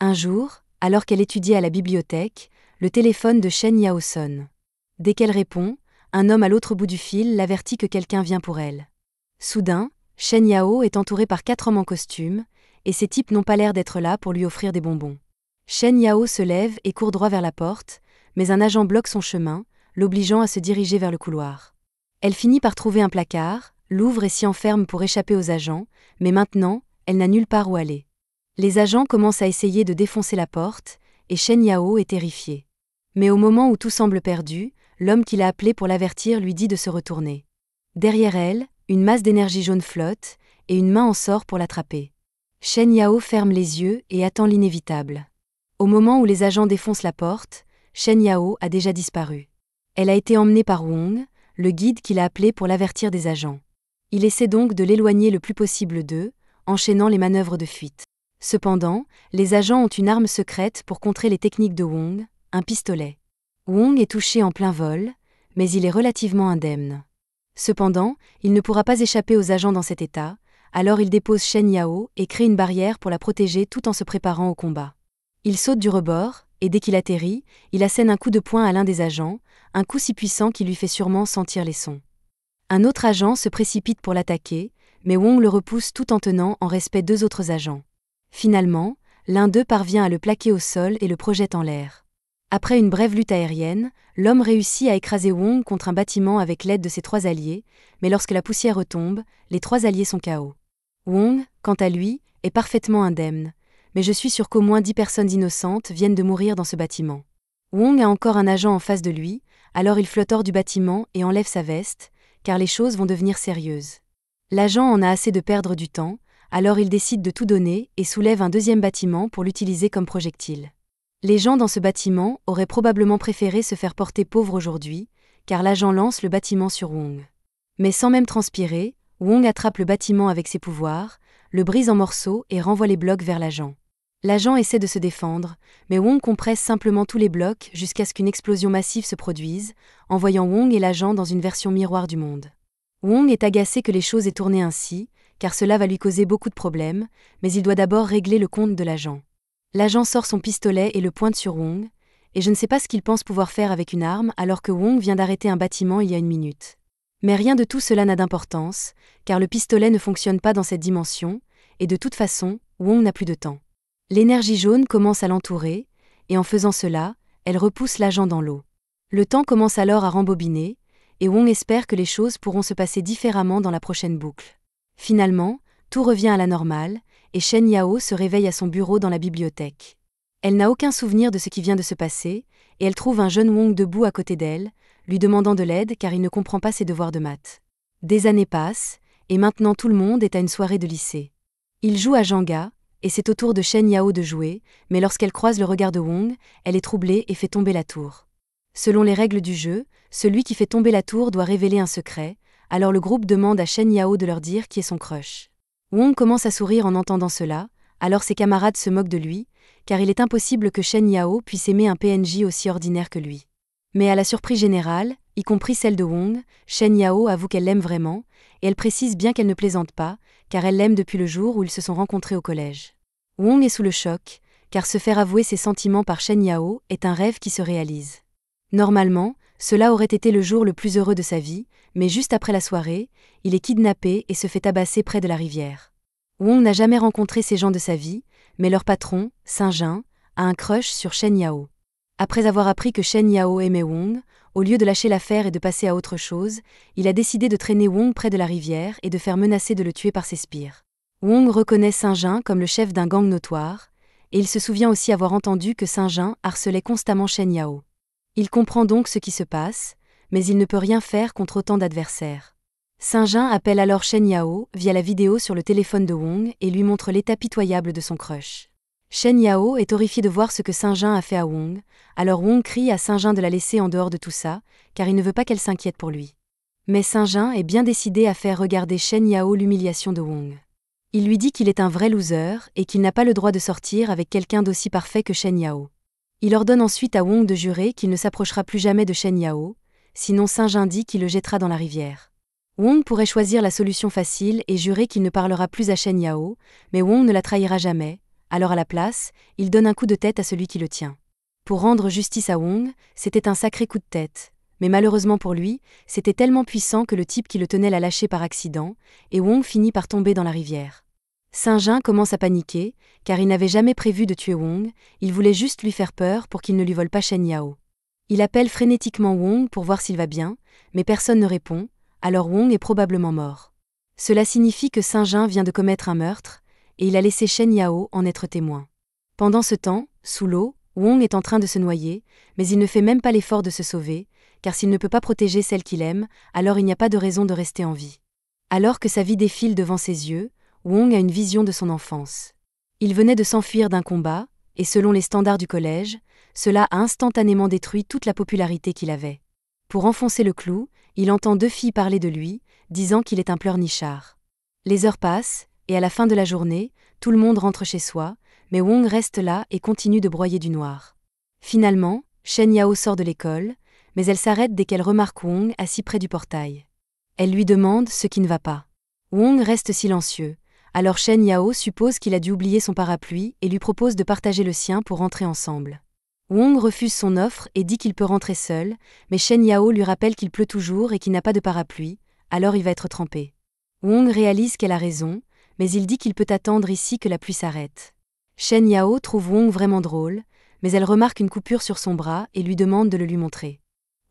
Un jour, alors qu'elle étudiait à la bibliothèque, le téléphone de Shen Yao sonne. Dès qu'elle répond, un homme à l'autre bout du fil l'avertit que quelqu'un vient pour elle. Soudain, Shen Yao est entourée par 4 hommes en costume, et ces types n'ont pas l'air d'être là pour lui offrir des bonbons. Shen Yao se lève et court droit vers la porte, mais un agent bloque son chemin, l'obligeant à se diriger vers le couloir. Elle finit par trouver un placard, l'ouvre et s'y enferme pour échapper aux agents, mais maintenant, elle n'a nulle part où aller. Les agents commencent à essayer de défoncer la porte, et Shen Yao est terrifiée. Mais au moment où tout semble perdu, l'homme qui l'a appelé pour l'avertir lui dit de se retourner. Derrière elle, une masse d'énergie jaune flotte, et une main en sort pour l'attraper. Shen Yao ferme les yeux et attend l'inévitable. Au moment où les agents défoncent la porte, Shen Yao a déjà disparu. Elle a été emmenée par Wong, le guide qui l'a appelé pour l'avertir des agents. Il essaie donc de l'éloigner le plus possible d'eux, enchaînant les manœuvres de fuite. Cependant, les agents ont une arme secrète pour contrer les techniques de Wong, un pistolet. Wong est touché en plein vol, mais il est relativement indemne. Cependant, il ne pourra pas échapper aux agents dans cet état, alors il dépose Shen Yao et crée une barrière pour la protéger tout en se préparant au combat. Il saute du rebord, et dès qu'il atterrit, il assène un coup de poing à l'un des agents, un coup si puissant qu'il lui fait sûrement sentir les sons. Un autre agent se précipite pour l'attaquer, mais Wong le repousse tout en tenant en respect 2 autres agents. Finalement, l'un d'eux parvient à le plaquer au sol et le projette en l'air. Après une brève lutte aérienne, l'homme réussit à écraser Wong contre un bâtiment avec l'aide de ses 3 alliés, mais lorsque la poussière retombe, les 3 alliés sont KO. Wong, quant à lui, est parfaitement indemne, mais je suis sûr qu'au moins 10 personnes innocentes viennent de mourir dans ce bâtiment. Wong a encore un agent en face de lui, alors il flotte hors du bâtiment et enlève sa veste, car les choses vont devenir sérieuses. L'agent en a assez de perdre du temps, alors il décide de tout donner et soulève un 2e bâtiment pour l'utiliser comme projectile. Les gens dans ce bâtiment auraient probablement préféré se faire porter pauvre aujourd'hui, car l'agent lance le bâtiment sur Wong. Mais sans même transpirer, Wong attrape le bâtiment avec ses pouvoirs, le brise en morceaux et renvoie les blocs vers l'agent. L'agent essaie de se défendre, mais Wong compresse simplement tous les blocs jusqu'à ce qu'une explosion massive se produise, envoyant Wong et l'agent dans une version miroir du monde. Wong est agacé que les choses aient tourné ainsi, car cela va lui causer beaucoup de problèmes, mais il doit d'abord régler le compte de l'agent. L'agent sort son pistolet et le pointe sur Wong, et je ne sais pas ce qu'il pense pouvoir faire avec une arme alors que Wong vient d'arrêter un bâtiment il y a 1 minute. Mais rien de tout cela n'a d'importance, car le pistolet ne fonctionne pas dans cette dimension, et de toute façon, Wong n'a plus de temps. L'énergie jaune commence à l'entourer, et en faisant cela, elle repousse l'agent dans l'eau. Le temps commence alors à rembobiner, et Wong espère que les choses pourront se passer différemment dans la prochaine boucle. Finalement, tout revient à la normale, et Shen Yao se réveille à son bureau dans la bibliothèque. Elle n'a aucun souvenir de ce qui vient de se passer, et elle trouve un jeune Wong debout à côté d'elle, lui demandant de l'aide car il ne comprend pas ses devoirs de maths. Des années passent, et maintenant tout le monde est à une soirée de lycée. Il joue à Jenga, et c'est au tour de Shen Yao de jouer, mais lorsqu'elle croise le regard de Wong, elle est troublée et fait tomber la tour. Selon les règles du jeu, celui qui fait tomber la tour doit révéler un secret, alors le groupe demande à Shen Yao de leur dire qui est son crush. Wong commence à sourire en entendant cela, alors ses camarades se moquent de lui, car il est impossible que Shen Yao puisse aimer un PNJ aussi ordinaire que lui. Mais à la surprise générale, y compris celle de Wong, Shen Yao avoue qu'elle l'aime vraiment, et elle précise bien qu'elle ne plaisante pas, car elle l'aime depuis le jour où ils se sont rencontrés au collège. Wong est sous le choc, car se faire avouer ses sentiments par Shen Yao est un rêve qui se réalise. Normalement, cela aurait été le jour le plus heureux de sa vie, mais juste après la soirée, il est kidnappé et se fait tabasser près de la rivière. Wong n'a jamais rencontré ces gens de sa vie, mais leur patron, Saint-Jean, a un crush sur Shen Yao. Après avoir appris que Shen Yao aimait Wong, au lieu de lâcher l'affaire et de passer à autre chose, il a décidé de traîner Wong près de la rivière et de faire menacer de le tuer par ses sbires. Wong reconnaît Saint-Jean comme le chef d'un gang notoire, et il se souvient aussi avoir entendu que Saint-Jean harcelait constamment Shen Yao. Il comprend donc ce qui se passe, mais il ne peut rien faire contre autant d'adversaires. Saint-Jean appelle alors Shen Yao via la vidéo sur le téléphone de Wong et lui montre l'état pitoyable de son crush. Shen Yao est horrifié de voir ce que Saint-Jean a fait à Wong, alors Wong crie à Saint-Jean de la laisser en dehors de tout ça, car il ne veut pas qu'elle s'inquiète pour lui. Mais Saint-Jean est bien décidé à faire regarder Shen Yao l'humiliation de Wong. Il lui dit qu'il est un vrai loser et qu'il n'a pas le droit de sortir avec quelqu'un d'aussi parfait que Shen Yao. Il ordonne ensuite à Wong de jurer qu'il ne s'approchera plus jamais de Shen Yao, sinon Saint-Jean dit qu'il le jettera dans la rivière. Wong pourrait choisir la solution facile et jurer qu'il ne parlera plus à Shen Yao, mais Wong ne la trahira jamais, alors à la place, il donne un coup de tête à celui qui le tient. Pour rendre justice à Wong, c'était un sacré coup de tête. Mais malheureusement pour lui, c'était tellement puissant que le type qui le tenait l'a lâché par accident, et Wong finit par tomber dans la rivière. Saint-Jean commence à paniquer, car il n'avait jamais prévu de tuer Wong, il voulait juste lui faire peur pour qu'il ne lui vole pas Shen Yao. Il appelle frénétiquement Wong pour voir s'il va bien, mais personne ne répond, alors Wong est probablement mort. Cela signifie que Saint-Jean vient de commettre un meurtre, et il a laissé Shen Yao en être témoin. Pendant ce temps, sous l'eau, Wong est en train de se noyer, mais il ne fait même pas l'effort de se sauver, car s'il ne peut pas protéger celle qu'il aime, alors il n'y a pas de raison de rester en vie. Alors que sa vie défile devant ses yeux, Wong a une vision de son enfance. Il venait de s'enfuir d'un combat, et selon les standards du collège, cela a instantanément détruit toute la popularité qu'il avait. Pour enfoncer le clou, il entend 2 filles parler de lui, disant qu'il est un pleurnichard. Les heures passent, et à la fin de la journée, tout le monde rentre chez soi, mais Wong reste là et continue de broyer du noir. Finalement, Shen Yao sort de l'école, mais elle s'arrête dès qu'elle remarque Wong assis près du portail. Elle lui demande ce qui ne va pas. Wong reste silencieux, alors Shen Yao suppose qu'il a dû oublier son parapluie et lui propose de partager le sien pour rentrer ensemble. Wong refuse son offre et dit qu'il peut rentrer seul, mais Shen Yao lui rappelle qu'il pleut toujours et qu'il n'a pas de parapluie, alors il va être trempé. Wong réalise qu'elle a raison, mais il dit qu'il peut attendre ici que la pluie s'arrête. Shen Yao trouve Wong vraiment drôle, mais elle remarque une coupure sur son bras et lui demande de le lui montrer.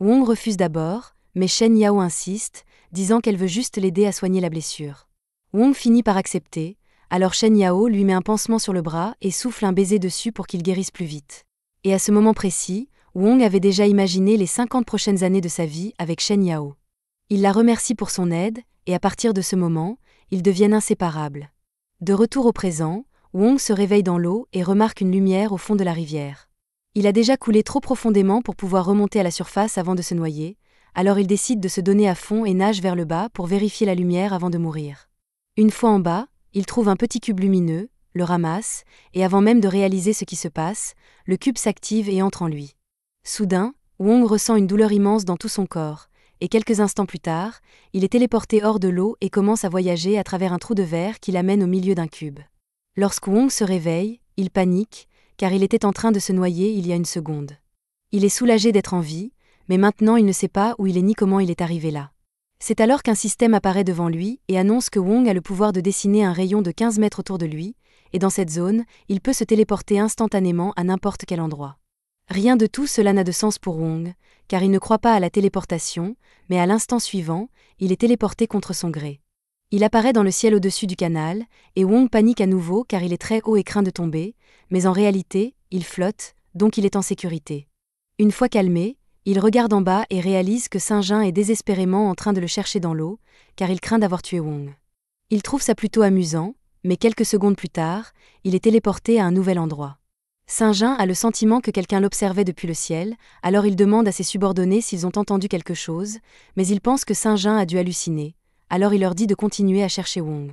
Wong refuse d'abord, mais Shen Yao insiste, disant qu'elle veut juste l'aider à soigner la blessure. Wong finit par accepter, alors Shen Yao lui met un pansement sur le bras et souffle un baiser dessus pour qu'il guérisse plus vite. Et à ce moment précis, Wong avait déjà imaginé les 50 prochaines années de sa vie avec Shen Yao. Il la remercie pour son aide, et à partir de ce moment, ils deviennent inséparables. De retour au présent, Wong se réveille dans l'eau et remarque une lumière au fond de la rivière. Il a déjà coulé trop profondément pour pouvoir remonter à la surface avant de se noyer, alors il décide de se donner à fond et nage vers le bas pour vérifier la lumière avant de mourir. Une fois en bas, il trouve un petit cube lumineux, le ramasse, et avant même de réaliser ce qui se passe, le cube s'active et entre en lui. Soudain, Wong ressent une douleur immense dans tout son corps, et quelques instants plus tard, il est téléporté hors de l'eau et commence à voyager à travers un trou de verre qui l'amène au milieu d'un cube. Lorsque Wong se réveille, il panique, car il était en train de se noyer il y a une seconde. Il est soulagé d'être en vie, mais maintenant il ne sait pas où il est ni comment il est arrivé là. C'est alors qu'un système apparaît devant lui et annonce que Wong a le pouvoir de dessiner un rayon de 15 mètres autour de lui, et dans cette zone, il peut se téléporter instantanément à n'importe quel endroit. Rien de tout cela n'a de sens pour Wong, car il ne croit pas à la téléportation, mais à l'instant suivant, il est téléporté contre son gré. Il apparaît dans le ciel au-dessus du canal, et Wong panique à nouveau car il est très haut et craint de tomber, mais en réalité, il flotte, donc il est en sécurité. Une fois calmé, il regarde en bas et réalise que Saint-Jean est désespérément en train de le chercher dans l'eau, car il craint d'avoir tué Wong. Il trouve ça plutôt amusant, mais quelques secondes plus tard, il est téléporté à un nouvel endroit. Saint-Jean a le sentiment que quelqu'un l'observait depuis le ciel, alors il demande à ses subordonnés s'ils ont entendu quelque chose, mais il pense que Saint-Jean a dû halluciner, alors il leur dit de continuer à chercher Wong.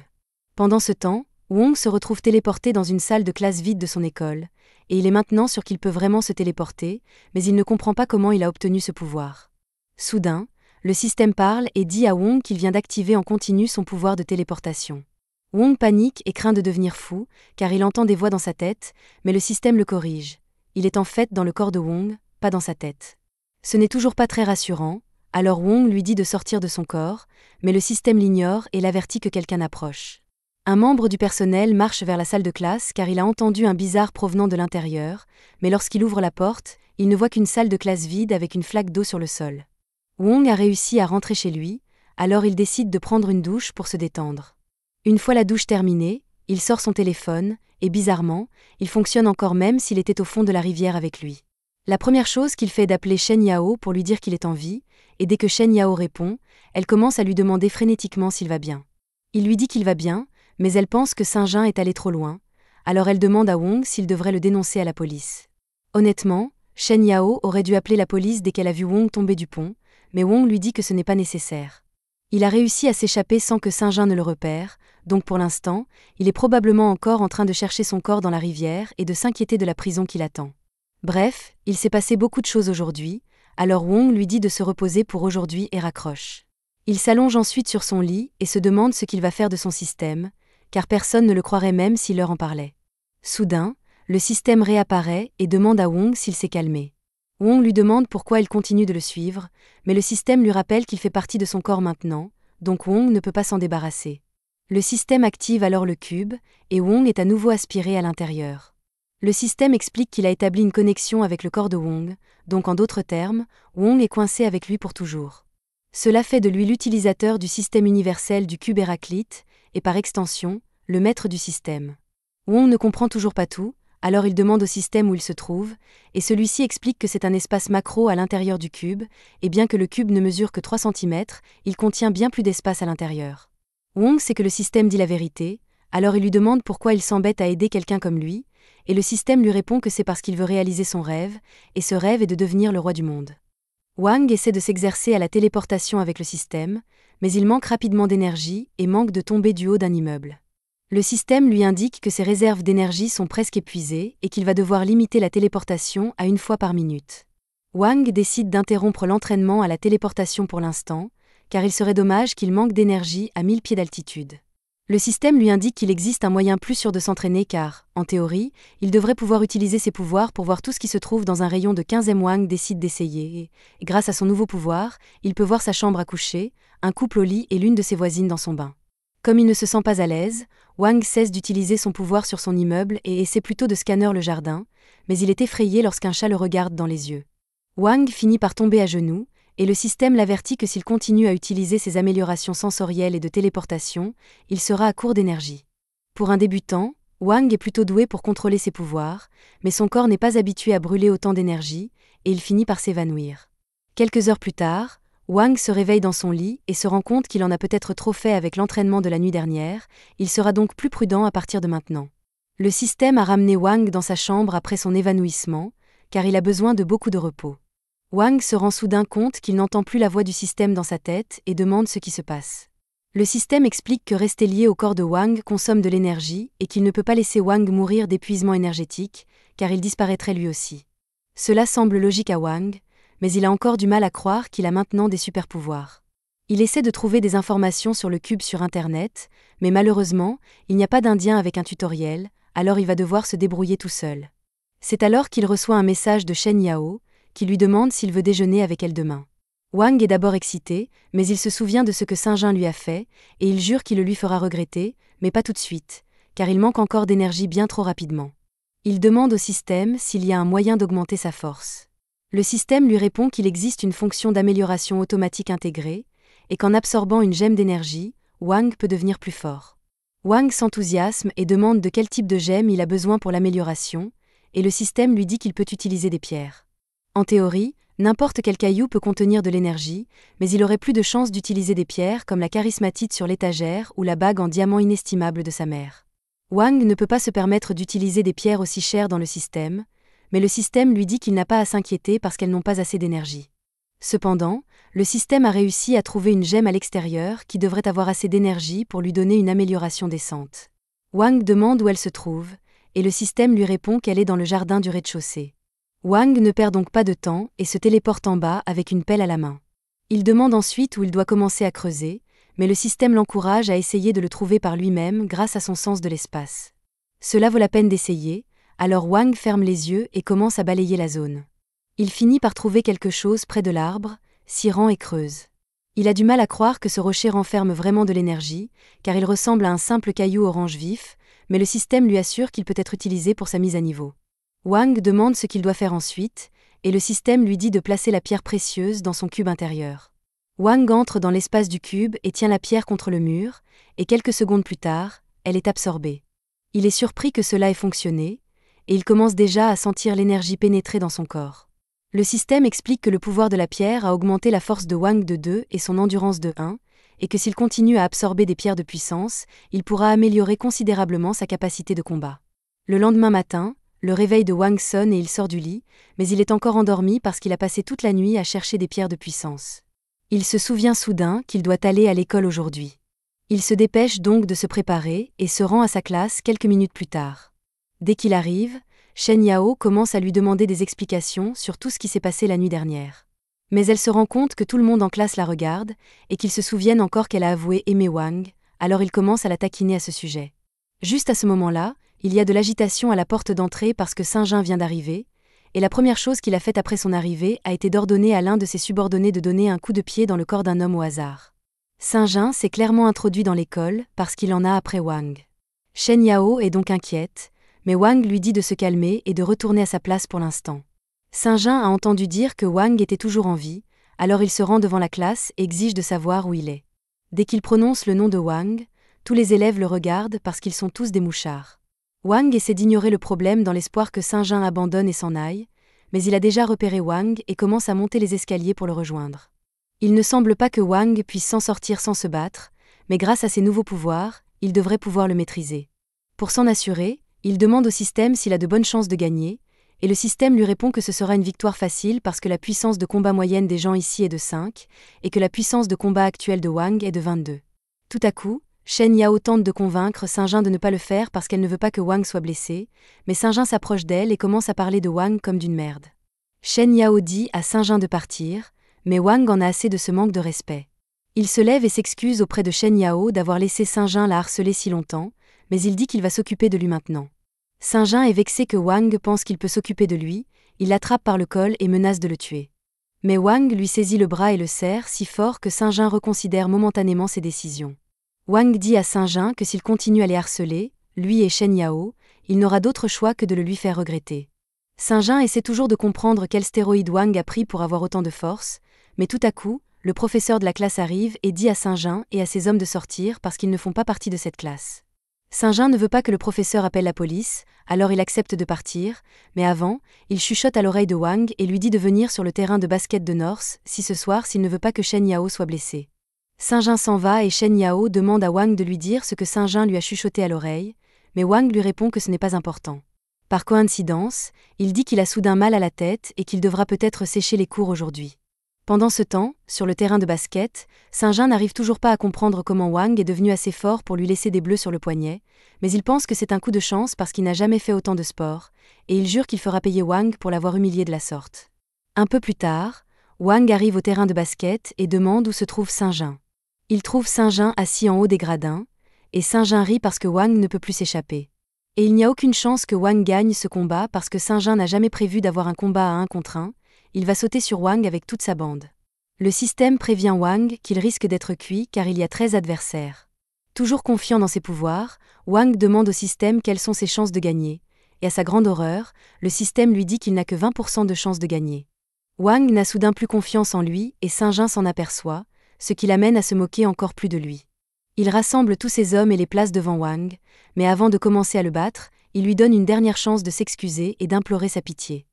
Pendant ce temps, Wong se retrouve téléporté dans une salle de classe vide de son école, et il est maintenant sûr qu'il peut vraiment se téléporter, mais il ne comprend pas comment il a obtenu ce pouvoir. Soudain, le système parle et dit à Wong qu'il vient d'activer en continu son pouvoir de téléportation. Wong panique et craint de devenir fou, car il entend des voix dans sa tête, mais le système le corrige. Il est en fait dans le corps de Wong, pas dans sa tête. Ce n'est toujours pas très rassurant, alors Wong lui dit de sortir de son corps, mais le système l'ignore et l'avertit que quelqu'un approche. Un membre du personnel marche vers la salle de classe car il a entendu un bizarre provenant de l'intérieur, mais lorsqu'il ouvre la porte, il ne voit qu'une salle de classe vide avec une flaque d'eau sur le sol. Wong a réussi à rentrer chez lui, alors il décide de prendre une douche pour se détendre. Une fois la douche terminée, il sort son téléphone, et bizarrement, il fonctionne encore même s'il était au fond de la rivière avec lui. La première chose qu'il fait est d'appeler Shen Yao pour lui dire qu'il est en vie, et dès que Shen Yao répond, elle commence à lui demander frénétiquement s'il va bien. Il lui dit qu'il va bien, mais elle pense que Saint-Jean est allé trop loin, alors elle demande à Wong s'il devrait le dénoncer à la police. Honnêtement, Shen Yao aurait dû appeler la police dès qu'elle a vu Wong tomber du pont, mais Wong lui dit que ce n'est pas nécessaire. Il a réussi à s'échapper sans que Saint-Jean ne le repère, donc pour l'instant, il est probablement encore en train de chercher son corps dans la rivière et de s'inquiéter de la prison qui l'attend. Bref, il s'est passé beaucoup de choses aujourd'hui, alors Wong lui dit de se reposer pour aujourd'hui et raccroche. Il s'allonge ensuite sur son lit et se demande ce qu'il va faire de son système, car personne ne le croirait même s'il leur en parlait. Soudain, le système réapparaît et demande à Wong s'il s'est calmé. Wong lui demande pourquoi il continue de le suivre, mais le système lui rappelle qu'il fait partie de son corps maintenant, donc Wong ne peut pas s'en débarrasser. Le système active alors le cube, et Wong est à nouveau aspiré à l'intérieur. Le système explique qu'il a établi une connexion avec le corps de Wong, donc en d'autres termes, Wong est coincé avec lui pour toujours. Cela fait de lui l'utilisateur du système universel du cube Héraclite, et par extension, le maître du système. Wong ne comprend toujours pas tout, alors il demande au système où il se trouve, et celui-ci explique que c'est un espace macro à l'intérieur du cube, et bien que le cube ne mesure que 3 cm, il contient bien plus d'espace à l'intérieur. Wong sait que le système dit la vérité, alors il lui demande pourquoi il s'embête à aider quelqu'un comme lui, et le système lui répond que c'est parce qu'il veut réaliser son rêve, et ce rêve est de devenir le roi du monde. Wang essaie de s'exercer à la téléportation avec le système, mais il manque rapidement d'énergie et manque de tomber du haut d'un immeuble. Le système lui indique que ses réserves d'énergie sont presque épuisées et qu'il va devoir limiter la téléportation à 1 fois par minute. Wang décide d'interrompre l'entraînement à la téléportation pour l'instant, car il serait dommage qu'il manque d'énergie à 1000 pieds d'altitude. Le système lui indique qu'il existe un moyen plus sûr de s'entraîner car, en théorie, il devrait pouvoir utiliser ses pouvoirs pour voir tout ce qui se trouve dans un rayon de 15e. Wang décide d'essayer et, grâce à son nouveau pouvoir, il peut voir sa chambre à coucher, un couple au lit et l'une de ses voisines dans son bain. Comme il ne se sent pas à l'aise, Wang cesse d'utiliser son pouvoir sur son immeuble et essaie plutôt de scanner le jardin, mais il est effrayé lorsqu'un chat le regarde dans les yeux. Wang finit par tomber à genoux, et le système l'avertit que s'il continue à utiliser ses améliorations sensorielles et de téléportation, il sera à court d'énergie. Pour un débutant, Wang est plutôt doué pour contrôler ses pouvoirs, mais son corps n'est pas habitué à brûler autant d'énergie, et il finit par s'évanouir. Quelques heures plus tard, Wang se réveille dans son lit et se rend compte qu'il en a peut-être trop fait avec l'entraînement de la nuit dernière, il sera donc plus prudent à partir de maintenant. Le système a ramené Wang dans sa chambre après son évanouissement, car il a besoin de beaucoup de repos. Wang se rend soudain compte qu'il n'entend plus la voix du système dans sa tête et demande ce qui se passe. Le système explique que rester lié au corps de Wang consomme de l'énergie et qu'il ne peut pas laisser Wang mourir d'épuisement énergétique, car il disparaîtrait lui aussi. Cela semble logique à Wang, mais il a encore du mal à croire qu'il a maintenant des super-pouvoirs. Il essaie de trouver des informations sur le cube sur Internet, mais malheureusement, il n'y a pas d'Indien avec un tutoriel, alors il va devoir se débrouiller tout seul. C'est alors qu'il reçoit un message de Shen Yao, qui lui demande s'il veut déjeuner avec elle demain. Wang est d'abord excité, mais il se souvient de ce que Saint-Jean lui a fait, et il jure qu'il le lui fera regretter, mais pas tout de suite, car il manque encore d'énergie bien trop rapidement. Il demande au système s'il y a un moyen d'augmenter sa force. Le système lui répond qu'il existe une fonction d'amélioration automatique intégrée, et qu'en absorbant une gemme d'énergie, Wang peut devenir plus fort. Wang s'enthousiasme et demande de quel type de gemme il a besoin pour l'amélioration, et le système lui dit qu'il peut utiliser des pierres. En théorie, n'importe quel caillou peut contenir de l'énergie, mais il aurait plus de chances d'utiliser des pierres comme la charismatite sur l'étagère ou la bague en diamant inestimable de sa mère. Wang ne peut pas se permettre d'utiliser des pierres aussi chères dans le système, mais le système lui dit qu'il n'a pas à s'inquiéter parce qu'elles n'ont pas assez d'énergie. Cependant, le système a réussi à trouver une gemme à l'extérieur qui devrait avoir assez d'énergie pour lui donner une amélioration décente. Wang demande où elle se trouve, et le système lui répond qu'elle est dans le jardin du rez-de-chaussée. Wang ne perd donc pas de temps et se téléporte en bas avec une pelle à la main. Il demande ensuite où il doit commencer à creuser, mais le système l'encourage à essayer de le trouver par lui-même grâce à son sens de l'espace. Cela vaut la peine d'essayer, alors Wang ferme les yeux et commence à balayer la zone. Il finit par trouver quelque chose près de l'arbre, s'y rend et creuse. Il a du mal à croire que ce rocher renferme vraiment de l'énergie, car il ressemble à un simple caillou orange vif, mais le système lui assure qu'il peut être utilisé pour sa mise à niveau. Wang demande ce qu'il doit faire ensuite, et le système lui dit de placer la pierre précieuse dans son cube intérieur. Wang entre dans l'espace du cube et tient la pierre contre le mur, et quelques secondes plus tard, elle est absorbée. Il est surpris que cela ait fonctionné, et il commence déjà à sentir l'énergie pénétrer dans son corps. Le système explique que le pouvoir de la pierre a augmenté la force de Wang de 2 et son endurance de 1, et que s'il continue à absorber des pierres de puissance, il pourra améliorer considérablement sa capacité de combat. Le lendemain matin, le réveil de Wang sonne et il sort du lit, mais il est encore endormi parce qu'il a passé toute la nuit à chercher des pierres de puissance. Il se souvient soudain qu'il doit aller à l'école aujourd'hui. Il se dépêche donc de se préparer et se rend à sa classe quelques minutes plus tard. Dès qu'il arrive, Shen Yao commence à lui demander des explications sur tout ce qui s'est passé la nuit dernière. Mais elle se rend compte que tout le monde en classe la regarde et qu'ils se souviennent encore qu'elle a avoué aimer Wang, alors il commence à la taquiner à ce sujet. Juste à ce moment-là, il y a de l'agitation à la porte d'entrée parce que Saint-Jean vient d'arriver, et la première chose qu'il a faite après son arrivée a été d'ordonner à l'un de ses subordonnés de donner un coup de pied dans le corps d'un homme au hasard. Saint-Jean s'est clairement introduit dans l'école parce qu'il en a après Wang. Shen Yao est donc inquiète, mais Wang lui dit de se calmer et de retourner à sa place pour l'instant. Saint-Jean a entendu dire que Wang était toujours en vie, alors il se rend devant la classe et exige de savoir où il est. Dès qu'il prononce le nom de Wang, tous les élèves le regardent parce qu'ils sont tous des mouchards. Wang essaie d'ignorer le problème dans l'espoir que Saint-Jean abandonne et s'en aille, mais il a déjà repéré Wang et commence à monter les escaliers pour le rejoindre. Il ne semble pas que Wang puisse s'en sortir sans se battre, mais grâce à ses nouveaux pouvoirs, il devrait pouvoir le maîtriser. Pour s'en assurer, il demande au système s'il a de bonnes chances de gagner, et le système lui répond que ce sera une victoire facile parce que la puissance de combat moyenne des gens ici est de 5, et que la puissance de combat actuelle de Wang est de 22. Tout à coup, Shen Yao tente de convaincre Saint-Jean de ne pas le faire parce qu'elle ne veut pas que Wang soit blessé, mais Saint-Jean s'approche d'elle et commence à parler de Wang comme d'une merde. Shen Yao dit à Saint-Jean de partir, mais Wang en a assez de ce manque de respect. Il se lève et s'excuse auprès de Shen Yao d'avoir laissé Saint-Jean la harceler si longtemps, mais il dit qu'il va s'occuper de lui maintenant. Saint-Jean est vexé que Wang pense qu'il peut s'occuper de lui, il l'attrape par le col et menace de le tuer. Mais Wang lui saisit le bras et le serre si fort que Saint-Jean reconsidère momentanément ses décisions. Wang dit à Saint-Jean que s'il continue à les harceler, lui et Shen Yao, il n'aura d'autre choix que de le lui faire regretter. Saint-Jean essaie toujours de comprendre quel stéroïde Wang a pris pour avoir autant de force, mais tout à coup, le professeur de la classe arrive et dit à Saint-Jean et à ses hommes de sortir parce qu'ils ne font pas partie de cette classe. Saint-Jean ne veut pas que le professeur appelle la police, alors il accepte de partir, mais avant, il chuchote à l'oreille de Wang et lui dit de venir sur le terrain de basket de North ce soir s'il ne veut pas que Shen Yao soit blessé. Saint-Jean s'en va et Shen Yao demande à Wang de lui dire ce que Saint-Jean lui a chuchoté à l'oreille, mais Wang lui répond que ce n'est pas important. Par coïncidence, il dit qu'il a soudain mal à la tête et qu'il devra peut-être sécher les cours aujourd'hui. Pendant ce temps, sur le terrain de basket, Saint-Jean n'arrive toujours pas à comprendre comment Wang est devenu assez fort pour lui laisser des bleus sur le poignet, mais il pense que c'est un coup de chance parce qu'il n'a jamais fait autant de sport, et il jure qu'il fera payer Wang pour l'avoir humilié de la sorte. Un peu plus tard, Wang arrive au terrain de basket et demande où se trouve Saint-Jean. Il trouve Saint-Jean assis en haut des gradins, et Saint-Jean rit parce que Wang ne peut plus s'échapper. Et il n'y a aucune chance que Wang gagne ce combat parce que Saint-Jean n'a jamais prévu d'avoir un combat à 1 contre 1, il va sauter sur Wang avec toute sa bande. Le système prévient Wang qu'il risque d'être cuit car il y a 13 adversaires. Toujours confiant dans ses pouvoirs, Wang demande au système quelles sont ses chances de gagner, et à sa grande horreur, le système lui dit qu'il n'a que 20% de chances de gagner. Wang n'a soudain plus confiance en lui et Saint-Jean s'en aperçoit, ce qui l'amène à se moquer encore plus de lui. Il rassemble tous ses hommes et les place devant Wang, mais avant de commencer à le battre, il lui donne une dernière chance de s'excuser et d'implorer sa pitié.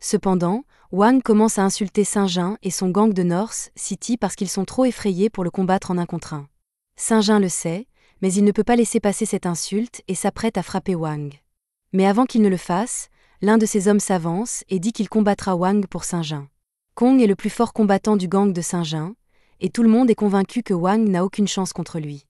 Cependant, Wang commence à insulter Saint-Jean et son gang de North City parce qu'ils sont trop effrayés pour le combattre en 1 contre 1. Saint-Jean le sait, mais il ne peut pas laisser passer cette insulte et s'apprête à frapper Wang. Mais avant qu'il ne le fasse, l'un de ses hommes s'avance et dit qu'il combattra Wang pour Saint-Jean. Kong est le plus fort combattant du gang de Saint-Jean, et tout le monde est convaincu que Wang n'a aucune chance contre lui.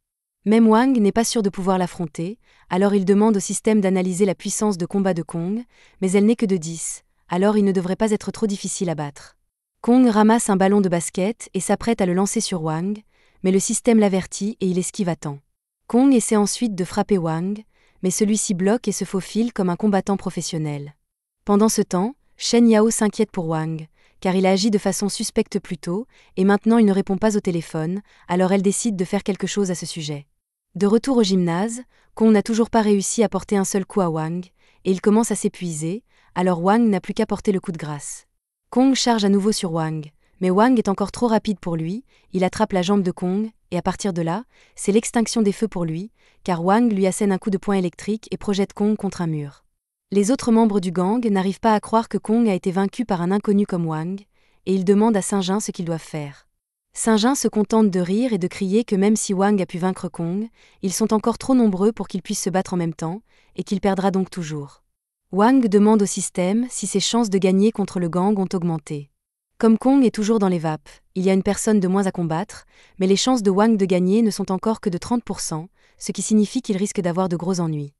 Même Wang n'est pas sûr de pouvoir l'affronter, alors il demande au système d'analyser la puissance de combat de Kong, mais elle n'est que de 10, alors il ne devrait pas être trop difficile à battre. Kong ramasse un ballon de basket et s'apprête à le lancer sur Wang, mais le système l'avertit et il esquive à temps. Kong essaie ensuite de frapper Wang, mais celui-ci bloque et se faufile comme un combattant professionnel. Pendant ce temps, Shen Yao s'inquiète pour Wang, car il a agi de façon suspecte plus tôt, et maintenant il ne répond pas au téléphone, alors elle décide de faire quelque chose à ce sujet. De retour au gymnase, Kong n'a toujours pas réussi à porter un seul coup à Wang, et il commence à s'épuiser, alors Wang n'a plus qu'à porter le coup de grâce. Kong charge à nouveau sur Wang, mais Wang est encore trop rapide pour lui, il attrape la jambe de Kong, et à partir de là, c'est l'extinction des feux pour lui, car Wang lui assène un coup de poing électrique et projette Kong contre un mur. Les autres membres du gang n'arrivent pas à croire que Kong a été vaincu par un inconnu comme Wang, et ils demandent à Saint-Jean ce qu'ils doivent faire. Saint-Jean se contente de rire et de crier que même si Wang a pu vaincre Kong, ils sont encore trop nombreux pour qu'ils puissent se battre en même temps, et qu'il perdra donc toujours. Wang demande au système si ses chances de gagner contre le gang ont augmenté. Comme Kong est toujours dans les vapes, il y a une personne de moins à combattre, mais les chances de Wang de gagner ne sont encore que de 30%, ce qui signifie qu'il risque d'avoir de gros ennuis.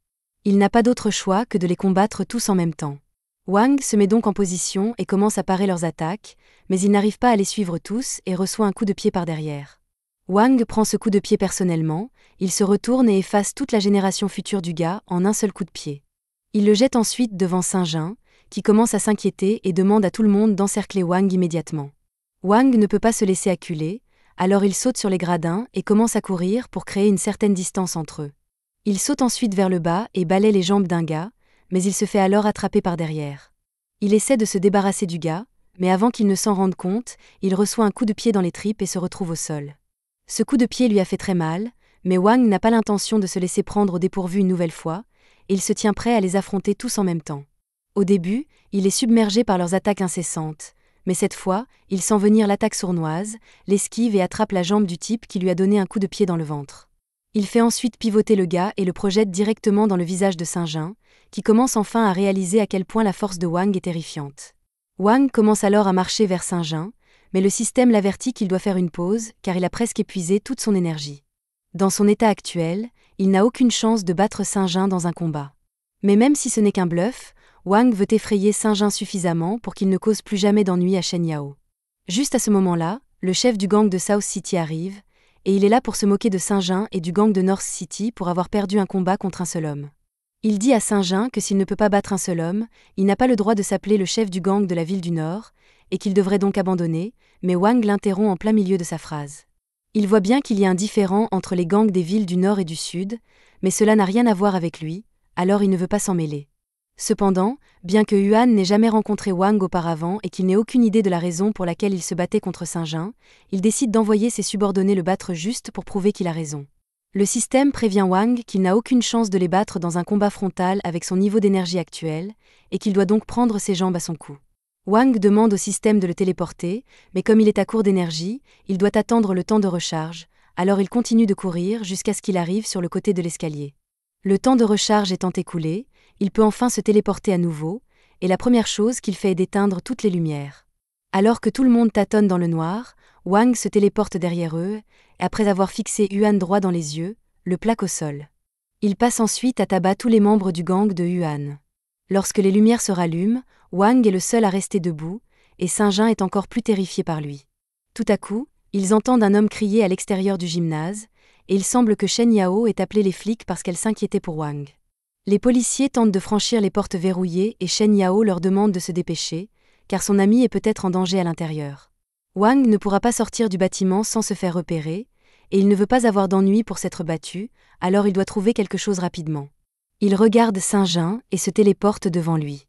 Il n'a pas d'autre choix que de les combattre tous en même temps. Wang se met donc en position et commence à parer leurs attaques, mais il n'arrive pas à les suivre tous et reçoit un coup de pied par derrière. Wang prend ce coup de pied personnellement, il se retourne et efface toute la génération future du gars en un seul coup de pied. Il le jette ensuite devant Saint-Jean, qui commence à s'inquiéter et demande à tout le monde d'encercler Wang immédiatement. Wang ne peut pas se laisser acculer, alors il saute sur les gradins et commence à courir pour créer une certaine distance entre eux. Il saute ensuite vers le bas et balaie les jambes d'un gars, mais il se fait alors attraper par derrière. Il essaie de se débarrasser du gars, mais avant qu'il ne s'en rende compte, il reçoit un coup de pied dans les tripes et se retrouve au sol. Ce coup de pied lui a fait très mal, mais Wang n'a pas l'intention de se laisser prendre au dépourvu une nouvelle fois, et il se tient prêt à les affronter tous en même temps. Au début, il est submergé par leurs attaques incessantes, mais cette fois, il sent venir l'attaque sournoise, l'esquive et attrape la jambe du type qui lui a donné un coup de pied dans le ventre. Il fait ensuite pivoter le gars et le projette directement dans le visage de Saint-Jean, qui commence enfin à réaliser à quel point la force de Wang est terrifiante. Wang commence alors à marcher vers Saint-Jean, mais le système l'avertit qu'il doit faire une pause car il a presque épuisé toute son énergie. Dans son état actuel, il n'a aucune chance de battre Saint-Jean dans un combat. Mais même si ce n'est qu'un bluff, Wang veut effrayer Saint-Jean suffisamment pour qu'il ne cause plus jamais d'ennui à Shen Yao. Juste à ce moment-là, le chef du gang de South City arrive, et il est là pour se moquer de Saint-Jean et du gang de North City pour avoir perdu un combat contre un seul homme. Il dit à Saint-Jean que s'il ne peut pas battre un seul homme, il n'a pas le droit de s'appeler le chef du gang de la ville du Nord, et qu'il devrait donc abandonner, mais Wang l'interrompt en plein milieu de sa phrase. Il voit bien qu'il y a un différend entre les gangs des villes du Nord et du Sud, mais cela n'a rien à voir avec lui, alors il ne veut pas s'en mêler. Cependant, bien que Yuan n'ait jamais rencontré Wang auparavant et qu'il n'ait aucune idée de la raison pour laquelle il se battait contre Saint-Jean, il décide d'envoyer ses subordonnés le battre juste pour prouver qu'il a raison. Le système prévient Wang qu'il n'a aucune chance de les battre dans un combat frontal avec son niveau d'énergie actuel, et qu'il doit donc prendre ses jambes à son cou. Wang demande au système de le téléporter, mais comme il est à court d'énergie, il doit attendre le temps de recharge, alors il continue de courir jusqu'à ce qu'il arrive sur le côté de l'escalier. Le temps de recharge étant écoulé, il peut enfin se téléporter à nouveau, et la première chose qu'il fait est d'éteindre toutes les lumières. Alors que tout le monde tâtonne dans le noir, Wang se téléporte derrière eux, et après avoir fixé Yuan droit dans les yeux, le plaque au sol. Il passe ensuite à tabac tous les membres du gang de Yuan. Lorsque les lumières se rallument, Wang est le seul à rester debout, et Saint-Jean est encore plus terrifié par lui. Tout à coup, ils entendent un homme crier à l'extérieur du gymnase, et il semble que Shen Yao ait appelé les flics parce qu'elle s'inquiétait pour Wang. Les policiers tentent de franchir les portes verrouillées et Shen Yao leur demande de se dépêcher, car son ami est peut-être en danger à l'intérieur. Wang ne pourra pas sortir du bâtiment sans se faire repérer, et il ne veut pas avoir d'ennui pour s'être battu, alors il doit trouver quelque chose rapidement. Il regarde Saint-Jean et se téléporte devant lui.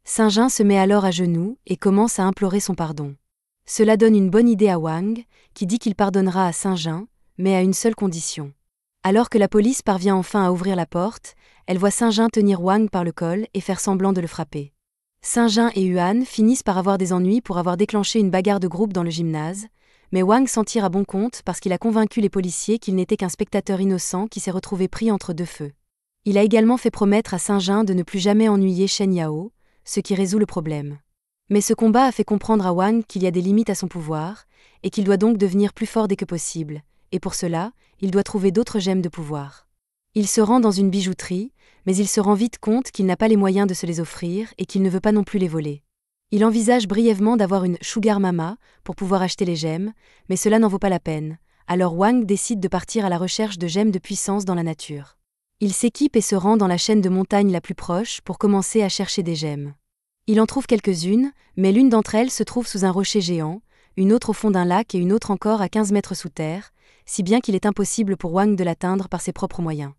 Saint-Jean se met alors à genoux et commence à implorer son pardon. Cela donne une bonne idée à Wang, qui dit qu'il pardonnera à Saint-Jean, mais à une seule condition. Alors que la police parvient enfin à ouvrir la porte, elle voit Saint-Jean tenir Wang par le col et faire semblant de le frapper. Saint-Jean et Yuan finissent par avoir des ennuis pour avoir déclenché une bagarre de groupe dans le gymnase, mais Wang s'en tire à bon compte parce qu'il a convaincu les policiers qu'il n'était qu'un spectateur innocent qui s'est retrouvé pris entre deux feux. Il a également fait promettre à Saint-Jean de ne plus jamais ennuyer Shen Yao, ce qui résout le problème. Mais ce combat a fait comprendre à Wang qu'il y a des limites à son pouvoir, et qu'il doit donc devenir plus fort dès que possible, et pour cela, il doit trouver d'autres gemmes de pouvoir. Il se rend dans une bijouterie, mais il se rend vite compte qu'il n'a pas les moyens de se les offrir et qu'il ne veut pas non plus les voler. Il envisage brièvement d'avoir une sugar mama pour pouvoir acheter les gemmes, mais cela n'en vaut pas la peine, alors Wang décide de partir à la recherche de gemmes de puissance dans la nature. Il s'équipe et se rend dans la chaîne de montagnes la plus proche pour commencer à chercher des gemmes. Il en trouve quelques-unes, mais l'une d'entre elles se trouve sous un rocher géant, une autre au fond d'un lac et une autre encore à 15 mètres sous terre, si bien qu'il est impossible pour Wang de l'atteindre par ses propres moyens.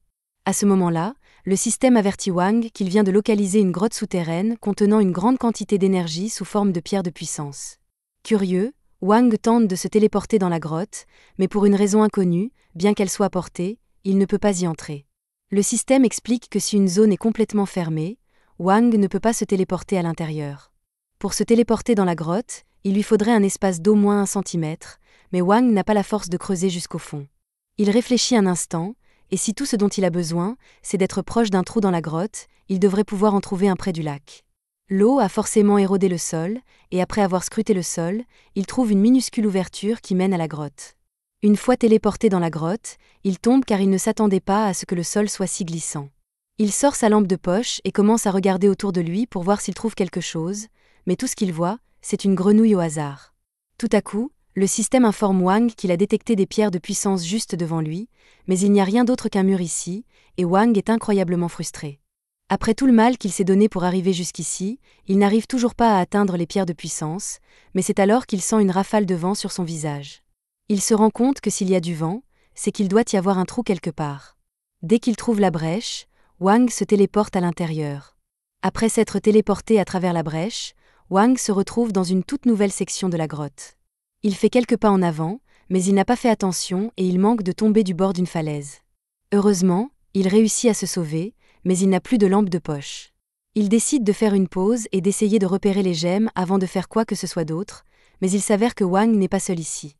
À ce moment-là, le système avertit Wang qu'il vient de localiser une grotte souterraine contenant une grande quantité d'énergie sous forme de pierres de puissance. Curieux, Wang tente de se téléporter dans la grotte, mais pour une raison inconnue, bien qu'elle soit à portée, il ne peut pas y entrer. Le système explique que si une zone est complètement fermée, Wang ne peut pas se téléporter à l'intérieur. Pour se téléporter dans la grotte, il lui faudrait un espace d'au moins 1 centimètre, mais Wang n'a pas la force de creuser jusqu'au fond. Il réfléchit un instant, et si tout ce dont il a besoin, c'est d'être proche d'un trou dans la grotte, il devrait pouvoir en trouver un près du lac. L'eau a forcément érodé le sol, et après avoir scruté le sol, il trouve une minuscule ouverture qui mène à la grotte. Une fois téléporté dans la grotte, il tombe car il ne s'attendait pas à ce que le sol soit si glissant. Il sort sa lampe de poche et commence à regarder autour de lui pour voir s'il trouve quelque chose, mais tout ce qu'il voit, c'est une grenouille au hasard. Tout à coup, Le système informe Wang qu'il a détecté des pierres de puissance juste devant lui, mais il n'y a rien d'autre qu'un mur ici, et Wang est incroyablement frustré. Après tout le mal qu'il s'est donné pour arriver jusqu'ici, il n'arrive toujours pas à atteindre les pierres de puissance, mais c'est alors qu'il sent une rafale de vent sur son visage. Il se rend compte que s'il y a du vent, c'est qu'il doit y avoir un trou quelque part. Dès qu'il trouve la brèche, Wang se téléporte à l'intérieur. Après s'être téléporté à travers la brèche, Wang se retrouve dans une toute nouvelle section de la grotte. Il fait quelques pas en avant, mais il n'a pas fait attention et il manque de tomber du bord d'une falaise. Heureusement, il réussit à se sauver, mais il n'a plus de lampe de poche. Il décide de faire une pause et d'essayer de repérer les gemmes avant de faire quoi que ce soit d'autre, mais il s'avère que Wang n'est pas seul ici.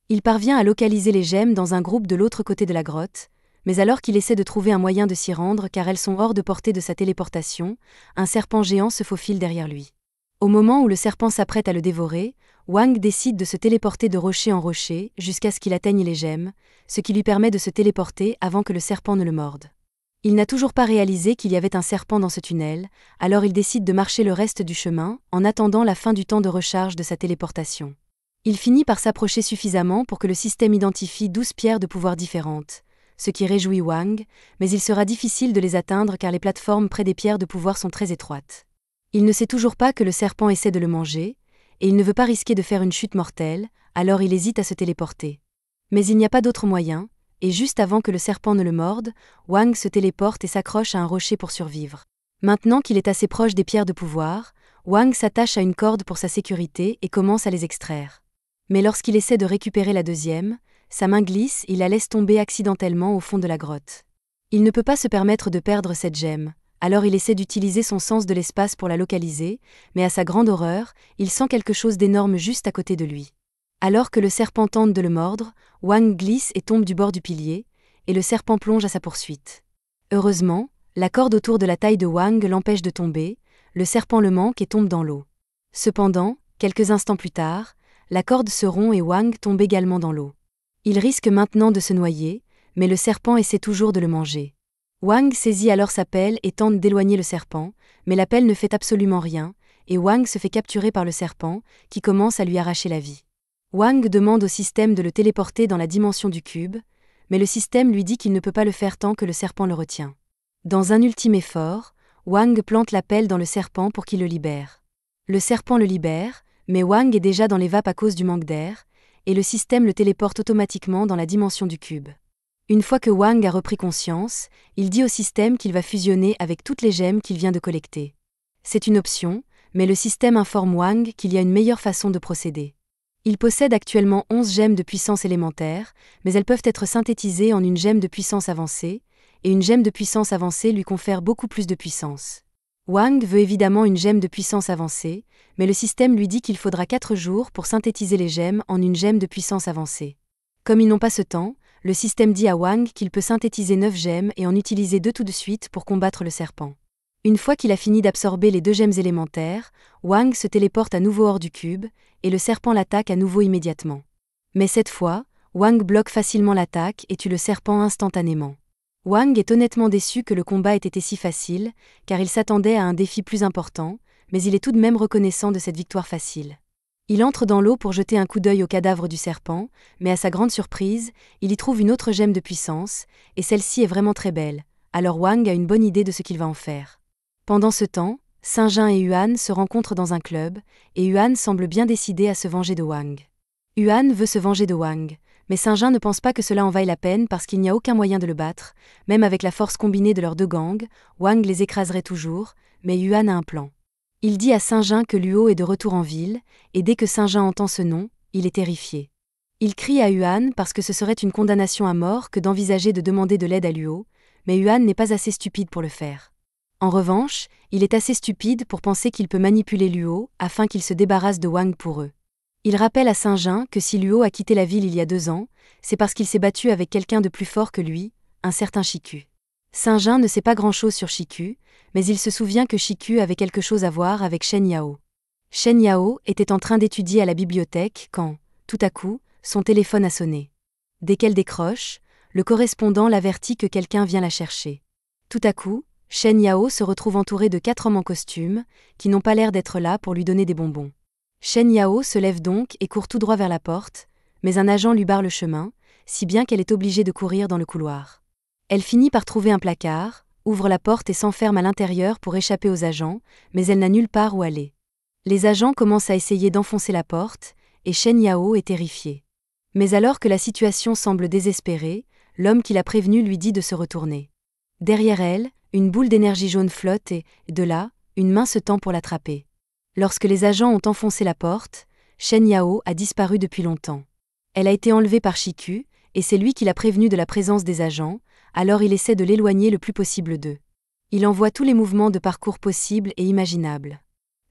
Il parvient à localiser les gemmes dans un groupe de l'autre côté de la grotte, mais alors qu'il essaie de trouver un moyen de s'y rendre car elles sont hors de portée de sa téléportation, un serpent géant se faufile derrière lui. Au moment où le serpent s'apprête à le dévorer, Wang décide de se téléporter de rocher en rocher jusqu'à ce qu'il atteigne les gemmes, ce qui lui permet de se téléporter avant que le serpent ne le morde. Il n'a toujours pas réalisé qu'il y avait un serpent dans ce tunnel, alors il décide de marcher le reste du chemin en attendant la fin du temps de recharge de sa téléportation. Il finit par s'approcher suffisamment pour que le système identifie 12 pierres de pouvoir différentes, ce qui réjouit Wang, mais il sera difficile de les atteindre car les plateformes près des pierres de pouvoir sont très étroites. Il ne sait toujours pas que le serpent essaie de le manger, et il ne veut pas risquer de faire une chute mortelle, alors il hésite à se téléporter. Mais il n'y a pas d'autre moyen, et juste avant que le serpent ne le morde, Wang se téléporte et s'accroche à un rocher pour survivre. Maintenant qu'il est assez proche des pierres de pouvoir, Wang s'attache à une corde pour sa sécurité et commence à les extraire. Mais lorsqu'il essaie de récupérer la deuxième, sa main glisse et il la laisse tomber accidentellement au fond de la grotte. Il ne peut pas se permettre de perdre cette gemme, alors il essaie d'utiliser son sens de l'espace pour la localiser, mais à sa grande horreur, il sent quelque chose d'énorme juste à côté de lui. Alors que le serpent tente de le mordre, Wang glisse et tombe du bord du pilier, et le serpent plonge à sa poursuite. Heureusement, la corde autour de la taille de Wang l'empêche de tomber, le serpent le manque et tombe dans l'eau. Cependant, quelques instants plus tard, la corde se rompt et Wang tombe également dans l'eau. Il risque maintenant de se noyer, mais le serpent essaie toujours de le manger. Wang saisit alors sa pelle et tente d'éloigner le serpent, mais la pelle ne fait absolument rien, et Wang se fait capturer par le serpent, qui commence à lui arracher la vie. Wang demande au système de le téléporter dans la dimension du cube, mais le système lui dit qu'il ne peut pas le faire tant que le serpent le retient. Dans un ultime effort, Wang plante la pelle dans le serpent pour qu'il le libère. Le serpent le libère, mais Wang est déjà dans les vapes à cause du manque d'air, et le système le téléporte automatiquement dans la dimension du cube. Une fois que Wang a repris conscience, il dit au système qu'il va fusionner avec toutes les gemmes qu'il vient de collecter. C'est une option, mais le système informe Wang qu'il y a une meilleure façon de procéder. Il possède actuellement 11 gemmes de puissance élémentaire, mais elles peuvent être synthétisées en une gemme de puissance avancée, et une gemme de puissance avancée lui confère beaucoup plus de puissance. Wang veut évidemment une gemme de puissance avancée, mais le système lui dit qu'il faudra 4 jours pour synthétiser les gemmes en une gemme de puissance avancée. Comme ils n'ont pas ce temps, le système dit à Wang qu'il peut synthétiser 9 gemmes et en utiliser 2 tout de suite pour combattre le serpent. Une fois qu'il a fini d'absorber les 2 gemmes élémentaires, Wang se téléporte à nouveau hors du cube, et le serpent l'attaque à nouveau immédiatement. Mais cette fois, Wang bloque facilement l'attaque et tue le serpent instantanément. Wang est honnêtement déçu que le combat ait été si facile, car il s'attendait à un défi plus important, mais il est tout de même reconnaissant de cette victoire facile. Il entre dans l'eau pour jeter un coup d'œil au cadavre du serpent, mais à sa grande surprise, il y trouve une autre gemme de puissance, et celle-ci est vraiment très belle, alors Wang a une bonne idée de ce qu'il va en faire. Pendant ce temps, Saint-Jean et Yuan se rencontrent dans un club, et Yuan semble bien décidé à se venger de Wang. Yuan veut se venger de Wang, mais Saint-Jean ne pense pas que cela en vaille la peine parce qu'il n'y a aucun moyen de le battre, même avec la force combinée de leurs 2 gangs, Wang les écraserait toujours, mais Yuan a un plan. Il dit à Saint-Jean que Luo est de retour en ville, et dès que Saint-Jean entend ce nom, il est terrifié. Il crie à Yuan parce que ce serait une condamnation à mort que d'envisager de demander de l'aide à Luo, mais Yuan n'est pas assez stupide pour le faire. En revanche, il est assez stupide pour penser qu'il peut manipuler Luo afin qu'il se débarrasse de Wang pour eux. Il rappelle à Saint-Jean que si Luo a quitté la ville il y a 2 ans, c'est parce qu'il s'est battu avec quelqu'un de plus fort que lui, un certain Shiku. Saint-Jean ne sait pas grand-chose sur Shiku, mais il se souvient que Shiku avait quelque chose à voir avec Shen Yao. Shen Yao était en train d'étudier à la bibliothèque quand, tout à coup, son téléphone a sonné. Dès qu'elle décroche, le correspondant l'avertit que quelqu'un vient la chercher. Tout à coup, Shen Yao se retrouve entouré de 4 hommes en costume, qui n'ont pas l'air d'être là pour lui donner des bonbons. Shen Yao se lève donc et court tout droit vers la porte, mais un agent lui barre le chemin, si bien qu'elle est obligée de courir dans le couloir. Elle finit par trouver un placard, ouvre la porte et s'enferme à l'intérieur pour échapper aux agents, mais elle n'a nulle part où aller. Les agents commencent à essayer d'enfoncer la porte, et Shen Yao est terrifié. Mais alors que la situation semble désespérée, l'homme qui l'a prévenu lui dit de se retourner. Derrière elle, une boule d'énergie jaune flotte et, de là, une main se tend pour l'attraper. Lorsque les agents ont enfoncé la porte, Shen Yao a disparu depuis longtemps. Elle a été enlevée par Shiku, et c'est lui qui l'a prévenu de la présence des agents, alors il essaie de l'éloigner le plus possible d'eux. Il envoie tous les mouvements de parcours possibles et imaginables.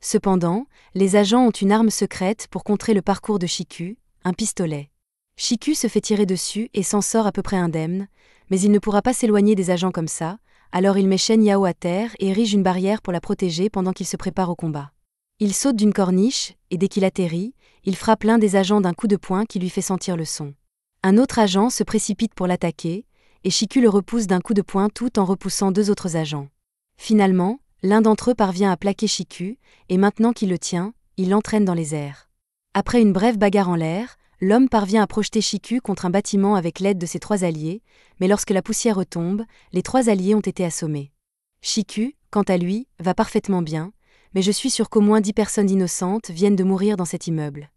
Cependant, les agents ont une arme secrète pour contrer le parcours de Shiku, un pistolet. Shiku se fait tirer dessus et s'en sort à peu près indemne, mais il ne pourra pas s'éloigner des agents comme ça, alors il met Shen Yao à terre et érige une barrière pour la protéger pendant qu'il se prépare au combat. Il saute d'une corniche, et dès qu'il atterrit, il frappe l'un des agents d'un coup de poing qui lui fait sentir le son. Un autre agent se précipite pour l'attaquer, et Shiku le repousse d'un coup de poing tout en repoussant deux autres agents. Finalement, l'un d'entre eux parvient à plaquer Shiku, et maintenant qu'il le tient, il l'entraîne dans les airs. Après une brève bagarre en l'air, l'homme parvient à projeter Shiku contre un bâtiment avec l'aide de ses trois alliés, mais lorsque la poussière retombe, les trois alliés ont été assommés. Shiku, quant à lui, va parfaitement bien, mais je suis sûr qu'au moins 10 personnes innocentes viennent de mourir dans cet immeuble.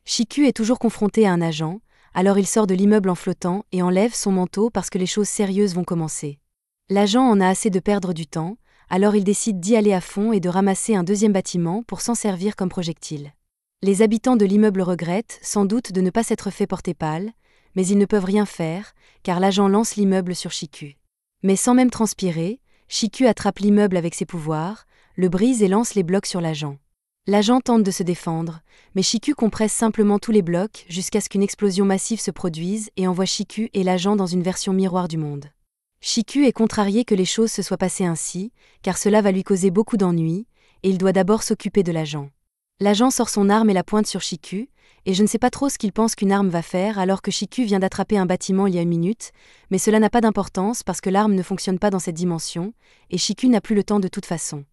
Shiku est toujours confronté à un agent, alors il sort de l'immeuble en flottant et enlève son manteau parce que les choses sérieuses vont commencer. L'agent en a assez de perdre du temps, alors il décide d'y aller à fond et de ramasser un deuxième bâtiment pour s'en servir comme projectile. Les habitants de l'immeuble regrettent sans doute de ne pas s'être fait porter pâle, mais ils ne peuvent rien faire, car l'agent lance l'immeuble sur Shiku. Mais sans même transpirer, Shiku attrape l'immeuble avec ses pouvoirs, le brise et lance les blocs sur l'agent. L'agent tente de se défendre, mais Shiku compresse simplement tous les blocs jusqu'à ce qu'une explosion massive se produise et envoie Shiku et l'agent dans une version miroir du monde. Shiku est contrarié que les choses se soient passées ainsi, car cela va lui causer beaucoup d'ennuis, et il doit d'abord s'occuper de l'agent. L'agent sort son arme et la pointe sur Shiku, et je ne sais pas trop ce qu'il pense qu'une arme va faire alors que Shiku vient d'attraper un bâtiment il y a une minute, mais cela n'a pas d'importance parce que l'arme ne fonctionne pas dans cette dimension, et Shiku n'a plus le temps de toute façon.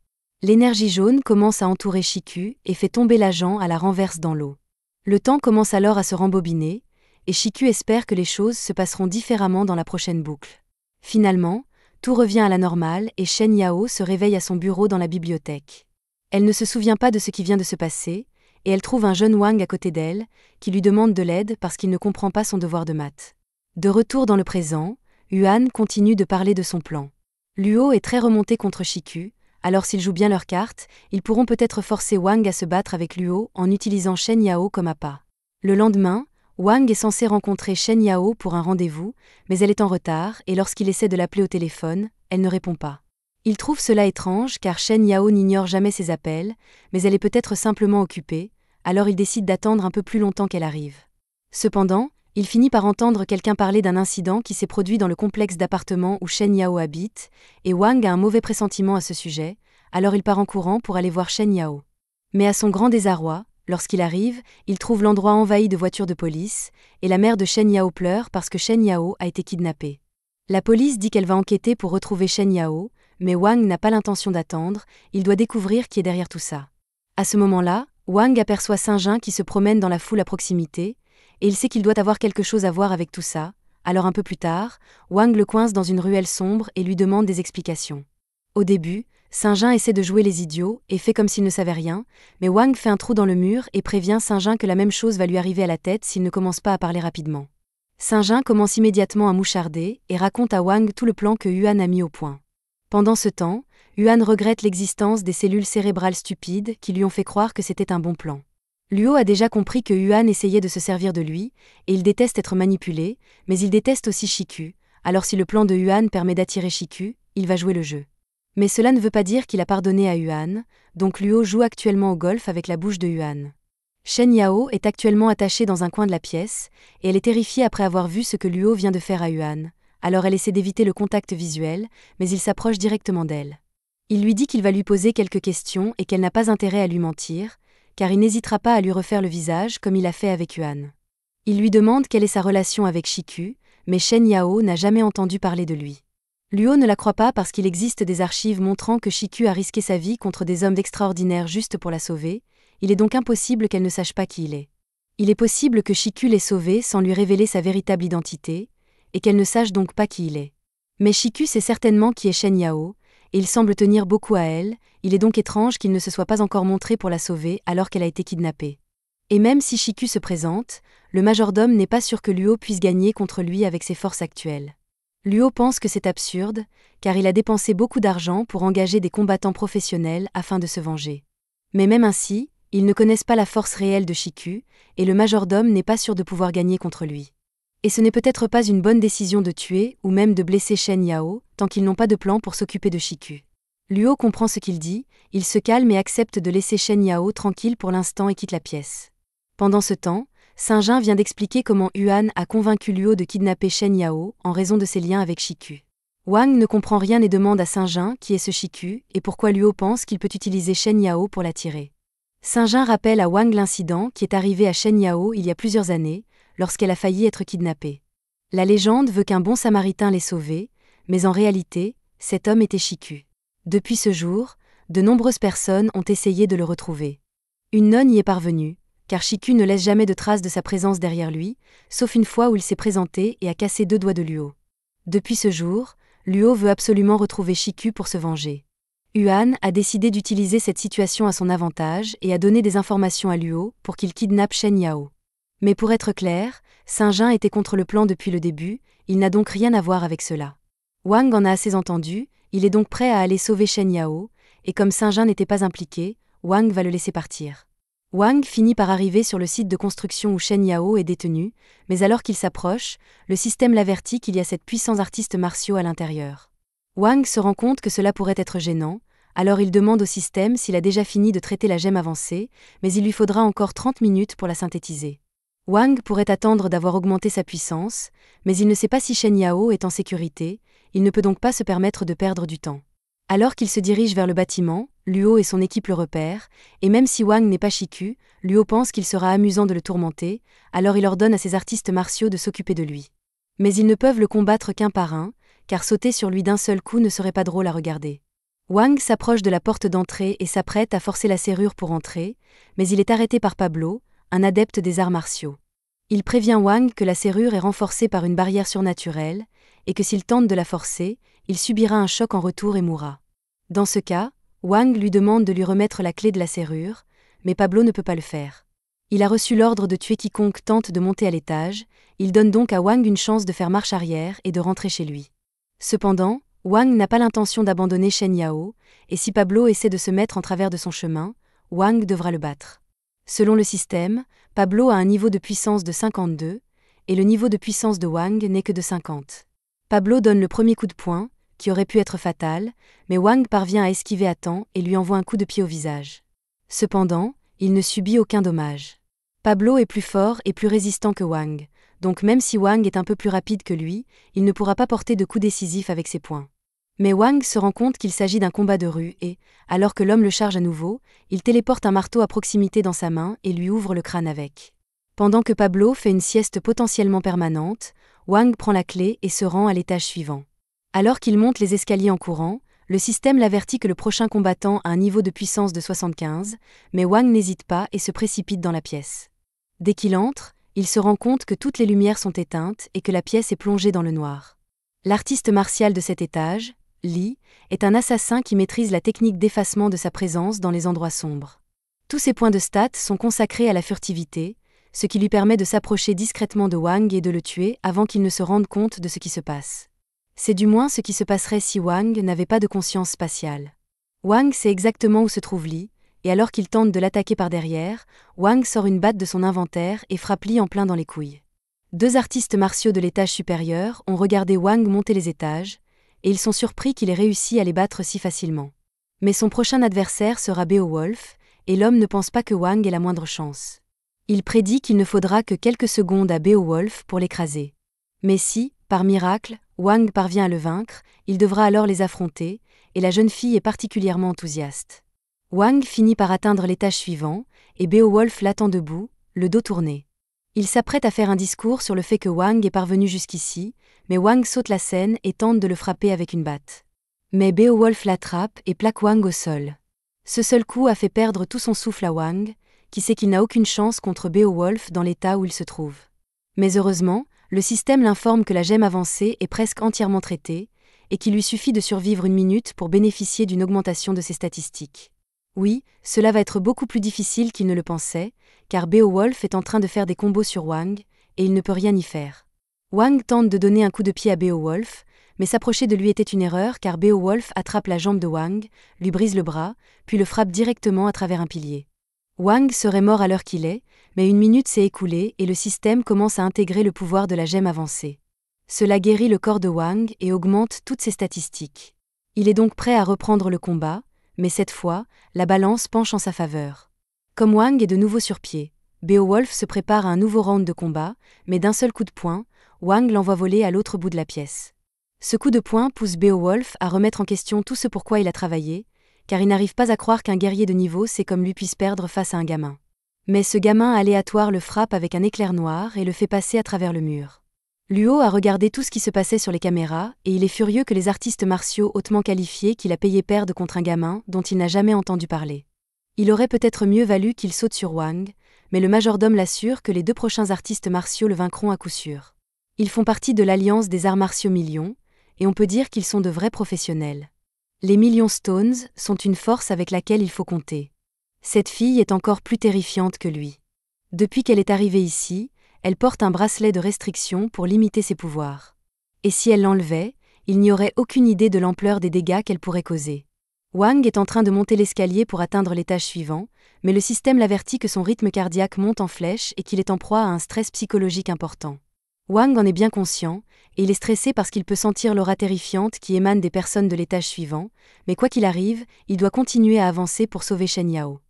L'énergie jaune commence à entourer Shiku et fait tomber l'agent à la renverse dans l'eau. Le temps commence alors à se rembobiner, et Shiku espère que les choses se passeront différemment dans la prochaine boucle. Finalement, tout revient à la normale et Shen Yao se réveille à son bureau dans la bibliothèque. Elle ne se souvient pas de ce qui vient de se passer, et elle trouve un jeune Wang à côté d'elle, qui lui demande de l'aide parce qu'il ne comprend pas son devoir de maths. De retour dans le présent, Yuan continue de parler de son plan. Luo est très remonté contre Shiku, alors s'ils jouent bien leurs cartes, ils pourront peut-être forcer Wang à se battre avec Luo en utilisant Shen Yao comme appât. Le lendemain, Wang est censé rencontrer Shen Yao pour un rendez-vous, mais elle est en retard et lorsqu'il essaie de l'appeler au téléphone, elle ne répond pas. Il trouve cela étrange car Shen Yao n'ignore jamais ses appels, mais elle est peut-être simplement occupée, alors il décide d'attendre un peu plus longtemps qu'elle arrive. Cependant, il finit par entendre quelqu'un parler d'un incident qui s'est produit dans le complexe d'appartements où Shen Yao habite, et Wang a un mauvais pressentiment à ce sujet, alors il part en courant pour aller voir Shen Yao. Mais à son grand désarroi, lorsqu'il arrive, il trouve l'endroit envahi de voitures de police, et la mère de Shen Yao pleure parce que Shen Yao a été kidnappée. La police dit qu'elle va enquêter pour retrouver Shen Yao, mais Wang n'a pas l'intention d'attendre, il doit découvrir qui est derrière tout ça. À ce moment-là, Wang aperçoit Saint-Jean qui se promène dans la foule à proximité, et il sait qu'il doit avoir quelque chose à voir avec tout ça, alors un peu plus tard, Wang le coince dans une ruelle sombre et lui demande des explications. Au début, Saint-Jean essaie de jouer les idiots et fait comme s'il ne savait rien, mais Wang fait un trou dans le mur et prévient Saint-Jean que la même chose va lui arriver à la tête s'il ne commence pas à parler rapidement. Saint-Jean commence immédiatement à moucharder et raconte à Wang tout le plan que Yuan a mis au point. Pendant ce temps, Yuan regrette l'existence des cellules cérébrales stupides qui lui ont fait croire que c'était un bon plan. Luo a déjà compris que Yuan essayait de se servir de lui, et il déteste être manipulé, mais il déteste aussi Shiku, alors si le plan de Yuan permet d'attirer Shiku, il va jouer le jeu. Mais cela ne veut pas dire qu'il a pardonné à Yuan, donc Luo joue actuellement au golf avec la bouche de Yuan. Shen Yao est actuellement attachée dans un coin de la pièce, et elle est terrifiée après avoir vu ce que Luo vient de faire à Yuan, alors elle essaie d'éviter le contact visuel, mais il s'approche directement d'elle. Il lui dit qu'il va lui poser quelques questions et qu'elle n'a pas intérêt à lui mentir, car il n'hésitera pas à lui refaire le visage comme il a fait avec Yuan. Il lui demande quelle est sa relation avec Shiku, mais Shen Yao n'a jamais entendu parler de lui. Luo ne la croit pas parce qu'il existe des archives montrant que Shiku a risqué sa vie contre des hommes extraordinaires juste pour la sauver, il est donc impossible qu'elle ne sache pas qui il est. Il est possible que Shiku l'ait sauvé sans lui révéler sa véritable identité, et qu'elle ne sache donc pas qui il est. Mais Shiku sait certainement qui est Shen Yao, et il semble tenir beaucoup à elle, il est donc étrange qu'il ne se soit pas encore montré pour la sauver alors qu'elle a été kidnappée. Et même si Shiku se présente, le majordome n'est pas sûr que Luo puisse gagner contre lui avec ses forces actuelles. Luo pense que c'est absurde, car il a dépensé beaucoup d'argent pour engager des combattants professionnels afin de se venger. Mais même ainsi, ils ne connaissent pas la force réelle de Shiku, et le majordome n'est pas sûr de pouvoir gagner contre lui. Et ce n'est peut-être pas une bonne décision de tuer ou même de blesser Shen Yao, tant qu'ils n'ont pas de plan pour s'occuper de Shiku. Luo comprend ce qu'il dit, il se calme et accepte de laisser Shen Yao tranquille pour l'instant et quitte la pièce. Pendant ce temps, Saint-Jin vient d'expliquer comment Yuan a convaincu Luo de kidnapper Shen Yao en raison de ses liens avec Shiku. Wang ne comprend rien et demande à Saint-Jin qui est ce Shiku et pourquoi Luo pense qu'il peut utiliser Shen Yao pour l'attirer. Saint-Jin rappelle à Wang l'incident qui est arrivé à Shen Yao il y a plusieurs années, lorsqu'elle a failli être kidnappée. La légende veut qu'un bon samaritain l'ait sauvée, mais en réalité, cet homme était Shiku. Depuis ce jour, de nombreuses personnes ont essayé de le retrouver. Une nonne y est parvenue, car Shiku ne laisse jamais de traces de sa présence derrière lui, sauf une fois où il s'est présenté et a cassé 2 doigts de Luo. Depuis ce jour, Luo veut absolument retrouver Shiku pour se venger. Yuan a décidé d'utiliser cette situation à son avantage et a donné des informations à Luo pour qu'il kidnappe Shen Yao. Mais pour être clair, Saint-Jin était contre le plan depuis le début, il n'a donc rien à voir avec cela. Wang en a assez entendu, il est donc prêt à aller sauver Shen Yao, et comme Saint-Jin n'était pas impliqué, Wang va le laisser partir. Wang finit par arriver sur le site de construction où Shen Yao est détenu, mais alors qu'il s'approche, le système l'avertit qu'il y a 7 puissants artistes martiaux à l'intérieur. Wang se rend compte que cela pourrait être gênant, alors il demande au système s'il a déjà fini de traiter la gemme avancée, mais il lui faudra encore 30 minutes pour la synthétiser. Wang pourrait attendre d'avoir augmenté sa puissance, mais il ne sait pas si Shen Yao est en sécurité, il ne peut donc pas se permettre de perdre du temps. Alors qu'il se dirige vers le bâtiment, Luo et son équipe le repèrent, et même si Wang n'est pas Shiku, Luo pense qu'il sera amusant de le tourmenter, alors il ordonne à ses artistes martiaux de s'occuper de lui. Mais ils ne peuvent le combattre qu'un par un, car sauter sur lui d'un seul coup ne serait pas drôle à regarder. Wang s'approche de la porte d'entrée et s'apprête à forcer la serrure pour entrer, mais il est arrêté par Pablo, un adepte des arts martiaux. Il prévient Wang que la serrure est renforcée par une barrière surnaturelle, et que s'il tente de la forcer, il subira un choc en retour et mourra. Dans ce cas, Wang lui demande de lui remettre la clé de la serrure, mais Pablo ne peut pas le faire. Il a reçu l'ordre de tuer quiconque tente de monter à l'étage, il donne donc à Wang une chance de faire marche arrière et de rentrer chez lui. Cependant, Wang n'a pas l'intention d'abandonner Shen Yao, et si Pablo essaie de se mettre en travers de son chemin, Wang devra le battre. Selon le système, Pablo a un niveau de puissance de 52, et le niveau de puissance de Wang n'est que de 50. Pablo donne le premier coup de poing, qui aurait pu être fatal, mais Wang parvient à esquiver à temps et lui envoie un coup de pied au visage. Cependant, il ne subit aucun dommage. Pablo est plus fort et plus résistant que Wang, donc même si Wang est un peu plus rapide que lui, il ne pourra pas porter de coup décisif avec ses poings. Mais Wang se rend compte qu'il s'agit d'un combat de rue et, alors que l'homme le charge à nouveau, il téléporte un marteau à proximité dans sa main et lui ouvre le crâne avec. Pendant que Pablo fait une sieste potentiellement permanente, Wang prend la clé et se rend à l'étage suivant. Alors qu'il monte les escaliers en courant, le système l'avertit que le prochain combattant a un niveau de puissance de 75, mais Wang n'hésite pas et se précipite dans la pièce. Dès qu'il entre, il se rend compte que toutes les lumières sont éteintes et que la pièce est plongée dans le noir. L'artiste martial de cet étage, Li, est un assassin qui maîtrise la technique d'effacement de sa présence dans les endroits sombres. Tous ses points de stats sont consacrés à la furtivité, ce qui lui permet de s'approcher discrètement de Wang et de le tuer avant qu'il ne se rende compte de ce qui se passe. C'est du moins ce qui se passerait si Wang n'avait pas de conscience spatiale. Wang sait exactement où se trouve Li, et alors qu'il tente de l'attaquer par derrière, Wang sort une batte de son inventaire et frappe Li en plein dans les couilles. 2 artistes martiaux de l'étage supérieur ont regardé Wang monter les étages, et ils sont surpris qu'il ait réussi à les battre si facilement. Mais son prochain adversaire sera Beowulf, et l'homme ne pense pas que Wang ait la moindre chance. Il prédit qu'il ne faudra que quelques secondes à Beowulf pour l'écraser. Mais si, par miracle, Wang parvient à le vaincre, il devra alors les affronter, et la jeune fille est particulièrement enthousiaste. Wang finit par atteindre l'étage suivant, et Beowulf l'attend debout, le dos tourné. Il s'apprête à faire un discours sur le fait que Wang est parvenu jusqu'ici, mais Wang saute la scène et tente de le frapper avec une batte. Mais Beowulf l'attrape et plaque Wang au sol. Ce seul coup a fait perdre tout son souffle à Wang, qui sait qu'il n'a aucune chance contre Beowulf dans l'état où il se trouve. Mais heureusement, le système l'informe que la gemme avancée est presque entièrement traitée, et qu'il lui suffit de survivre 1 minute pour bénéficier d'une augmentation de ses statistiques. Oui, cela va être beaucoup plus difficile qu'il ne le pensait, car Beowulf est en train de faire des combos sur Wang, et il ne peut rien y faire. Wang tente de donner un coup de pied à Beowulf, mais s'approcher de lui était une erreur car Beowulf attrape la jambe de Wang, lui brise le bras, puis le frappe directement à travers un pilier. Wang serait mort à l'heure qu'il est, mais 1 minute s'est écoulée et le système commence à intégrer le pouvoir de la gemme avancée. Cela guérit le corps de Wang et augmente toutes ses statistiques. Il est donc prêt à reprendre le combat, mais cette fois, la balance penche en sa faveur. Comme Wang est de nouveau sur pied, Beowulf se prépare à un nouveau round de combat, mais d'un seul coup de poing, Wang l'envoie voler à l'autre bout de la pièce. Ce coup de poing pousse Beowulf à remettre en question tout ce pourquoi il a travaillé, car il n'arrive pas à croire qu'un guerrier de niveau c'est comme lui puisse perdre face à un gamin. Mais ce gamin aléatoire le frappe avec un éclair noir et le fait passer à travers le mur. Luo a regardé tout ce qui se passait sur les caméras et il est furieux que les artistes martiaux hautement qualifiés qu'il a payés perdent contre un gamin dont il n'a jamais entendu parler. Il aurait peut-être mieux valu qu'il saute sur Wang, mais le majordome l'assure que les 2 prochains artistes martiaux le vaincront à coup sûr. Ils font partie de l'Alliance des arts martiaux Millions, et on peut dire qu'ils sont de vrais professionnels. Les Millions Stones sont une force avec laquelle il faut compter. Cette fille est encore plus terrifiante que lui. Depuis qu'elle est arrivée ici, elle porte un bracelet de restriction pour limiter ses pouvoirs. Et si elle l'enlevait, il n'y aurait aucune idée de l'ampleur des dégâts qu'elle pourrait causer. Wang est en train de monter l'escalier pour atteindre l'étage suivant, mais le système l'avertit que son rythme cardiaque monte en flèche et qu'il est en proie à un stress psychologique important. Wang en est bien conscient, et il est stressé parce qu'il peut sentir l'aura terrifiante qui émane des personnes de l'étage suivant, mais quoi qu'il arrive, il doit continuer à avancer pour sauver Shen Yao.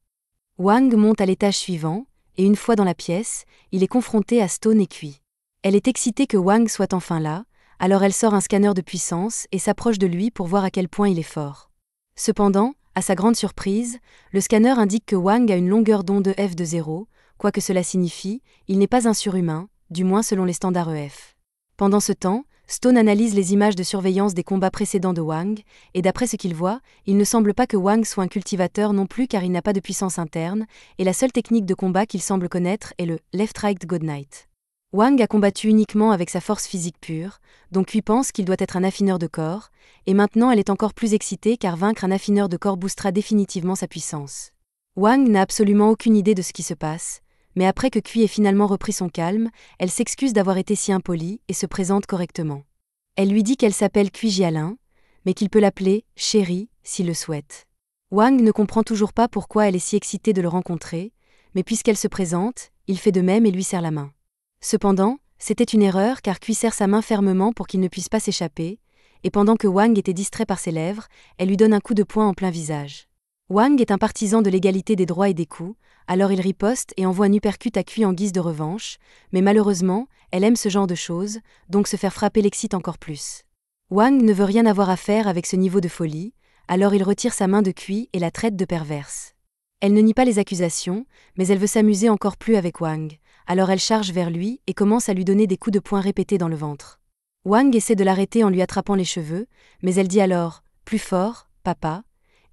Wang monte à l'étage suivant, et une fois dans la pièce, il est confronté à Stone et Cui. Elle est excitée que Wang soit enfin là, alors elle sort un scanner de puissance et s'approche de lui pour voir à quel point il est fort. Cependant, à sa grande surprise, le scanner indique que Wang a une longueur d'onde EF de 0, quoi que cela signifie, il n'est pas un surhumain, du moins selon les standards EF. Pendant ce temps, Stone analyse les images de surveillance des combats précédents de Wang, et d'après ce qu'il voit, il ne semble pas que Wang soit un cultivateur non plus car il n'a pas de puissance interne, et la seule technique de combat qu'il semble connaître est le Left-Right Godknight. Wang a combattu uniquement avec sa force physique pure, donc lui pense qu'il doit être un affineur de corps, et maintenant elle est encore plus excitée car vaincre un affineur de corps boostera définitivement sa puissance. Wang n'a absolument aucune idée de ce qui se passe, mais après que Cui ait finalement repris son calme, elle s'excuse d'avoir été si impolie et se présente correctement. Elle lui dit qu'elle s'appelle Cui Jialin, mais qu'il peut l'appeler « chérie » s'il le souhaite. Wang ne comprend toujours pas pourquoi elle est si excitée de le rencontrer, mais puisqu'elle se présente, il fait de même et lui serre la main. Cependant, c'était une erreur car Cui serre sa main fermement pour qu'il ne puisse pas s'échapper, et pendant que Wang était distrait par ses lèvres, elle lui donne un coup de poing en plein visage. Wang est un partisan de l'égalité des droits et des coups, alors il riposte et envoie un uppercut à Cui en guise de revanche, mais malheureusement, elle aime ce genre de choses, donc se faire frapper l'excite encore plus. Wang ne veut rien avoir à faire avec ce niveau de folie, alors il retire sa main de Cui et la traite de perverse. Elle ne nie pas les accusations, mais elle veut s'amuser encore plus avec Wang, alors elle charge vers lui et commence à lui donner des coups de poing répétés dans le ventre. Wang essaie de l'arrêter en lui attrapant les cheveux, mais elle dit alors « Plus fort, papa »,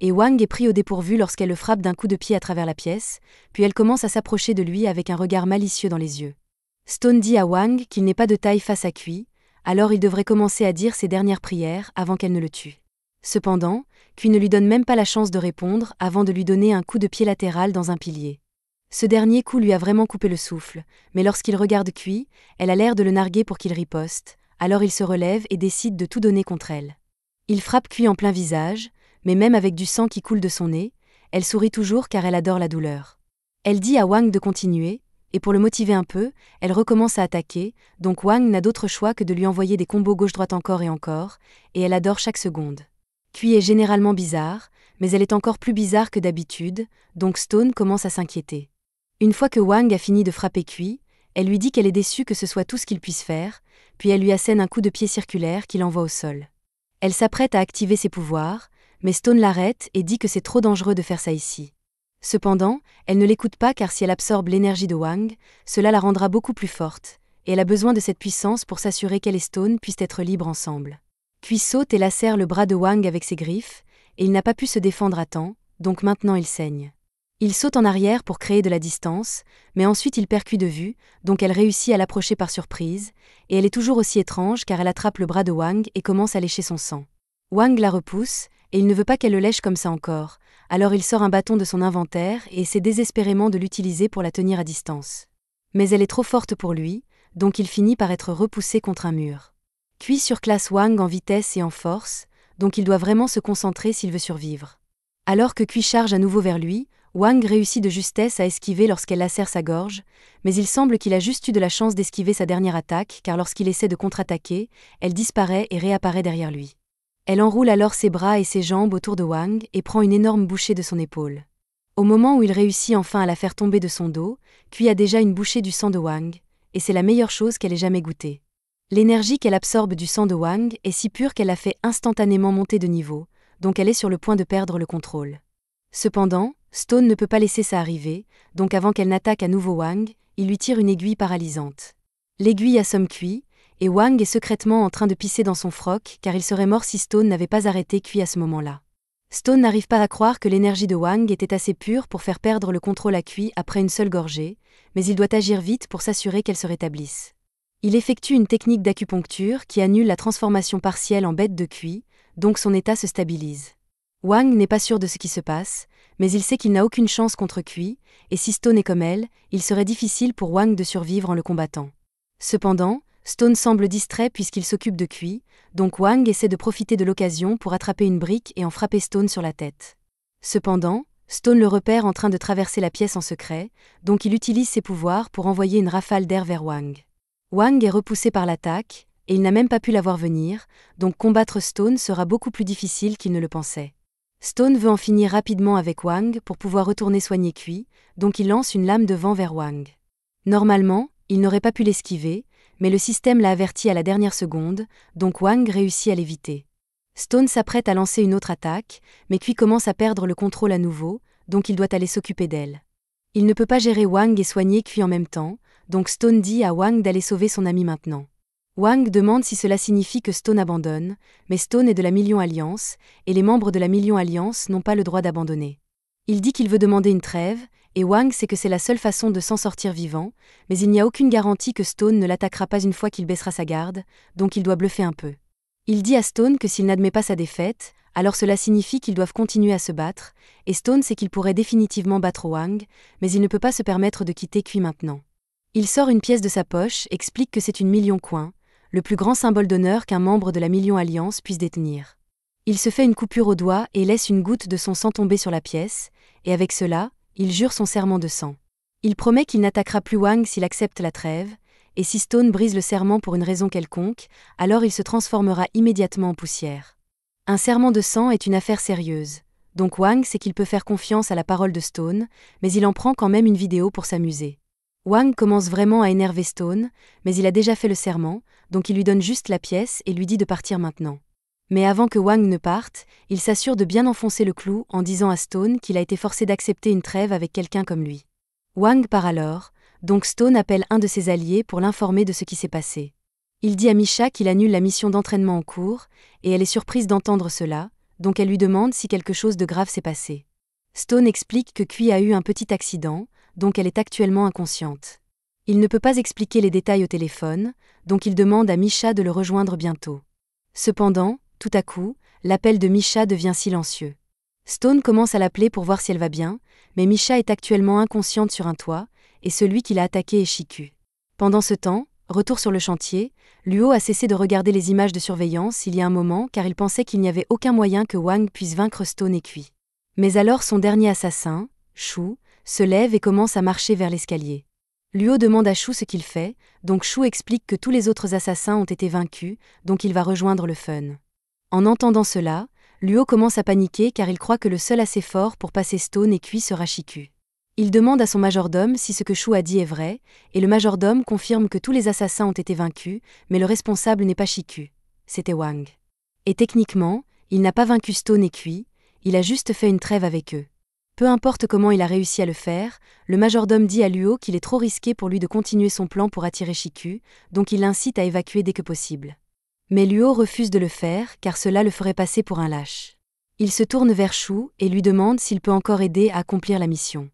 et Wang est pris au dépourvu lorsqu'elle le frappe d'un coup de pied à travers la pièce, puis elle commence à s'approcher de lui avec un regard malicieux dans les yeux. Stone dit à Wang qu'il n'est pas de taille face à Cui, alors il devrait commencer à dire ses dernières prières avant qu'elle ne le tue. Cependant, Cui ne lui donne même pas la chance de répondre avant de lui donner un coup de pied latéral dans un pilier. Ce dernier coup lui a vraiment coupé le souffle, mais lorsqu'il regarde Cui, elle a l'air de le narguer pour qu'il riposte, alors il se relève et décide de tout donner contre elle. Il frappe Cui en plein visage, mais même avec du sang qui coule de son nez, elle sourit toujours car elle adore la douleur. Elle dit à Wang de continuer, et pour le motiver un peu, elle recommence à attaquer, donc Wang n'a d'autre choix que de lui envoyer des combos gauche-droite encore, et elle adore chaque seconde. Cui est généralement bizarre, mais elle est encore plus bizarre que d'habitude, donc Stone commence à s'inquiéter. Une fois que Wang a fini de frapper Cui, elle lui dit qu'elle est déçue que ce soit tout ce qu'il puisse faire, puis elle lui assène un coup de pied circulaire qui l'envoie au sol. Elle s'apprête à activer ses pouvoirs, mais Stone l'arrête et dit que c'est trop dangereux de faire ça ici. Cependant, elle ne l'écoute pas car si elle absorbe l'énergie de Wang, cela la rendra beaucoup plus forte, et elle a besoin de cette puissance pour s'assurer qu'elle et Stone puissent être libres ensemble. Cui saute et lacère le bras de Wang avec ses griffes, et il n'a pas pu se défendre à temps, donc maintenant il saigne. Il saute en arrière pour créer de la distance, mais ensuite il perd Cui de vue, donc elle réussit à l'approcher par surprise, et elle est toujours aussi étrange car elle attrape le bras de Wang et commence à lécher son sang. Wang la repousse, et il ne veut pas qu'elle le lèche comme ça encore, alors il sort un bâton de son inventaire et essaie désespérément de l'utiliser pour la tenir à distance. Mais elle est trop forte pour lui, donc il finit par être repoussé contre un mur. Cui surclasse Wang en vitesse et en force, donc il doit vraiment se concentrer s'il veut survivre. Alors que Cui charge à nouveau vers lui, Wang réussit de justesse à esquiver lorsqu'elle lacère sa gorge, mais il semble qu'il a juste eu de la chance d'esquiver sa dernière attaque car lorsqu'il essaie de contre-attaquer, elle disparaît et réapparaît derrière lui. Elle enroule alors ses bras et ses jambes autour de Wang et prend une énorme bouchée de son épaule. Au moment où il réussit enfin à la faire tomber de son dos, Cui a déjà une bouchée du sang de Wang, et c'est la meilleure chose qu'elle ait jamais goûtée. L'énergie qu'elle absorbe du sang de Wang est si pure qu'elle la fait instantanément monter de niveau, donc elle est sur le point de perdre le contrôle. Cependant, Stone ne peut pas laisser ça arriver, donc avant qu'elle n'attaque à nouveau Wang, il lui tire une aiguille paralysante. L'aiguille assomme Cui, et Wang est secrètement en train de pisser dans son froc car il serait mort si Stone n'avait pas arrêté Cui à ce moment-là. Stone n'arrive pas à croire que l'énergie de Wang était assez pure pour faire perdre le contrôle à Cui après une seule gorgée, mais il doit agir vite pour s'assurer qu'elle se rétablisse. Il effectue une technique d'acupuncture qui annule la transformation partielle en bête de Cui, donc son état se stabilise. Wang n'est pas sûr de ce qui se passe, mais il sait qu'il n'a aucune chance contre Cui, et si Stone est comme elle, il serait difficile pour Wang de survivre en le combattant. Cependant, Stone semble distrait puisqu'il s'occupe de Cui, donc Wang essaie de profiter de l'occasion pour attraper une brique et en frapper Stone sur la tête. Cependant, Stone le repère en train de traverser la pièce en secret, donc il utilise ses pouvoirs pour envoyer une rafale d'air vers Wang. Wang est repoussé par l'attaque, et il n'a même pas pu la voir venir, donc combattre Stone sera beaucoup plus difficile qu'il ne le pensait. Stone veut en finir rapidement avec Wang pour pouvoir retourner soigner Cui, donc il lance une lame de vent vers Wang. Normalement, il n'aurait pas pu l'esquiver, mais le système l'a averti à la dernière seconde, donc Wang réussit à l'éviter. Stone s'apprête à lancer une autre attaque, mais Cui commence à perdre le contrôle à nouveau, donc il doit aller s'occuper d'elle. Il ne peut pas gérer Wang et soigner Cui en même temps, donc Stone dit à Wang d'aller sauver son ami maintenant. Wang demande si cela signifie que Stone abandonne, mais Stone est de la Million Alliance, et les membres de la Million Alliance n'ont pas le droit d'abandonner. Il dit qu'il veut demander une trêve, et Wang sait que c'est la seule façon de s'en sortir vivant, mais il n'y a aucune garantie que Stone ne l'attaquera pas une fois qu'il baissera sa garde, donc il doit bluffer un peu. Il dit à Stone que s'il n'admet pas sa défaite, alors cela signifie qu'ils doivent continuer à se battre, et Stone sait qu'il pourrait définitivement battre Wang, mais il ne peut pas se permettre de quitter Cui maintenant. Il sort une pièce de sa poche, explique que c'est une million coin, le plus grand symbole d'honneur qu'un membre de la Million Alliance puisse détenir. Il se fait une coupure au doigt et laisse une goutte de son sang tomber sur la pièce, et avec cela, il jure son serment de sang. Il promet qu'il n'attaquera plus Wang s'il accepte la trêve, et si Stone brise le serment pour une raison quelconque, alors il se transformera immédiatement en poussière. Un serment de sang est une affaire sérieuse, donc Wang sait qu'il peut faire confiance à la parole de Stone, mais il en prend quand même une vidéo pour s'amuser. Wang commence vraiment à énerver Stone, mais il a déjà fait le serment, donc il lui donne juste la pièce et lui dit de partir maintenant. Mais avant que Wang ne parte, il s'assure de bien enfoncer le clou en disant à Stone qu'il a été forcé d'accepter une trêve avec quelqu'un comme lui. Wang part alors, donc Stone appelle un de ses alliés pour l'informer de ce qui s'est passé. Il dit à Misha qu'il annule la mission d'entraînement en cours, et elle est surprise d'entendre cela, donc elle lui demande si quelque chose de grave s'est passé. Stone explique que Cui a eu un petit accident, donc elle est actuellement inconsciente. Il ne peut pas expliquer les détails au téléphone, donc il demande à Misha de le rejoindre bientôt. Cependant, tout à coup, l'appel de Misha devient silencieux. Stone commence à l'appeler pour voir si elle va bien, mais Misha est actuellement inconsciente sur un toit, et celui qui l'a attaqué est Shiku. Pendant ce temps, retour sur le chantier, Luo a cessé de regarder les images de surveillance il y a un moment car il pensait qu'il n'y avait aucun moyen que Wang puisse vaincre Stone et Cui. Mais alors son dernier assassin, Shu, se lève et commence à marcher vers l'escalier. Luo demande à Shu ce qu'il fait, donc Shu explique que tous les autres assassins ont été vaincus, donc il va rejoindre le fun. En entendant cela, Luo commence à paniquer car il croit que le seul assez fort pour passer Stone et Cui sera Shiku. Il demande à son majordome si ce que Shu a dit est vrai, et le majordome confirme que tous les assassins ont été vaincus, mais le responsable n'est pas Shiku. C'était Wang. Et techniquement, il n'a pas vaincu Stone et Cui, il a juste fait une trêve avec eux. Peu importe comment il a réussi à le faire, le majordome dit à Luo qu'il est trop risqué pour lui de continuer son plan pour attirer Shiku, donc il l'incite à évacuer dès que possible. Mais Luo refuse de le faire car cela le ferait passer pour un lâche. Il se tourne vers Shu et lui demande s'il peut encore aider à accomplir la mission.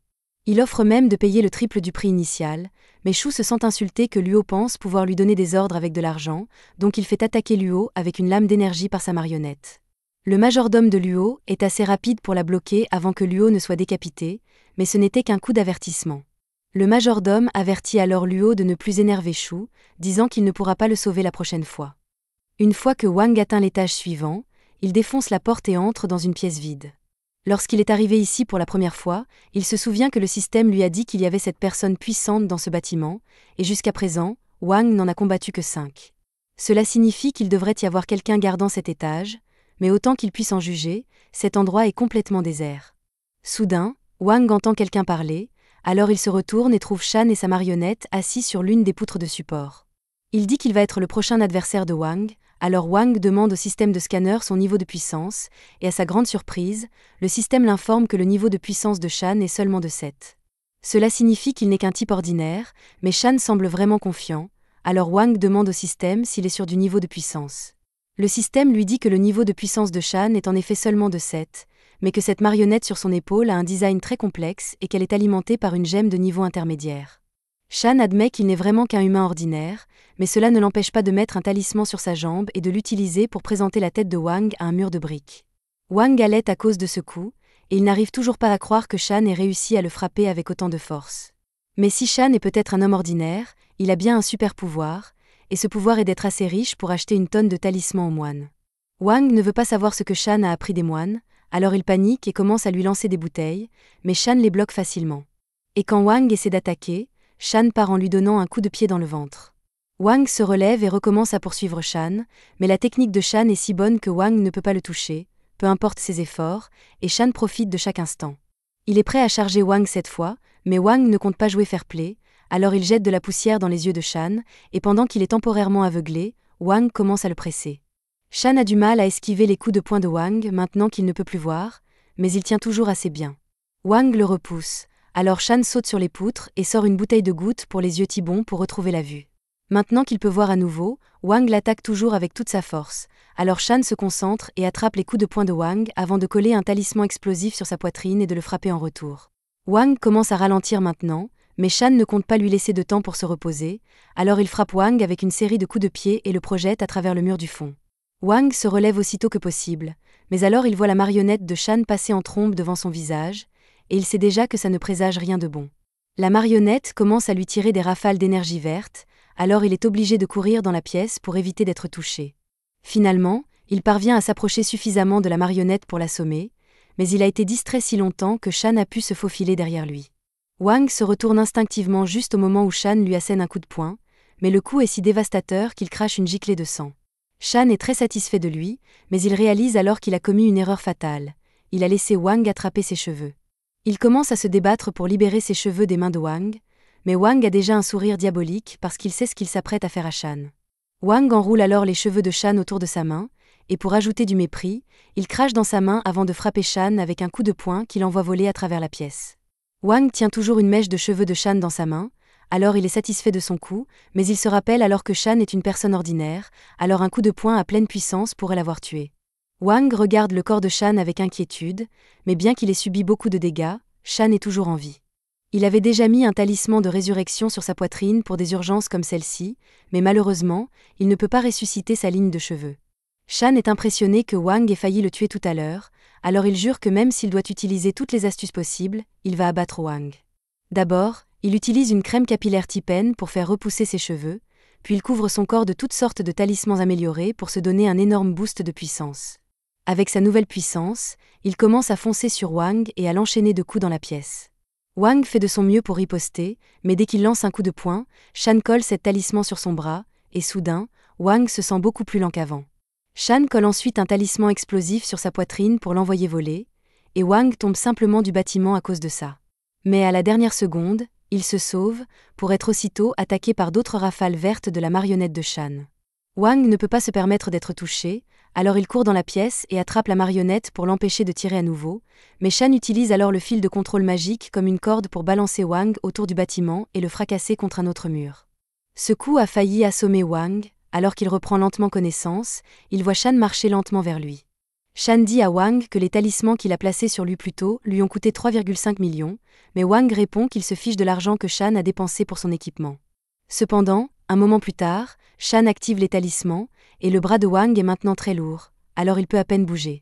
Il offre même de payer le triple du prix initial, mais Shu se sent insulté que Luo pense pouvoir lui donner des ordres avec de l'argent, donc il fait attaquer Luo avec une lame d'énergie par sa marionnette. Le majordome de Luo est assez rapide pour la bloquer avant que Luo ne soit décapité, mais ce n'était qu'un coup d'avertissement. Le majordome avertit alors Luo de ne plus énerver Shu, disant qu'il ne pourra pas le sauver la prochaine fois. Une fois que Wang atteint l'étage suivant, il défonce la porte et entre dans une pièce vide. Lorsqu'il est arrivé ici pour la première fois, il se souvient que le système lui a dit qu'il y avait cette personne puissante dans ce bâtiment, et jusqu'à présent, Wang n'en a combattu que 5. Cela signifie qu'il devrait y avoir quelqu'un gardant cet étage, mais autant qu'il puisse en juger, cet endroit est complètement désert. Soudain, Wang entend quelqu'un parler, alors il se retourne et trouve Shan et sa marionnette assis sur l'une des poutres de support. Il dit qu'il va être le prochain adversaire de Wang, alors Wang demande au système de scanner son niveau de puissance, et à sa grande surprise, le système l'informe que le niveau de puissance de Shan est seulement de 7. Cela signifie qu'il n'est qu'un type ordinaire, mais Shan semble vraiment confiant, alors Wang demande au système s'il est sûr du niveau de puissance. Le système lui dit que le niveau de puissance de Shan est en effet seulement de 7, mais que cette marionnette sur son épaule a un design très complexe et qu'elle est alimentée par une gemme de niveau intermédiaire. Shan admet qu'il n'est vraiment qu'un humain ordinaire, mais cela ne l'empêche pas de mettre un talisman sur sa jambe et de l'utiliser pour présenter la tête de Wang à un mur de briques. Wang halète à cause de ce coup, et il n'arrive toujours pas à croire que Shan ait réussi à le frapper avec autant de force. Mais si Shan est peut-être un homme ordinaire, il a bien un super pouvoir, et ce pouvoir est d'être assez riche pour acheter une tonne de talismans aux moines. Wang ne veut pas savoir ce que Shan a appris des moines, alors il panique et commence à lui lancer des bouteilles, mais Shan les bloque facilement. Et quand Wang essaie d'attaquer, Shan part en lui donnant un coup de pied dans le ventre. Wang se relève et recommence à poursuivre Shan, mais la technique de Shan est si bonne que Wang ne peut pas le toucher, peu importe ses efforts, et Shan profite de chaque instant. Il est prêt à charger Wang cette fois, mais Wang ne compte pas jouer fair play, alors il jette de la poussière dans les yeux de Shan, et pendant qu'il est temporairement aveuglé, Wang commence à le presser. Shan a du mal à esquiver les coups de poing de Wang maintenant qu'il ne peut plus voir, mais il tient toujours assez bien. Wang le repousse. Alors Shan saute sur les poutres et sort une bouteille de gouttes pour les yeux tibons pour retrouver la vue. Maintenant qu'il peut voir à nouveau, Wang l'attaque toujours avec toute sa force. Alors Shan se concentre et attrape les coups de poing de Wang avant de coller un talisman explosif sur sa poitrine et de le frapper en retour. Wang commence à ralentir maintenant, mais Shan ne compte pas lui laisser de temps pour se reposer, alors il frappe Wang avec une série de coups de pied et le projette à travers le mur du fond. Wang se relève aussitôt que possible, mais alors il voit la marionnette de Shan passer en trombe devant son visage, et il sait déjà que ça ne présage rien de bon. La marionnette commence à lui tirer des rafales d'énergie verte, alors il est obligé de courir dans la pièce pour éviter d'être touché. Finalement, il parvient à s'approcher suffisamment de la marionnette pour l'assommer, mais il a été distrait si longtemps que Shan a pu se faufiler derrière lui. Wang se retourne instinctivement juste au moment où Shan lui assène un coup de poing, mais le coup est si dévastateur qu'il crache une giclée de sang. Shan est très satisfait de lui, mais il réalise alors qu'il a commis une erreur fatale. Il a laissé Wang attraper ses cheveux. Il commence à se débattre pour libérer ses cheveux des mains de Wang, mais Wang a déjà un sourire diabolique parce qu'il sait ce qu'il s'apprête à faire à Shan. Wang enroule alors les cheveux de Shan autour de sa main, et pour ajouter du mépris, il crache dans sa main avant de frapper Shan avec un coup de poing qu'il envoie voler à travers la pièce. Wang tient toujours une mèche de cheveux de Shan dans sa main, alors il est satisfait de son coup, mais il se rappelle alors que Shan est une personne ordinaire, alors un coup de poing à pleine puissance pourrait l'avoir tué. Wang regarde le corps de Shan avec inquiétude, mais bien qu'il ait subi beaucoup de dégâts, Shan est toujours en vie. Il avait déjà mis un talisman de résurrection sur sa poitrine pour des urgences comme celle-ci, mais malheureusement, il ne peut pas ressusciter sa ligne de cheveux. Shan est impressionné que Wang ait failli le tuer tout à l'heure, alors il jure que même s'il doit utiliser toutes les astuces possibles, il va abattre Wang. D'abord, il utilise une crème capillaire Tipen pour faire repousser ses cheveux, puis il couvre son corps de toutes sortes de talismans améliorés pour se donner un énorme boost de puissance. Avec sa nouvelle puissance, il commence à foncer sur Wang et à l'enchaîner de coups dans la pièce. Wang fait de son mieux pour riposter, mais dès qu'il lance un coup de poing, Shan colle cette talisman sur son bras, et soudain, Wang se sent beaucoup plus lent qu'avant. Shan colle ensuite un talisman explosif sur sa poitrine pour l'envoyer voler, et Wang tombe simplement du bâtiment à cause de ça. Mais à la dernière seconde, il se sauve, pour être aussitôt attaqué par d'autres rafales vertes de la marionnette de Shan. Wang ne peut pas se permettre d'être touché, alors il court dans la pièce et attrape la marionnette pour l'empêcher de tirer à nouveau, mais Shan utilise alors le fil de contrôle magique comme une corde pour balancer Wang autour du bâtiment et le fracasser contre un autre mur. Ce coup a failli assommer Wang, alors qu'il reprend lentement connaissance, il voit Shan marcher lentement vers lui. Shan dit à Wang que les talismans qu'il a placés sur lui plus tôt lui ont coûté 3,5 millions, mais Wang répond qu'il se fiche de l'argent que Shan a dépensé pour son équipement. Cependant, un moment plus tard, Shan active les talismans, et le bras de Wang est maintenant très lourd, alors il peut à peine bouger.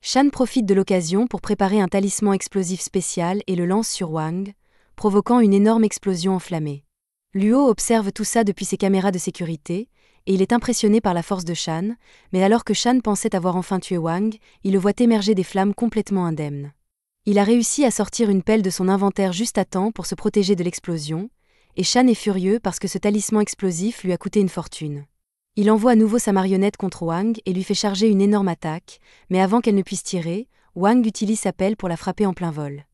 Shan profite de l'occasion pour préparer un talisman explosif spécial et le lance sur Wang, provoquant une énorme explosion enflammée. Luo observe tout ça depuis ses caméras de sécurité, et il est impressionné par la force de Shan, mais alors que Shan pensait avoir enfin tué Wang, il le voit émerger des flammes complètement indemnes. Il a réussi à sortir une pelle de son inventaire juste à temps pour se protéger de l'explosion, et Shan est furieux parce que ce talisman explosif lui a coûté une fortune. Il envoie à nouveau sa marionnette contre Wang et lui fait charger une énorme attaque, mais avant qu'elle ne puisse tirer, Wang utilise sa pelle pour la frapper en plein vol.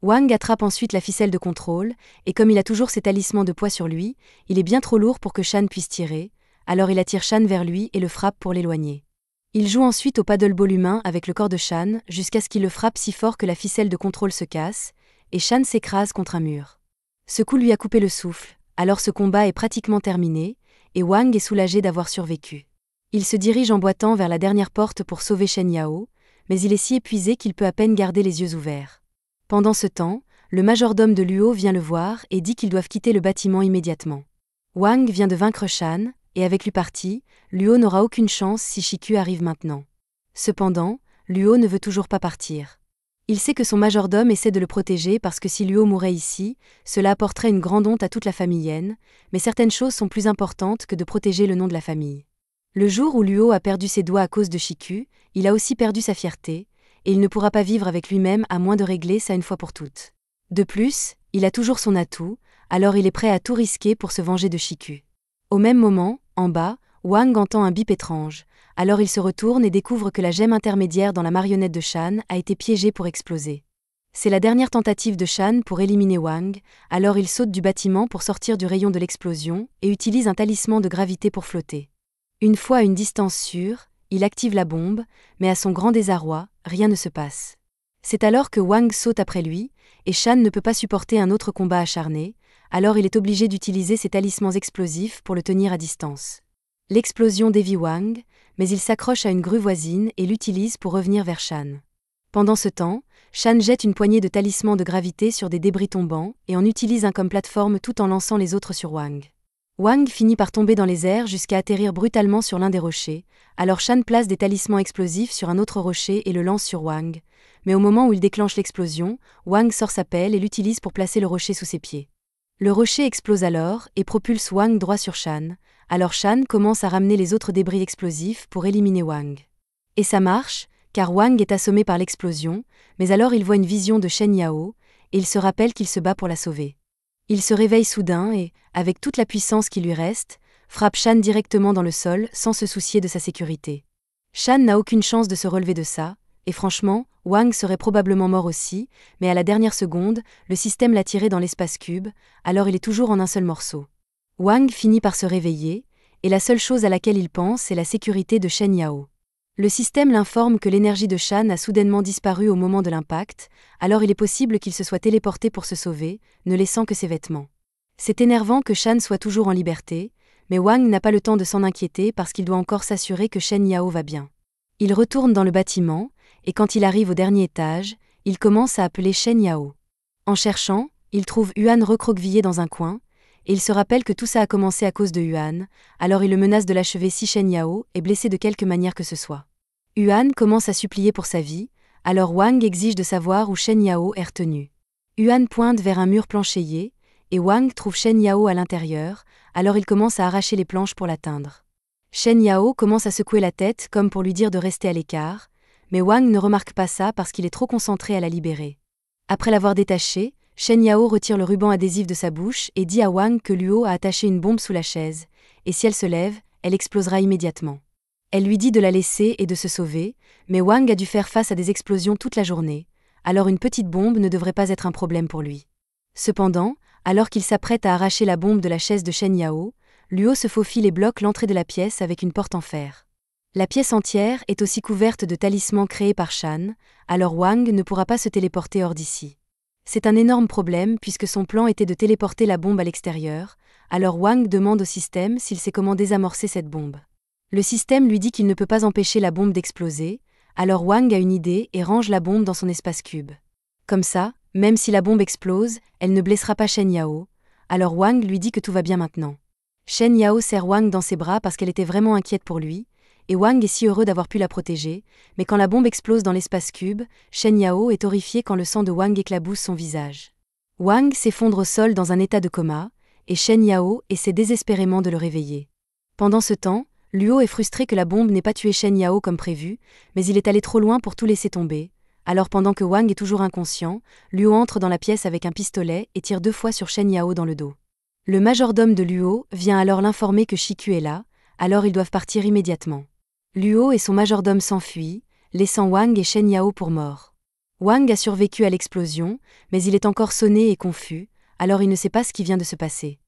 Wang attrape ensuite la ficelle de contrôle, et comme il a toujours ses talismans de poids sur lui, il est bien trop lourd pour que Shan puisse tirer, alors il attire Shan vers lui et le frappe pour l'éloigner. Il joue ensuite au paddleball humain avec le corps de Shan jusqu'à ce qu'il le frappe si fort que la ficelle de contrôle se casse, et Shan s'écrase contre un mur. Ce coup lui a coupé le souffle, alors ce combat est pratiquement terminé, et Wang est soulagé d'avoir survécu. Il se dirige en boitant vers la dernière porte pour sauver Shen Yao, mais il est si épuisé qu'il peut à peine garder les yeux ouverts. Pendant ce temps, le majordome de Luo vient le voir et dit qu'ils doivent quitter le bâtiment immédiatement. Wang vient de vaincre Shan, et avec lui parti, Luo n'aura aucune chance si Shiku arrive maintenant. Cependant, Luo ne veut toujours pas partir. Il sait que son majordome essaie de le protéger parce que si Luo mourait ici, cela apporterait une grande honte à toute la famille Yen, mais certaines choses sont plus importantes que de protéger le nom de la famille. Le jour où Luo a perdu ses doigts à cause de Shiku, il a aussi perdu sa fierté, et il ne pourra pas vivre avec lui-même à moins de régler ça une fois pour toutes. De plus, il a toujours son atout, alors il est prêt à tout risquer pour se venger de Shiku. Au même moment, en bas, Wang entend un bip étrange, alors il se retourne et découvre que la gemme intermédiaire dans la marionnette de Shan a été piégée pour exploser. C'est la dernière tentative de Shan pour éliminer Wang, alors il saute du bâtiment pour sortir du rayon de l'explosion et utilise un talisman de gravité pour flotter. Une fois à une distance sûre, il active la bombe, mais à son grand désarroi, rien ne se passe. C'est alors que Wang saute après lui, et Shan ne peut pas supporter un autre combat acharné, alors il est obligé d'utiliser ses talismans explosifs pour le tenir à distance. L'explosion dévie Wang, mais il s'accroche à une grue voisine et l'utilise pour revenir vers Shan. Pendant ce temps, Shan jette une poignée de talismans de gravité sur des débris tombants et en utilise un comme plateforme tout en lançant les autres sur Wang. Wang finit par tomber dans les airs jusqu'à atterrir brutalement sur l'un des rochers, alors Shan place des talismans explosifs sur un autre rocher et le lance sur Wang, mais au moment où il déclenche l'explosion, Wang sort sa pelle et l'utilise pour placer le rocher sous ses pieds. Le rocher explose alors et propulse Wang droit sur Shan, alors Shan commence à ramener les autres débris explosifs pour éliminer Wang. Et ça marche, car Wang est assommé par l'explosion, mais alors il voit une vision de Shen Yao, et il se rappelle qu'il se bat pour la sauver. Il se réveille soudain et, avec toute la puissance qui lui reste, frappe Shan directement dans le sol sans se soucier de sa sécurité. Shan n'a aucune chance de se relever de ça, et franchement, Wang serait probablement mort aussi, mais à la dernière seconde, le système l'a tiré dans l'espace cube, alors il est toujours en un seul morceau. Wang finit par se réveiller, et la seule chose à laquelle il pense est la sécurité de Shen Yao. Le système l'informe que l'énergie de Shan a soudainement disparu au moment de l'impact, alors il est possible qu'il se soit téléporté pour se sauver, ne laissant que ses vêtements. C'est énervant que Shan soit toujours en liberté, mais Wang n'a pas le temps de s'en inquiéter parce qu'il doit encore s'assurer que Shen Yao va bien. Il retourne dans le bâtiment, et quand il arrive au dernier étage, il commence à appeler Shen Yao. En cherchant, il trouve Yuan recroquevillé dans un coin, et il se rappelle que tout ça a commencé à cause de Yuan, alors il le menace de l'achever si Shen Yao est blessé de quelque manière que ce soit. Yuan commence à supplier pour sa vie, alors Wang exige de savoir où Shen Yao est retenu. Yuan pointe vers un mur planchéié, et Wang trouve Shen Yao à l'intérieur, alors il commence à arracher les planches pour l'atteindre. Shen Yao commence à secouer la tête comme pour lui dire de rester à l'écart, mais Wang ne remarque pas ça parce qu'il est trop concentré à la libérer. Après l'avoir détachée, Shen Yao retire le ruban adhésif de sa bouche et dit à Wang que Luo a attaché une bombe sous la chaise, et si elle se lève, elle explosera immédiatement. Elle lui dit de la laisser et de se sauver, mais Wang a dû faire face à des explosions toute la journée, alors une petite bombe ne devrait pas être un problème pour lui. Cependant, alors qu'il s'apprête à arracher la bombe de la chaise de Shen Yao, Luo se faufile et bloque l'entrée de la pièce avec une porte en fer. La pièce entière est aussi couverte de talismans créés par Shan, alors Wang ne pourra pas se téléporter hors d'ici. C'est un énorme problème puisque son plan était de téléporter la bombe à l'extérieur, alors Wang demande au système s'il sait comment désamorcer cette bombe. Le système lui dit qu'il ne peut pas empêcher la bombe d'exploser, Alors Wang a une idée et range la bombe dans son espace cube. Comme ça, même si la bombe explose, elle ne blessera pas Shen Yao. Alors Wang lui dit que tout va bien maintenant. Shen Yao serre Wang dans ses bras parce qu'elle était vraiment inquiète pour lui, et Wang est si heureux d'avoir pu la protéger, mais quand la bombe explose dans l'espace cube, Shen Yao est horrifié quand le sang de Wang éclabousse son visage. Wang s'effondre au sol dans un état de coma, et Shen Yao essaie désespérément de le réveiller. Pendant ce temps, Luo est frustré que la bombe n'ait pas tué Shen Yao comme prévu, mais il est allé trop loin pour tout laisser tomber. Alors pendant que Wang est toujours inconscient, Luo entre dans la pièce avec un pistolet et tire 2 fois sur Shen Yao dans le dos. Le majordome de Luo vient alors l'informer que Shiku est là, alors ils doivent partir immédiatement. Luo et son majordome s'enfuient, laissant Wang et Shen Yao pour morts. Wang a survécu à l'explosion, mais il est encore sonné et confus, alors il ne sait pas ce qui vient de se passer.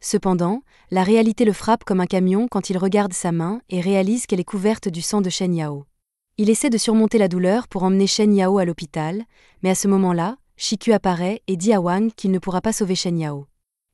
Cependant, la réalité le frappe comme un camion quand il regarde sa main et réalise qu'elle est couverte du sang de Shen Yao. Il essaie de surmonter la douleur pour emmener Shen Yao à l'hôpital, mais à ce moment-là, Shiku apparaît et dit à Wang qu'il ne pourra pas sauver Shen Yao.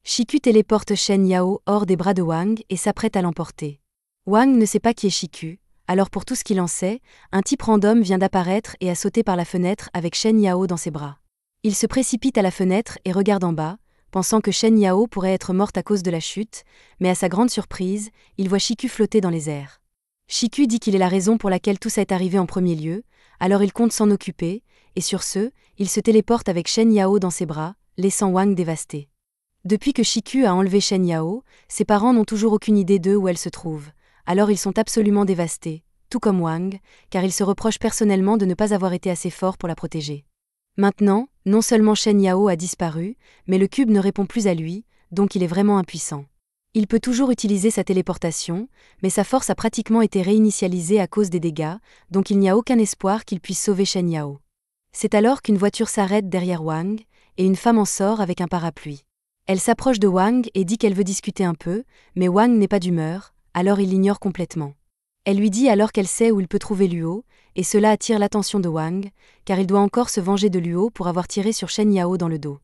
Shiku téléporte Shen Yao hors des bras de Wang et s'apprête à l'emporter. Wang ne sait pas qui est Shiku, alors pour tout ce qu'il en sait, un type random vient d'apparaître et a sauté par la fenêtre avec Shen Yao dans ses bras. Il se précipite à la fenêtre et regarde en bas, pensant que Shen Yao pourrait être morte à cause de la chute, mais à sa grande surprise, il voit Shiku flotter dans les airs. Shiku dit qu'il est la raison pour laquelle tout ça est arrivé en premier lieu, alors il compte s'en occuper, et sur ce, il se téléporte avec Shen Yao dans ses bras, laissant Wang dévasté. Depuis que Shiku a enlevé Shen Yao, ses parents n'ont toujours aucune idée d'eux où elle se trouve, alors ils sont absolument dévastés, tout comme Wang, car il se reproche personnellement de ne pas avoir été assez fort pour la protéger. Maintenant, non seulement Shen Yao a disparu, mais le cube ne répond plus à lui, donc il est vraiment impuissant. Il peut toujours utiliser sa téléportation, mais sa force a pratiquement été réinitialisée à cause des dégâts, donc il n'y a aucun espoir qu'il puisse sauver Shen Yao. C'est alors qu'une voiture s'arrête derrière Wang, et une femme en sort avec un parapluie. Elle s'approche de Wang et dit qu'elle veut discuter un peu, mais Wang n'est pas d'humeur, alors il l'ignore complètement. Elle lui dit alors qu'elle sait où il peut trouver Luo, et cela attire l'attention de Wang, car il doit encore se venger de Luo pour avoir tiré sur Shen Yao dans le dos.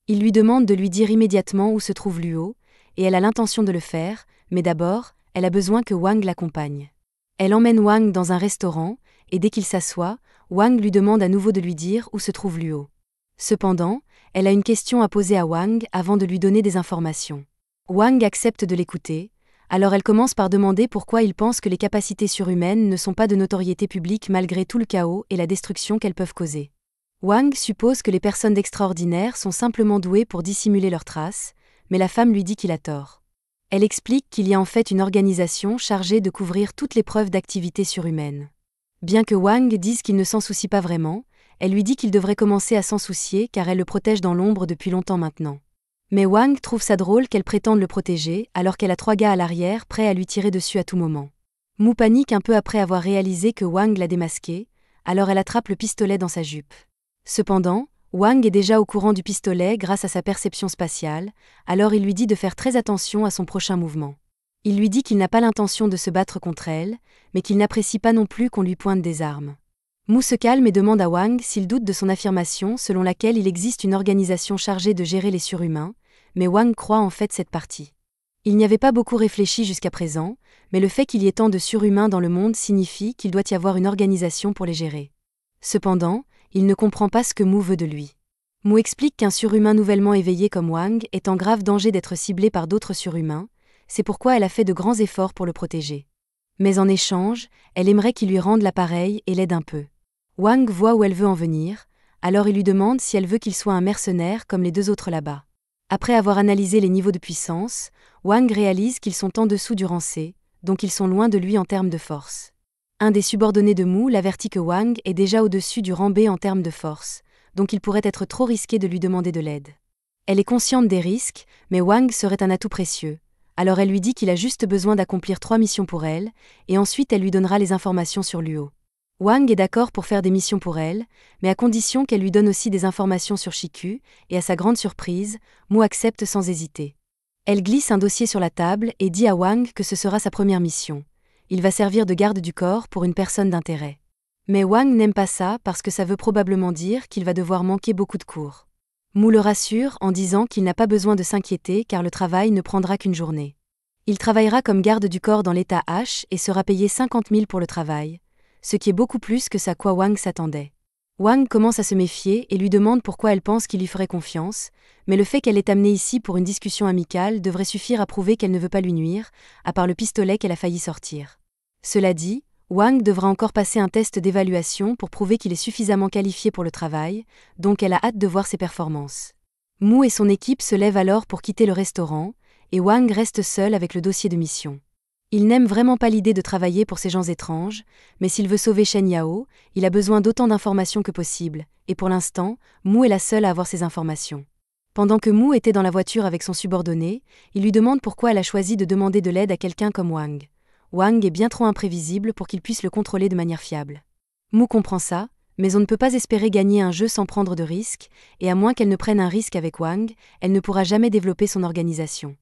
Il lui demande de lui dire immédiatement où se trouve Luo, et elle a l'intention de le faire, mais d'abord, elle a besoin que Wang l'accompagne. Elle emmène Wang dans un restaurant, et dès qu'il s'assoit, Wang lui demande à nouveau de lui dire où se trouve Luo. Cependant, elle a une question à poser à Wang avant de lui donner des informations. Wang accepte de l'écouter, alors elle commence par demander pourquoi il pense que les capacités surhumaines ne sont pas de notoriété publique malgré tout le chaos et la destruction qu'elles peuvent causer. Wang suppose que les personnes d'extraordinaire sont simplement douées pour dissimuler leurs traces, mais la femme lui dit qu'il a tort. Elle explique qu'il y a en fait une organisation chargée de couvrir toutes les preuves d'activité surhumaine. Bien que Wang dise qu'il ne s'en soucie pas vraiment, elle lui dit qu'il devrait commencer à s'en soucier car elle le protège dans l'ombre depuis longtemps maintenant. Mais Wang trouve ça drôle qu'elle prétende le protéger alors qu'elle a 3 gars à l'arrière prêts à lui tirer dessus à tout moment. Mu panique un peu après avoir réalisé que Wang l'a démasqué, alors elle attrape le pistolet dans sa jupe. Cependant, Wang est déjà au courant du pistolet grâce à sa perception spatiale, alors il lui dit de faire très attention à son prochain mouvement. Il lui dit qu'il n'a pas l'intention de se battre contre elle, mais qu'il n'apprécie pas non plus qu'on lui pointe des armes. Mu se calme et demande à Wang s'il doute de son affirmation selon laquelle il existe une organisation chargée de gérer les surhumains, mais Wang croit en fait cette partie. Il n'y avait pas beaucoup réfléchi jusqu'à présent, mais le fait qu'il y ait tant de surhumains dans le monde signifie qu'il doit y avoir une organisation pour les gérer. Cependant, il ne comprend pas ce que Mu veut de lui. Mu explique qu'un surhumain nouvellement éveillé comme Wang est en grave danger d'être ciblé par d'autres surhumains, c'est pourquoi elle a fait de grands efforts pour le protéger. Mais en échange, elle aimerait qu'il lui rende l'appareil et l'aide un peu. Wang voit où elle veut en venir, alors il lui demande si elle veut qu'il soit un mercenaire comme les 2 autres là-bas. Après avoir analysé les niveaux de puissance, Wang réalise qu'ils sont en dessous du rang C, donc ils sont loin de lui en termes de force. Un des subordonnés de Mu l'avertit que Wang est déjà au-dessus du rang B en termes de force, donc il pourrait être trop risqué de lui demander de l'aide. Elle est consciente des risques, mais Wang serait un atout précieux, alors elle lui dit qu'il a juste besoin d'accomplir 3 missions pour elle, et ensuite elle lui donnera les informations sur Luo. Wang est d'accord pour faire des missions pour elle, mais à condition qu'elle lui donne aussi des informations sur Shiku, et à sa grande surprise, Mu accepte sans hésiter. Elle glisse un dossier sur la table et dit à Wang que ce sera sa première mission. Il va servir de garde du corps pour une personne d'intérêt. Mais Wang n'aime pas ça parce que ça veut probablement dire qu'il va devoir manquer beaucoup de cours. Mu le rassure en disant qu'il n'a pas besoin de s'inquiéter car le travail ne prendra qu'une journée. Il travaillera comme garde du corps dans l'état H et sera payé 50 000 pour le travail. ce qui est beaucoup plus que ce à quoi Wang s'attendait. Wang commence à se méfier et lui demande pourquoi elle pense qu'il lui ferait confiance, mais le fait qu'elle l'ait amené ici pour une discussion amicale devrait suffire à prouver qu'elle ne veut pas lui nuire, à part le pistolet qu'elle a failli sortir. Cela dit, Wang devra encore passer un test d'évaluation pour prouver qu'il est suffisamment qualifié pour le travail, donc elle a hâte de voir ses performances. Mu et son équipe se lèvent alors pour quitter le restaurant, et Wang reste seul avec le dossier de mission. Il n'aime vraiment pas l'idée de travailler pour ces gens étranges, mais s'il veut sauver Shen Yao, il a besoin d'autant d'informations que possible, et pour l'instant, Mu est la seule à avoir ces informations. Pendant que Mu était dans la voiture avec son subordonné, il lui demande pourquoi elle a choisi de demander de l'aide à quelqu'un comme Wang. Wang est bien trop imprévisible pour qu'il puisse le contrôler de manière fiable. Mu comprend ça, mais on ne peut pas espérer gagner un jeu sans prendre de risques, et à moins qu'elle ne prenne un risque avec Wang, elle ne pourra jamais développer son organisation.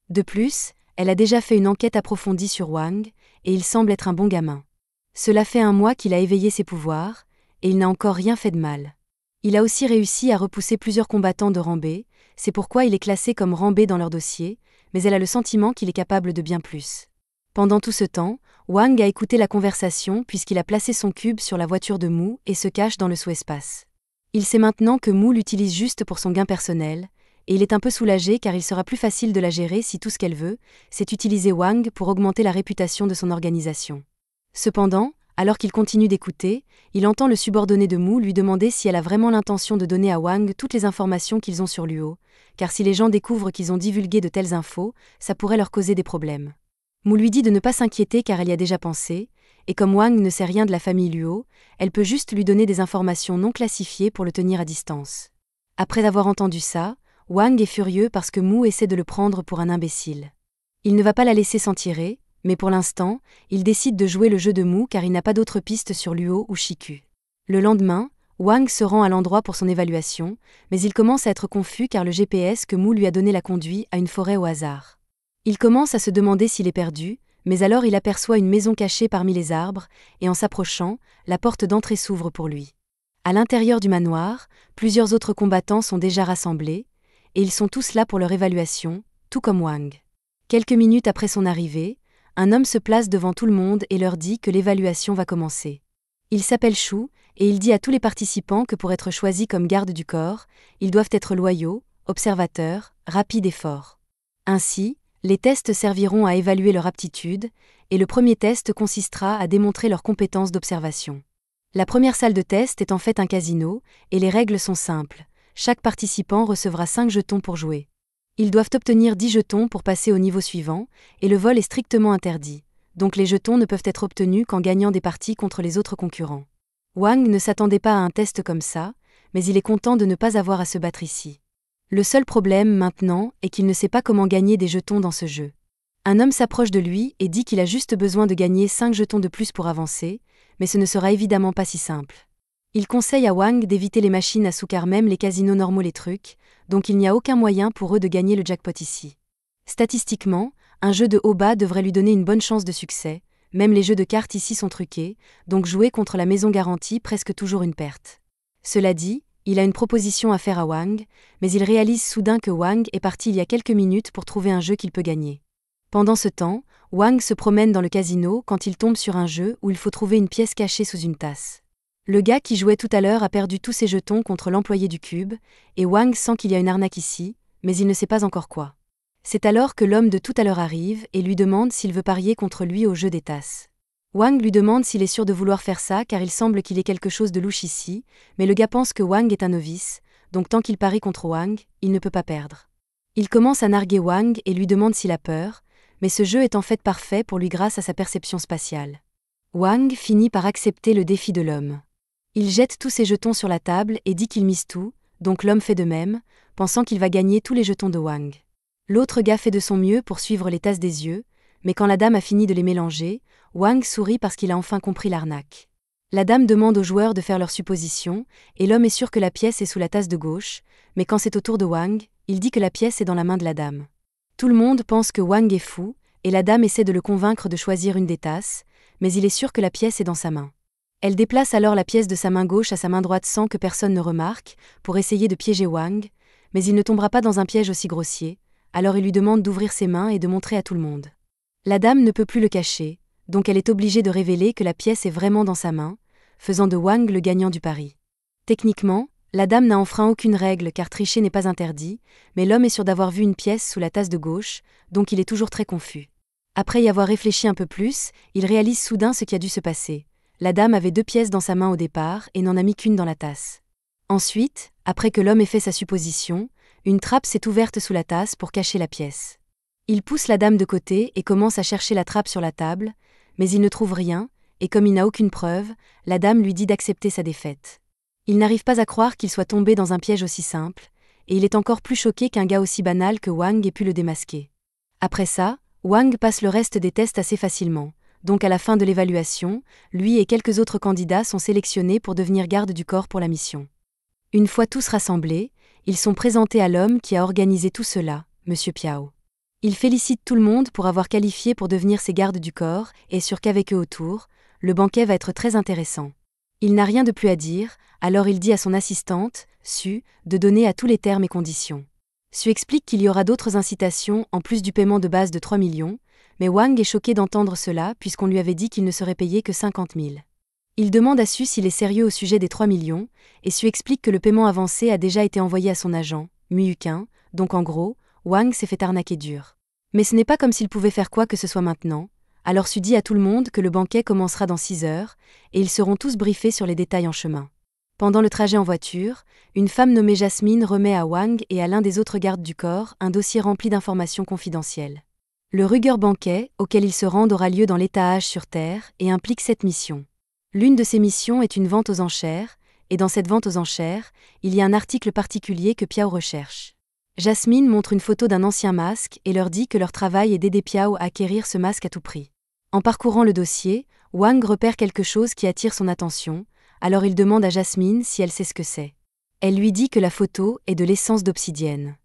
De plus, elle a déjà fait une enquête approfondie sur Wang, et il semble être un bon gamin. Cela fait 1 mois qu'il a éveillé ses pouvoirs, et il n'a encore rien fait de mal. Il a aussi réussi à repousser plusieurs combattants de rang B, c'est pourquoi il est classé comme rang B dans leur dossier, mais elle a le sentiment qu'il est capable de bien plus. Pendant tout ce temps, Wang a écouté la conversation puisqu'il a placé son cube sur la voiture de Mu et se cache dans le sous-espace. Il sait maintenant que Mu l'utilise juste pour son gain personnel, et il est un peu soulagé car il sera plus facile de la gérer si tout ce qu'elle veut, c'est utiliser Wang pour augmenter la réputation de son organisation. Cependant, alors qu'il continue d'écouter, il entend le subordonné de Mu lui demander si elle a vraiment l'intention de donner à Wang toutes les informations qu'ils ont sur Luo, car si les gens découvrent qu'ils ont divulgué de telles infos, ça pourrait leur causer des problèmes. Mu lui dit de ne pas s'inquiéter car elle y a déjà pensé, et comme Wang ne sait rien de la famille Luo, elle peut juste lui donner des informations non classifiées pour le tenir à distance. Après avoir entendu ça, Wang est furieux parce que Mu essaie de le prendre pour un imbécile. Il ne va pas la laisser s'en tirer, mais pour l'instant, il décide de jouer le jeu de Mu car il n'a pas d'autre piste sur Luo ou Shiku. Le lendemain, Wang se rend à l'endroit pour son évaluation, mais il commence à être confus car le GPS que Mu lui a donné la conduit à une forêt au hasard. Il commence à se demander s'il est perdu, mais alors il aperçoit une maison cachée parmi les arbres, et en s'approchant, la porte d'entrée s'ouvre pour lui. À l'intérieur du manoir, plusieurs autres combattants sont déjà rassemblés, et ils sont tous là pour leur évaluation, tout comme Wang. Quelques minutes après son arrivée, un homme se place devant tout le monde et leur dit que l'évaluation va commencer. Il s'appelle Shu, et il dit à tous les participants que pour être choisis comme garde du corps, ils doivent être loyaux, observateurs, rapides et forts. Ainsi, les tests serviront à évaluer leur aptitude, et le premier test consistera à démontrer leurs compétences d'observation. La première salle de test est en fait un casino, et les règles sont simples. Chaque participant recevra 5 jetons pour jouer. Ils doivent obtenir 10 jetons pour passer au niveau suivant, et le vol est strictement interdit, donc les jetons ne peuvent être obtenus qu'en gagnant des parties contre les autres concurrents. Wang ne s'attendait pas à un test comme ça, mais il est content de ne pas avoir à se battre ici. Le seul problème maintenant est qu'il ne sait pas comment gagner des jetons dans ce jeu. Un homme s'approche de lui et dit qu'il a juste besoin de gagner 5 jetons de plus pour avancer, mais ce ne sera évidemment pas si simple. Il conseille à Wang d'éviter les machines à sous car même les casinos normaux les trucs, donc il n'y a aucun moyen pour eux de gagner le jackpot ici. Statistiquement, un jeu de haut bas devrait lui donner une bonne chance de succès, même les jeux de cartes ici sont truqués, donc jouer contre la maison garantit presque toujours une perte. Cela dit, il a une proposition à faire à Wang, mais il réalise soudain que Wang est parti il y a quelques minutes pour trouver un jeu qu'il peut gagner. Pendant ce temps, Wang se promène dans le casino quand il tombe sur un jeu où il faut trouver une pièce cachée sous une tasse. Le gars qui jouait tout à l'heure a perdu tous ses jetons contre l'employé du cube, et Wang sent qu'il y a une arnaque ici, mais il ne sait pas encore quoi. C'est alors que l'homme de tout à l'heure arrive et lui demande s'il veut parier contre lui au jeu des tasses. Wang lui demande s'il est sûr de vouloir faire ça car il semble qu'il y ait quelque chose de louche ici, mais le gars pense que Wang est un novice, donc tant qu'il parie contre Wang, il ne peut pas perdre. Il commence à narguer Wang et lui demande s'il a peur, mais ce jeu est en fait parfait pour lui grâce à sa perception spatiale. Wang finit par accepter le défi de l'homme. Il jette tous ses jetons sur la table et dit qu'il mise tout, donc l'homme fait de même, pensant qu'il va gagner tous les jetons de Wang. L'autre gars fait de son mieux pour suivre les tasses des yeux, mais quand la dame a fini de les mélanger, Wang sourit parce qu'il a enfin compris l'arnaque. La dame demande aux joueurs de faire leurs suppositions, et l'homme est sûr que la pièce est sous la tasse de gauche, mais quand c'est au tour de Wang, il dit que la pièce est dans la main de la dame. Tout le monde pense que Wang est fou, et la dame essaie de le convaincre de choisir une des tasses, mais il est sûr que la pièce est dans sa main. Elle déplace alors la pièce de sa main gauche à sa main droite sans que personne ne remarque, pour essayer de piéger Wang, mais il ne tombera pas dans un piège aussi grossier, alors il lui demande d'ouvrir ses mains et de montrer à tout le monde. La dame ne peut plus le cacher, Donc elle est obligée de révéler que la pièce est vraiment dans sa main, faisant de Wang le gagnant du pari. Techniquement, la dame n'a enfreint aucune règle car tricher n'est pas interdit, mais l'homme est sûr d'avoir vu une pièce sous la tasse de gauche, donc il est toujours très confus. Après y avoir réfléchi un peu plus, il réalise soudain ce qui a dû se passer. La dame avait 2 pièces dans sa main au départ et n'en a mis qu'une dans la tasse. Ensuite, après que l'homme ait fait sa supposition, une trappe s'est ouverte sous la tasse pour cacher la pièce. Il pousse la dame de côté et commence à chercher la trappe sur la table, mais il ne trouve rien, et comme il n'a aucune preuve, la dame lui dit d'accepter sa défaite. Il n'arrive pas à croire qu'il soit tombé dans un piège aussi simple, et il est encore plus choqué qu'un gars aussi banal que Wang ait pu le démasquer. Après ça, Wang passe le reste des tests assez facilement, donc à la fin de l'évaluation, lui et quelques autres candidats sont sélectionnés pour devenir garde du corps pour la mission. Une fois tous rassemblés, ils sont présentés à l'homme qui a organisé tout cela, Monsieur Piao. Il félicite tout le monde pour avoir qualifié pour devenir ses gardes du corps et est sûr qu'avec eux autour, le banquet va être très intéressant. Il n'a rien de plus à dire, alors il dit à son assistante, Su, de donner à tous les termes et conditions. Su explique qu'il y aura d'autres incitations en plus du paiement de base de 3 millions, mais Wang est choqué d'entendre cela puisqu'on lui avait dit qu'il ne serait payé que 50 000. Il demande à Su s'il est sérieux au sujet des 3 millions, et Su explique que le paiement avancé a déjà été envoyé à son agent, Mu-Yuqin, donc en gros, Wang s'est fait arnaquer dur. Mais ce n'est pas comme s'il pouvait faire quoi que ce soit maintenant, alors Su dit à tout le monde que le banquet commencera dans 6 heures, et ils seront tous briefés sur les détails en chemin. Pendant le trajet en voiture, une femme nommée Jasmine remet à Wang et à l'un des autres gardes du corps un dossier rempli d'informations confidentielles. Le Ruger banquet, auquel ils se rendent, aura lieu dans l'étage sur Terre et implique 7 missions. L'une de ces missions est une vente aux enchères, et dans cette vente aux enchères, il y a un article particulier que Piao recherche. Jasmine montre une photo d'un ancien masque et leur dit que leur travail est d'aider Piao à acquérir ce masque à tout prix. En parcourant le dossier, Wang repère quelque chose qui attire son attention, alors il demande à Jasmine si elle sait ce que c'est. Elle lui dit que la photo est de l'essence d'obsidienne.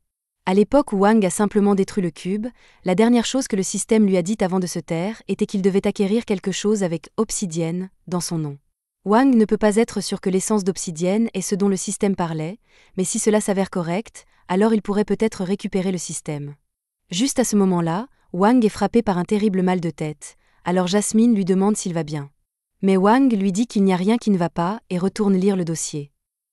À l'époque où Wang a simplement détruit le cube, la dernière chose que le système lui a dite avant de se taire était qu'il devait acquérir quelque chose avec obsidienne dans son nom. Wang ne peut pas être sûr que l'essence d'obsidienne est ce dont le système parlait, mais si cela s'avère correct, alors il pourrait peut-être récupérer le système. Juste à ce moment-là, Wang est frappé par un terrible mal de tête, alors Jasmine lui demande s'il va bien. Mais Wang lui dit qu'il n'y a rien qui ne va pas et retourne lire le dossier.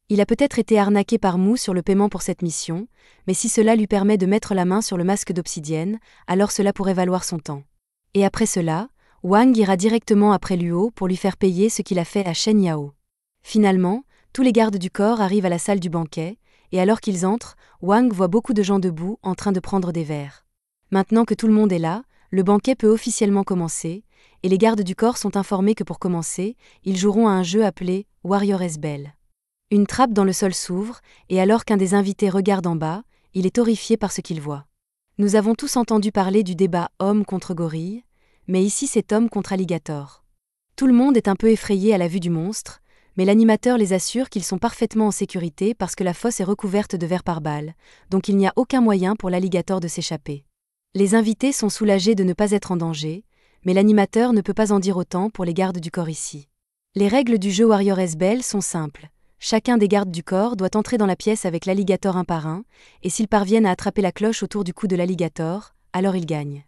Il a peut-être été arnaqué par Mu sur le paiement pour cette mission, mais si cela lui permet de mettre la main sur le masque d'obsidienne, alors cela pourrait valoir son temps. Et après cela, Wang ira directement après Luo pour lui faire payer ce qu'il a fait à Shen Yao. Finalement, tous les gardes du corps arrivent à la salle du banquet, et alors qu'ils entrent, Wang voit beaucoup de gens debout en train de prendre des verres. Maintenant que tout le monde est là, le banquet peut officiellement commencer, et les gardes du corps sont informés que pour commencer, ils joueront à un jeu appelé Warrior Bell. Une trappe dans le sol s'ouvre, et alors qu'un des invités regarde en bas, il est horrifié par ce qu'il voit. Nous avons tous entendu parler du débat homme contre gorille, mais ici c'est homme contre alligator. Tout le monde est un peu effrayé à la vue du monstre, mais l'animateur les assure qu'ils sont parfaitement en sécurité parce que la fosse est recouverte de verre pare-balles, donc il n'y a aucun moyen pour l'alligator de s'échapper. Les invités sont soulagés de ne pas être en danger, mais l'animateur ne peut pas en dire autant pour les gardes du corps ici. Les règles du jeu Warrior Bell sont simples. Chacun des gardes du corps doit entrer dans la pièce avec l'alligator un par un, et s'ils parviennent à attraper la cloche autour du cou de l'alligator, alors ils gagnent.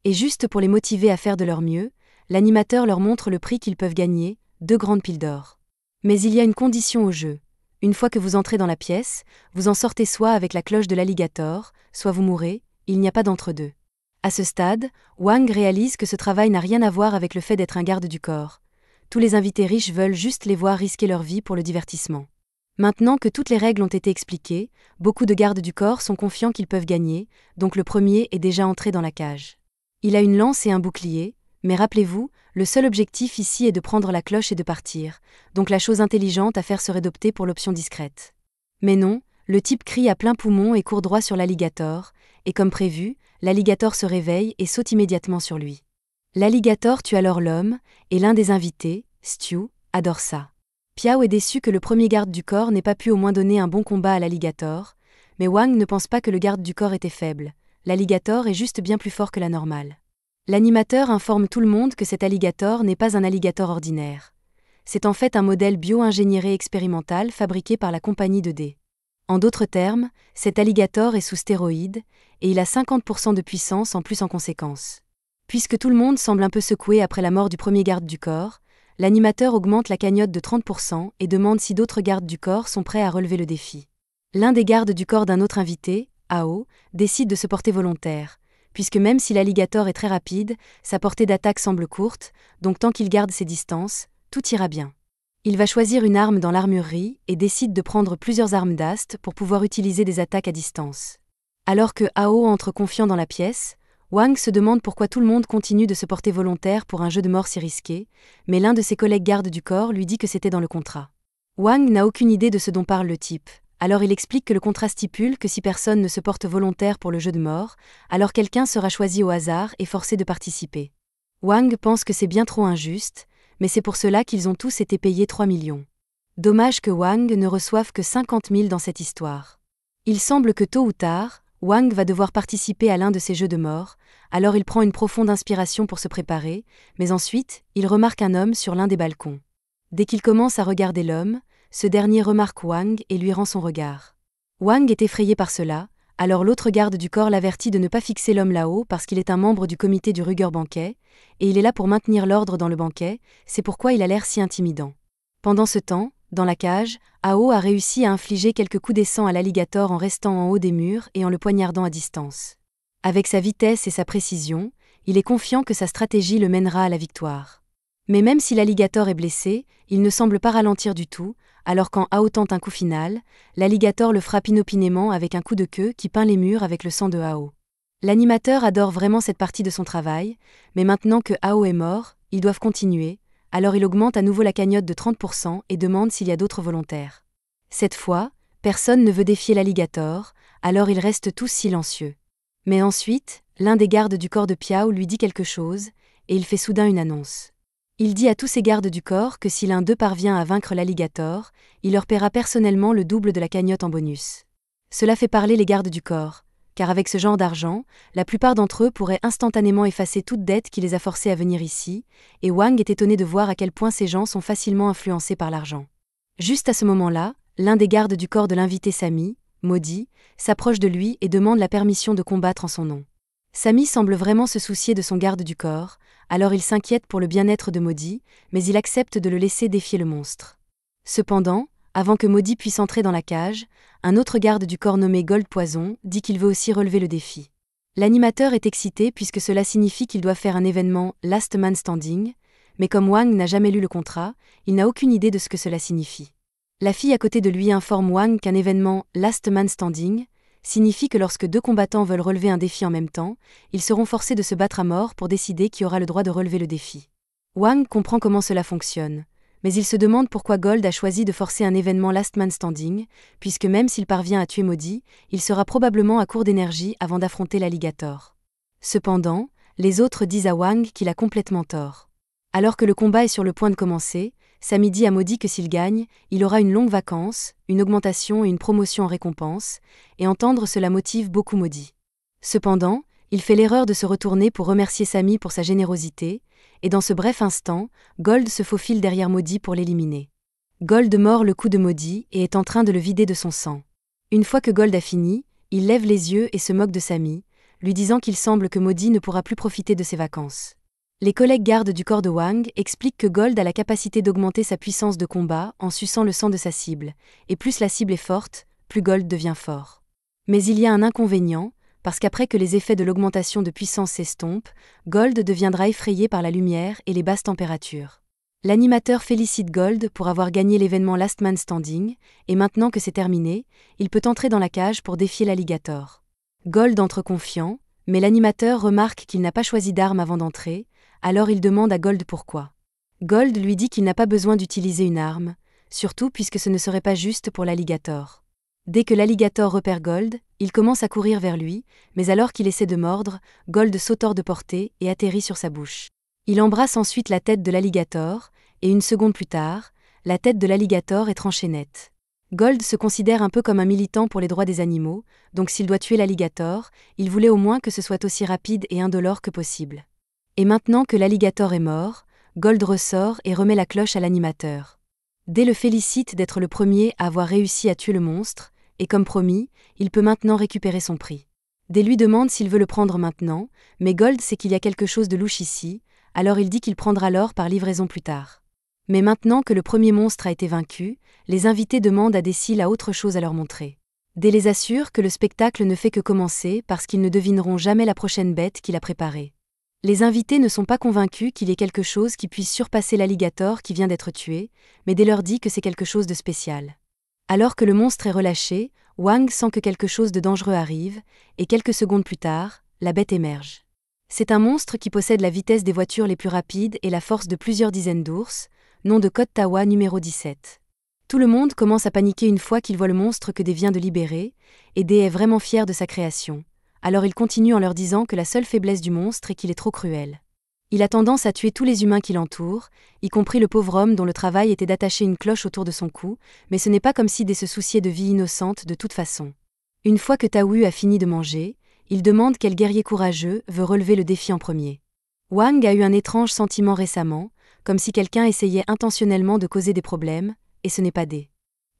Et juste pour les motiver à faire de leur mieux, l'animateur leur montre le prix qu'ils peuvent gagner, 2 grandes piles d'or. Mais il y a une condition au jeu. Une fois que vous entrez dans la pièce, vous en sortez soit avec la cloche de l'alligator, soit vous mourrez, il n'y a pas d'entre-deux. À ce stade, Wang réalise que ce travail n'a rien à voir avec le fait d'être un garde du corps. Tous les invités riches veulent juste les voir risquer leur vie pour le divertissement. Maintenant que toutes les règles ont été expliquées, beaucoup de gardes du corps sont confiants qu'ils peuvent gagner, donc le premier est déjà entré dans la cage. Il a une lance et un bouclier, mais rappelez-vous, le seul objectif ici est de prendre la cloche et de partir, donc la chose intelligente à faire serait d'opter pour l'option discrète. Mais non, le type crie à plein poumon et court droit sur l'alligator, et comme prévu, l'alligator se réveille et saute immédiatement sur lui. L'alligator tue alors l'homme, et l'un des invités, Stu, adore ça. Piao est déçu que le premier garde du corps n'ait pas pu au moins donner un bon combat à l'alligator, mais Wang ne pense pas que le garde du corps était faible. L'alligator est juste bien plus fort que la normale. L'animateur informe tout le monde que cet alligator n'est pas un alligator ordinaire. C'est en fait un modèle bio-ingénieré expérimental fabriqué par la compagnie de D. En d'autres termes, cet alligator est sous stéroïdes, et il a 50% de puissance en plus en conséquence. Puisque tout le monde semble un peu secoué après la mort du premier garde du corps, l'animateur augmente la cagnotte de 30% et demande si d'autres gardes du corps sont prêts à relever le défi. L'un des gardes du corps d'un autre invité, Ao, décide de se porter volontaire, puisque même si l'alligator est très rapide, sa portée d'attaque semble courte, donc tant qu'il garde ses distances, tout ira bien. Il va choisir une arme dans l'armurerie et décide de prendre plusieurs armes d'ast pour pouvoir utiliser des attaques à distance. Alors que Ao entre confiant dans la pièce, Wang se demande pourquoi tout le monde continue de se porter volontaire pour un jeu de mort si risqué, mais l'un de ses collègues gardes du corps lui dit que c'était dans le contrat. Wang n'a aucune idée de ce dont parle le type, alors il explique que le contrat stipule que si personne ne se porte volontaire pour le jeu de mort, alors quelqu'un sera choisi au hasard et forcé de participer. Wang pense que c'est bien trop injuste, mais c'est pour cela qu'ils ont tous été payés 3 millions. Dommage que Wang ne reçoive que 50 000 dans cette histoire. Il semble que tôt ou tard, Wang va devoir participer à l'un de ces jeux de mort, alors il prend une profonde inspiration pour se préparer, mais ensuite, il remarque un homme sur l'un des balcons. Dès qu'il commence à regarder l'homme, ce dernier remarque Wang et lui rend son regard. Wang est effrayé par cela, alors l'autre garde du corps l'avertit de ne pas fixer l'homme là-haut parce qu'il est un membre du comité du Ruger banquet, et il est là pour maintenir l'ordre dans le banquet, c'est pourquoi il a l'air si intimidant. Pendant ce temps, dans la cage, Ao a réussi à infliger quelques coups de sang à l'alligator en restant en haut des murs et en le poignardant à distance. Avec sa vitesse et sa précision, il est confiant que sa stratégie le mènera à la victoire. Mais même si l'alligator est blessé, il ne semble pas ralentir du tout, alors quand Ao tente un coup final, l'alligator le frappe inopinément avec un coup de queue qui peint les murs avec le sang de Ao. L'animateur adore vraiment cette partie de son travail, mais maintenant que Ao est mort, ils doivent continuer, alors il augmente à nouveau la cagnotte de 30% et demande s'il y a d'autres volontaires. Cette fois, personne ne veut défier l'alligator, alors ils restent tous silencieux. Mais ensuite, l'un des gardes du corps de Piao lui dit quelque chose, et il fait soudain une annonce. Il dit à tous ses gardes du corps que si l'un d'eux parvient à vaincre l'alligator, il leur paiera personnellement le double de la cagnotte en bonus. Cela fait parler les gardes du corps, car avec ce genre d'argent, la plupart d'entre eux pourraient instantanément effacer toute dette qui les a forcés à venir ici, et Wang est étonné de voir à quel point ces gens sont facilement influencés par l'argent. Juste à ce moment-là, l'un des gardes du corps de l'invité Sami, Maudit, s'approche de lui et demande la permission de combattre en son nom. Sami semble vraiment se soucier de son garde du corps, alors il s'inquiète pour le bien-être de Maudit, mais il accepte de le laisser défier le monstre. Cependant, avant que Maudit puisse entrer dans la cage, un autre garde du corps nommé Gold Poison dit qu'il veut aussi relever le défi. L'animateur est excité puisque cela signifie qu'il doit faire un événement Last Man Standing, mais comme Wang n'a jamais lu le contrat, il n'a aucune idée de ce que cela signifie. La fille à côté de lui informe Wang qu'un événement Last Man Standing signifie que lorsque deux combattants veulent relever un défi en même temps, ils seront forcés de se battre à mort pour décider qui aura le droit de relever le défi. Wang comprend comment cela fonctionne, mais il se demande pourquoi Gold a choisi de forcer un événement Last Man Standing, puisque même s'il parvient à tuer Maudit, il sera probablement à court d'énergie avant d'affronter l'alligator. Cependant, les autres disent à Wang qu'il a complètement tort. Alors que le combat est sur le point de commencer, Sami dit à Maudit que s'il gagne, il aura une longue vacance, une augmentation et une promotion en récompense, et entendre cela motive beaucoup Maudit. Cependant, il fait l'erreur de se retourner pour remercier Sami pour sa générosité, et dans ce bref instant, Gold se faufile derrière Maudit pour l'éliminer. Gold mord le cou de Maudit et est en train de le vider de son sang. Une fois que Gold a fini, il lève les yeux et se moque de Sami, lui disant qu'il semble que Maudit ne pourra plus profiter de ses vacances. Les collègues gardes du corps de Wang expliquent que Gold a la capacité d'augmenter sa puissance de combat en suçant le sang de sa cible, et plus la cible est forte, plus Gold devient fort. Mais il y a un inconvénient, parce qu'après que les effets de l'augmentation de puissance s'estompent, Gold deviendra effrayé par la lumière et les basses températures. L'animateur félicite Gold pour avoir gagné l'événement Last Man Standing, et maintenant que c'est terminé, il peut entrer dans la cage pour défier l'alligator. Gold entre confiant, mais l'animateur remarque qu'il n'a pas choisi d'arme avant d'entrer, alors il demande à Gold pourquoi. Gold lui dit qu'il n'a pas besoin d'utiliser une arme, surtout puisque ce ne serait pas juste pour l'alligator. Dès que l'alligator repère Gold, il commence à courir vers lui, mais alors qu'il essaie de mordre, Gold saute hors de portée et atterrit sur sa bouche. Il embrasse ensuite la tête de l'alligator, et une seconde plus tard, la tête de l'alligator est tranchée nette. Gold se considère un peu comme un militant pour les droits des animaux, donc s'il doit tuer l'alligator, il voulait au moins que ce soit aussi rapide et indolore que possible. Et maintenant que l'alligator est mort, Gold ressort et remet la cloche à l'animateur. Dale le félicite d'être le premier à avoir réussi à tuer le monstre, et comme promis, il peut maintenant récupérer son prix. Dee lui demande s'il veut le prendre maintenant, mais Gold sait qu'il y a quelque chose de louche ici, alors il dit qu'il prendra l'or par livraison plus tard. Mais maintenant que le premier monstre a été vaincu, les invités demandent à Dee s'il a autre chose à leur montrer. Dee les assure que le spectacle ne fait que commencer parce qu'ils ne devineront jamais la prochaine bête qu'il a préparée. Les invités ne sont pas convaincus qu'il y ait quelque chose qui puisse surpasser l'alligator qui vient d'être tué, mais Dee leur dit que c'est quelque chose de spécial. Alors que le monstre est relâché, Wang sent que quelque chose de dangereux arrive, et quelques secondes plus tard, la bête émerge. C'est un monstre qui possède la vitesse des voitures les plus rapides et la force de plusieurs dizaines d'ours, nom de code Tawa numéro 17. Tout le monde commence à paniquer une fois qu'il voit le monstre que Dee vient de libérer, et Dee est vraiment fier de sa création. Alors il continue en leur disant que la seule faiblesse du monstre est qu'il est trop cruel. Il a tendance à tuer tous les humains qui l'entourent, y compris le pauvre homme dont le travail était d'attacher une cloche autour de son cou, mais ce n'est pas comme si Dee se souciait de vie innocente de toute façon. Une fois que Tawu a fini de manger, il demande quel guerrier courageux veut relever le défi en premier. Wang a eu un étrange sentiment récemment, comme si quelqu'un essayait intentionnellement de causer des problèmes, et ce n'est pas Dee.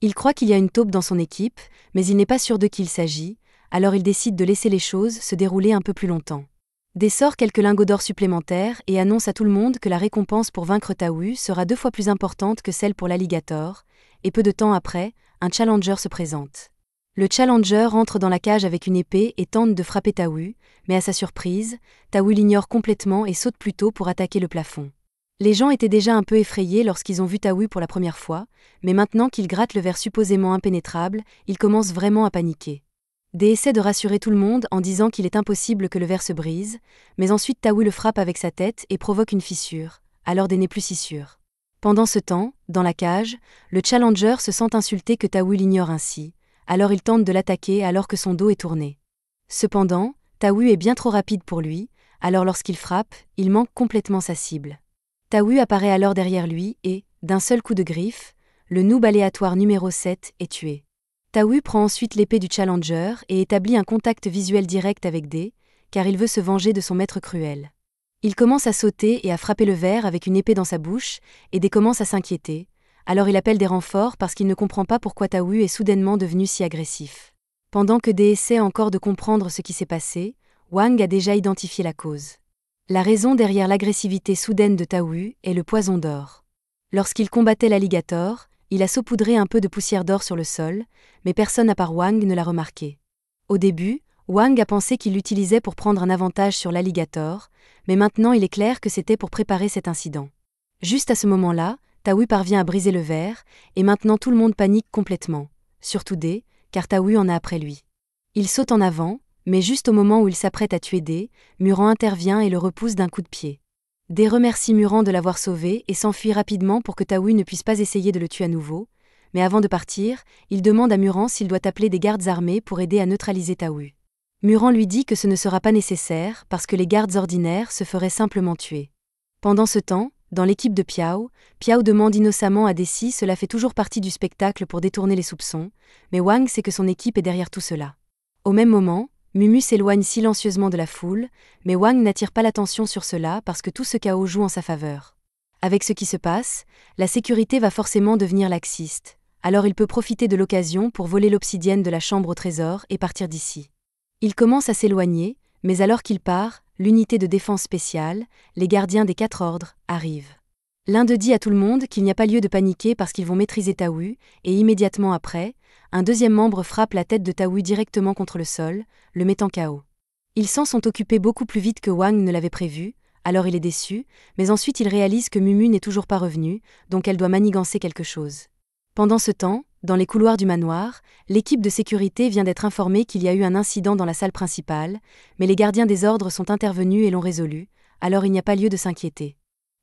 Il croit qu'il y a une taupe dans son équipe, mais il n'est pas sûr de qui il s'agit, alors il décide de laisser les choses se dérouler un peu plus longtemps. Dee sort quelques lingots d'or supplémentaires et annonce à tout le monde que la récompense pour vaincre Tawu sera 2 fois plus importante que celle pour l'alligator, et peu de temps après, un challenger se présente. Le challenger entre dans la cage avec une épée et tente de frapper Tawu, mais à sa surprise, Tawu l'ignore complètement et saute plus tôt pour attaquer le plafond. Les gens étaient déjà un peu effrayés lorsqu'ils ont vu Tawu pour la première fois, mais maintenant qu'il gratte le verre supposément impénétrable, ils commencent vraiment à paniquer. Dee essaie de rassurer tout le monde en disant qu'il est impossible que le verre se brise, mais ensuite Tawu le frappe avec sa tête et provoque une fissure, alors Dee n'est plus si sûr. Pendant ce temps, dans la cage, le challenger se sent insulté que Tawu l'ignore ainsi, alors il tente de l'attaquer alors que son dos est tourné. Cependant, Tawu est bien trop rapide pour lui, alors lorsqu'il frappe, il manque complètement sa cible. Tawu apparaît alors derrière lui et, d'un seul coup de griffe, le noob aléatoire numéro 7 est tué. Tawu prend ensuite l'épée du challenger et établit un contact visuel direct avec Dee, car il veut se venger de son maître cruel. Il commence à sauter et à frapper le verre avec une épée dans sa bouche, et Dee commence à s'inquiéter, alors il appelle des renforts parce qu'il ne comprend pas pourquoi Tawu est soudainement devenu si agressif. Pendant que Dee essaie encore de comprendre ce qui s'est passé, Wang a déjà identifié la cause. La raison derrière l'agressivité soudaine de Tawu est le poison d'or. Lorsqu'il combattait l'alligator, il a saupoudré un peu de poussière d'or sur le sol, mais personne à part Wang ne l'a remarqué. Au début, Wang a pensé qu'il l'utilisait pour prendre un avantage sur l'alligator, mais maintenant il est clair que c'était pour préparer cet incident. Juste à ce moment-là, Tawu parvient à briser le verre, et maintenant tout le monde panique complètement, surtout Dee, car Tawu en a après lui. Il saute en avant, mais juste au moment où il s'apprête à tuer Dee, Murant intervient et le repousse d'un coup de pied. Dee remercie Murant de l'avoir sauvé et s'enfuit rapidement pour que Tawu ne puisse pas essayer de le tuer à nouveau, mais avant de partir, il demande à Murant s'il doit appeler des gardes armés pour aider à neutraliser Tawu. Murant lui dit que ce ne sera pas nécessaire parce que les gardes ordinaires se feraient simplement tuer. Pendant ce temps, dans l'équipe de Piao, Piao demande innocemment à Dee si cela fait toujours partie du spectacle pour détourner les soupçons, mais Wang sait que son équipe est derrière tout cela. Au même moment, Mumu s'éloigne silencieusement de la foule, mais Wang n'attire pas l'attention sur cela parce que tout ce chaos joue en sa faveur. Avec ce qui se passe, la sécurité va forcément devenir laxiste, alors il peut profiter de l'occasion pour voler l'obsidienne de la chambre au trésor et partir d'ici. Il commence à s'éloigner, mais alors qu'il part, l'unité de défense spéciale, les gardiens des 4 ordres, arrivent. L'un d'eux dit à tout le monde qu'il n'y a pas lieu de paniquer parce qu'ils vont maîtriser Tawu, et immédiatement après, un deuxième membre frappe la tête de Tawu directement contre le sol, le mettant KO. Ils s'en sont occupés beaucoup plus vite que Wang ne l'avait prévu, alors il est déçu, mais ensuite il réalise que Mumu n'est toujours pas revenue, donc elle doit manigancer quelque chose. Pendant ce temps, dans les couloirs du manoir, l'équipe de sécurité vient d'être informée qu'il y a eu un incident dans la salle principale, mais les gardiens des ordres sont intervenus et l'ont résolu, alors il n'y a pas lieu de s'inquiéter.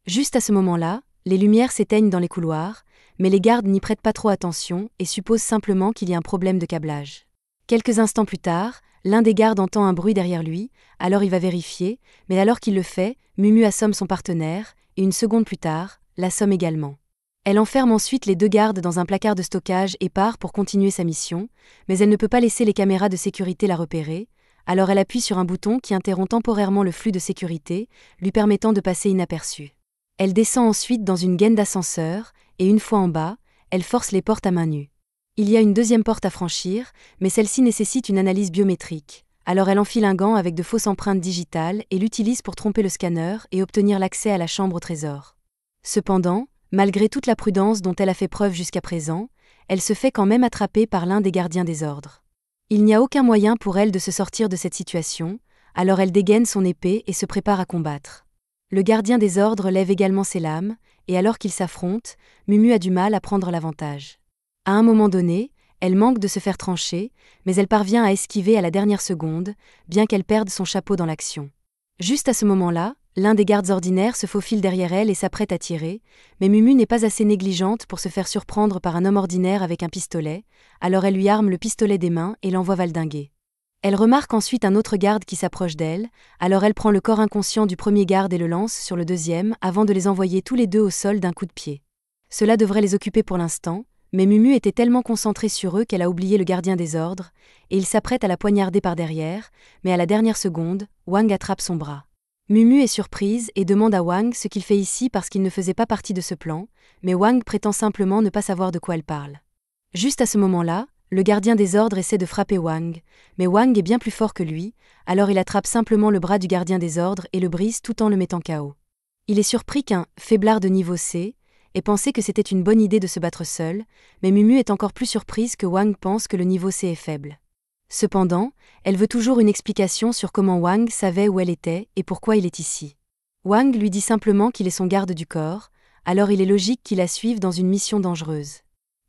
Juste à ce moment-là, les lumières s'éteignent dans les couloirs, mais les gardes n'y prêtent pas trop attention et supposent simplement qu'il y a un problème de câblage. Quelques instants plus tard, l'un des gardes entend un bruit derrière lui, alors il va vérifier, mais alors qu'il le fait, Mumu assomme son partenaire, et une seconde plus tard, l'assomme également. Elle enferme ensuite les 2 gardes dans un placard de stockage et part pour continuer sa mission, mais elle ne peut pas laisser les caméras de sécurité la repérer, alors elle appuie sur un bouton qui interrompt temporairement le flux de sécurité, lui permettant de passer inaperçue. Elle descend ensuite dans une gaine d'ascenseur, et une fois en bas, elle force les portes à main nue. Il y a une deuxième porte à franchir, mais celle-ci nécessite une analyse biométrique, Alors elle enfile un gant avec de fausses empreintes digitales et l'utilise pour tromper le scanner et obtenir l'accès à la chambre au trésor. Cependant, malgré toute la prudence dont elle a fait preuve jusqu'à présent, elle se fait quand même attraper par l'un des gardiens des ordres. Il n'y a aucun moyen pour elle de se sortir de cette situation, alors elle dégaine son épée et se prépare à combattre. Le gardien des ordres lève également ses lames, et alors qu'ils s'affrontent, Mumu a du mal à prendre l'avantage. À un moment donné, elle manque de se faire trancher, mais elle parvient à esquiver à la dernière seconde, bien qu'elle perde son chapeau dans l'action. Juste à ce moment-là, l'un des gardes ordinaires se faufile derrière elle et s'apprête à tirer, mais Mumu n'est pas assez négligente pour se faire surprendre par un homme ordinaire avec un pistolet, alors elle lui arme le pistolet des mains et l'envoie valdinguer. Elle remarque ensuite un autre garde qui s'approche d'elle, alors elle prend le corps inconscient du premier garde et le lance sur le deuxième avant de les envoyer tous les deux au sol d'un coup de pied. Cela devrait les occuper pour l'instant, mais Mumu était tellement concentrée sur eux qu'elle a oublié le gardien des ordres, et il s'apprête à la poignarder par derrière, mais à la dernière seconde, Wang attrape son bras. Mumu est surprise et demande à Wang ce qu'il fait ici parce qu'il ne faisait pas partie de ce plan, mais Wang prétend simplement ne pas savoir de quoi elle parle. Juste à ce moment-là, le gardien des ordres essaie de frapper Wang, mais Wang est bien plus fort que lui, alors il attrape simplement le bras du gardien des ordres et le brise tout en le mettant KO. Il est surpris qu'un faiblard de niveau C ait pensé que c'était une bonne idée de se battre seul, mais Mumu est encore plus surprise que Wang pense que le niveau C est faible. Cependant, elle veut toujours une explication sur comment Wang savait où elle était et pourquoi il est ici. Wang lui dit simplement qu'il est son garde du corps, alors il est logique qu'il la suive dans une mission dangereuse.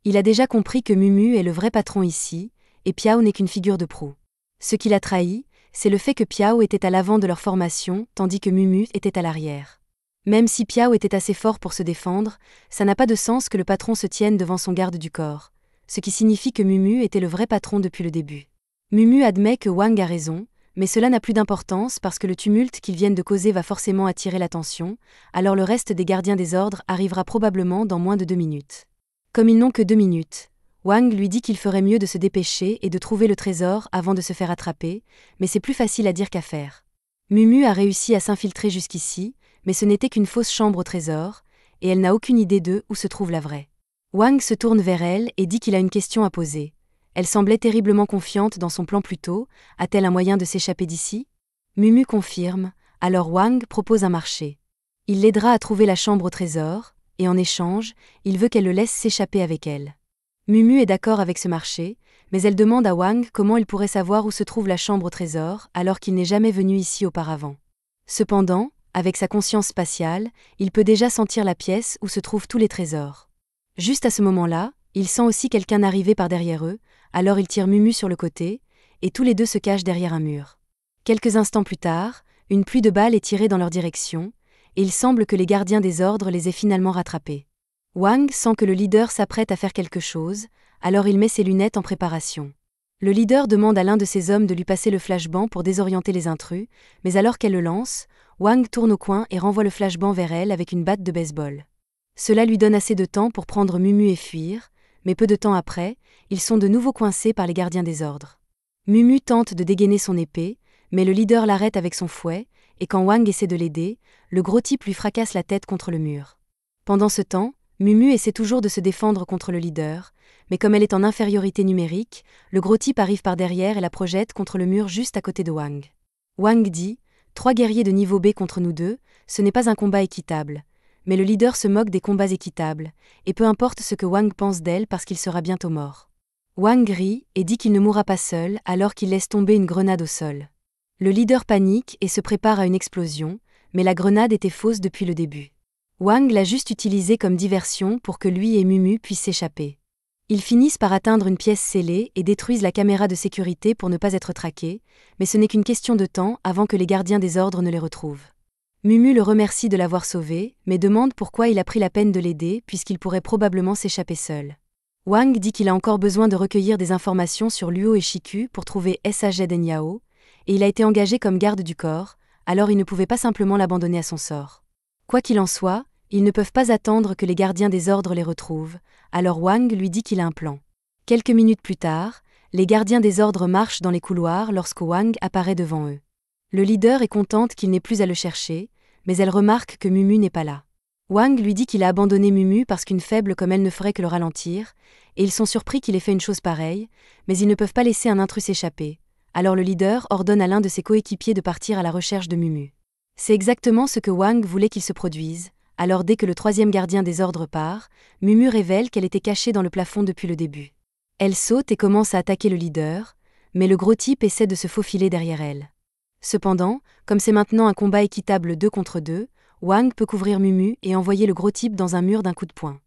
Il a déjà compris que Mumu est le vrai patron ici, et Piao n'est qu'une figure de proue. Ce qui l'a trahi, c'est le fait que Piao était à l'avant de leur formation, tandis que Mumu était à l'arrière. Même si Piao était assez fort pour se défendre, ça n'a pas de sens que le patron se tienne devant son garde du corps, ce qui signifie que Mumu était le vrai patron depuis le début. Mumu admet que Wang a raison, mais cela n'a plus d'importance parce que le tumulte qu'ils viennent de causer va forcément attirer l'attention, alors le reste des gardiens des ordres arrivera probablement dans moins de 2 minutes. Comme ils n'ont que 2 minutes, Wang lui dit qu'il ferait mieux de se dépêcher et de trouver le trésor avant de se faire attraper, mais c'est plus facile à dire qu'à faire. Mumu a réussi à s'infiltrer jusqu'ici, mais ce n'était qu'une fausse chambre au trésor, et elle n'a aucune idée de où se trouve la vraie. Wang se tourne vers elle et dit qu'il a une question à poser. Elle semblait terriblement confiante dans son plan plus tôt, a-t-elle un moyen de s'échapper d'ici ? Mumu confirme, alors Wang propose un marché. Il l'aidera à trouver la chambre au trésor, et en échange, il veut qu'elle le laisse s'échapper avec elle. Mumu est d'accord avec ce marché, mais elle demande à Wang comment il pourrait savoir où se trouve la chambre au trésor alors qu'il n'est jamais venu ici auparavant. Cependant, avec sa conscience spatiale, il peut déjà sentir la pièce où se trouvent tous les trésors. Juste à ce moment-là, il sent aussi quelqu'un arriver par derrière eux, alors il tire Mumu sur le côté, et tous les deux se cachent derrière un mur. Quelques instants plus tard, une pluie de balles est tirée dans leur direction, et il semble que les gardiens des ordres les aient finalement rattrapés. Wang sent que le leader s'apprête à faire quelque chose, alors il met ses lunettes en préparation. Le leader demande à l'un de ses hommes de lui passer le flashbang pour désorienter les intrus, mais alors qu'elle le lance, Wang tourne au coin et renvoie le flashbang vers elle avec une batte de baseball. Cela lui donne assez de temps pour prendre Mumu et fuir, mais peu de temps après, ils sont de nouveau coincés par les gardiens des ordres. Mumu tente de dégainer son épée, mais le leader l'arrête avec son fouet, et quand Wang essaie de l'aider, le gros type lui fracasse la tête contre le mur. Pendant ce temps, Mumu essaie toujours de se défendre contre le leader, mais comme elle est en infériorité numérique, le gros type arrive par derrière et la projette contre le mur juste à côté de Wang. Wang dit « 3 guerriers de niveau B contre nous deux, ce n'est pas un combat équitable. » Mais le leader se moque des combats équitables, et peu importe ce que Wang pense d'elle parce qu'il sera bientôt mort. Wang rit et dit qu'il ne mourra pas seul alors qu'il laisse tomber une grenade au sol. Le leader panique et se prépare à une explosion, mais la grenade était fausse depuis le début. Wang l'a juste utilisée comme diversion pour que lui et Mumu puissent s'échapper. Ils finissent par atteindre une pièce scellée et détruisent la caméra de sécurité pour ne pas être traqués, mais ce n'est qu'une question de temps avant que les gardiens des ordres ne les retrouvent. Mumu le remercie de l'avoir sauvé, mais demande pourquoi il a pris la peine de l'aider puisqu'il pourrait probablement s'échapper seul. Wang dit qu'il a encore besoin de recueillir des informations sur Luo et Shiku pour trouver Sajed Nyao, et il a été engagé comme garde du corps, alors il ne pouvait pas simplement l'abandonner à son sort. Quoi qu'il en soit, ils ne peuvent pas attendre que les gardiens des ordres les retrouvent, alors Wang lui dit qu'il a un plan. Quelques minutes plus tard, les gardiens des ordres marchent dans les couloirs lorsque Wang apparaît devant eux. Le leader est contente qu'il n'ait plus à le chercher, mais elle remarque que Mumu n'est pas là. Wang lui dit qu'il a abandonné Mumu parce qu'une faible comme elle ne ferait que le ralentir, et ils sont surpris qu'il ait fait une chose pareille, mais ils ne peuvent pas laisser un intrus s'échapper. alors le leader ordonne à l'un de ses coéquipiers de partir à la recherche de Mumu. C'est exactement ce que Wang voulait qu'il se produise, alors dès que le troisième gardien des ordres part, Mumu révèle qu'elle était cachée dans le plafond depuis le début. Elle saute et commence à attaquer le leader, mais le gros type essaie de se faufiler derrière elle. Cependant, comme c'est maintenant un combat équitable 2 contre 2, Wang peut couvrir Mumu et envoyer le gros type dans un mur d'un coup de poing.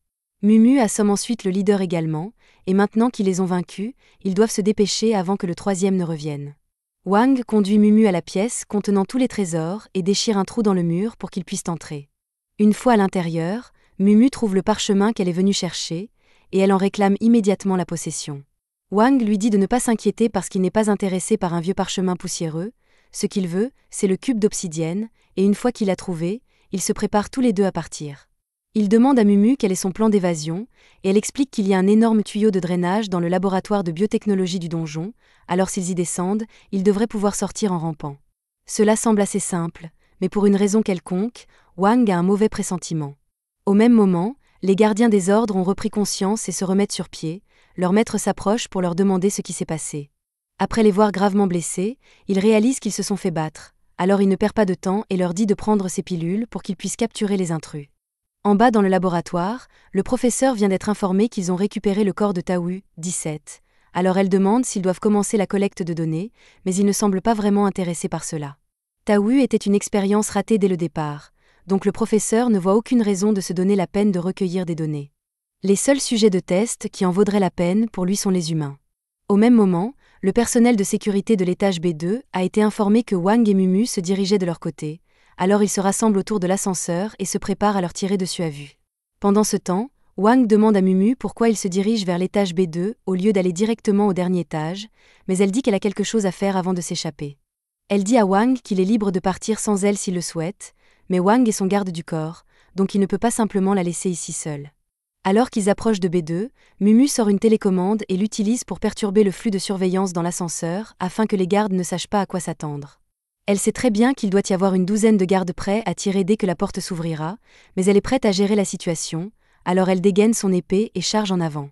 Mumu assomme ensuite le leader également, et maintenant qu'ils les ont vaincus, ils doivent se dépêcher avant que le troisième ne revienne. Wang conduit Mumu à la pièce contenant tous les trésors et déchire un trou dans le mur pour qu'ils puissent entrer. Une fois à l'intérieur, Mumu trouve le parchemin qu'elle est venue chercher, et elle en réclame immédiatement la possession. Wang lui dit de ne pas s'inquiéter parce qu'il n'est pas intéressé par un vieux parchemin poussiéreux, ce qu'il veut, c'est le cube d'obsidienne, et une fois qu'il l'a trouvé, ils se préparent tous les deux à partir. Il demande à Mumu quel est son plan d'évasion, et elle explique qu'il y a un énorme tuyau de drainage dans le laboratoire de biotechnologie du donjon, alors s'ils y descendent, ils devraient pouvoir sortir en rampant. Cela semble assez simple, mais pour une raison quelconque, Wang a un mauvais pressentiment. Au même moment, les gardiens des ordres ont repris conscience et se remettent sur pied, leur maître s'approche pour leur demander ce qui s'est passé. Après les voir gravement blessés, il réalise qu'ils se sont fait battre, alors il ne perd pas de temps et leur dit de prendre ses pilules pour qu'ils puissent capturer les intrus. En bas dans le laboratoire, le professeur vient d'être informé qu'ils ont récupéré le corps de Tawu, 17. Alors elle demande s'ils doivent commencer la collecte de données, mais il ne semble pas vraiment intéressé par cela. Tawu était une expérience ratée dès le départ, donc le professeur ne voit aucune raison de se donner la peine de recueillir des données. Les seuls sujets de test qui en vaudraient la peine pour lui sont les humains. Au même moment, le personnel de sécurité de l'étage B2 a été informé que Wang et Mumu se dirigeaient de leur côté, alors ils se rassemblent autour de l'ascenseur et se préparent à leur tirer dessus à vue. Pendant ce temps, Wang demande à Mumu pourquoi il se dirige vers l'étage B2 au lieu d'aller directement au dernier étage, mais elle dit qu'elle a quelque chose à faire avant de s'échapper. Elle dit à Wang qu'il est libre de partir sans elle s'il le souhaite, mais Wang est son garde du corps, donc il ne peut pas simplement la laisser ici seule. Alors qu'ils approchent de B2, Mumu sort une télécommande et l'utilise pour perturber le flux de surveillance dans l'ascenseur afin que les gardes ne sachent pas à quoi s'attendre. Elle sait très bien qu'il doit y avoir une douzaine de gardes prêts à tirer dès que la porte s'ouvrira, mais elle est prête à gérer la situation, alors elle dégaine son épée et charge en avant.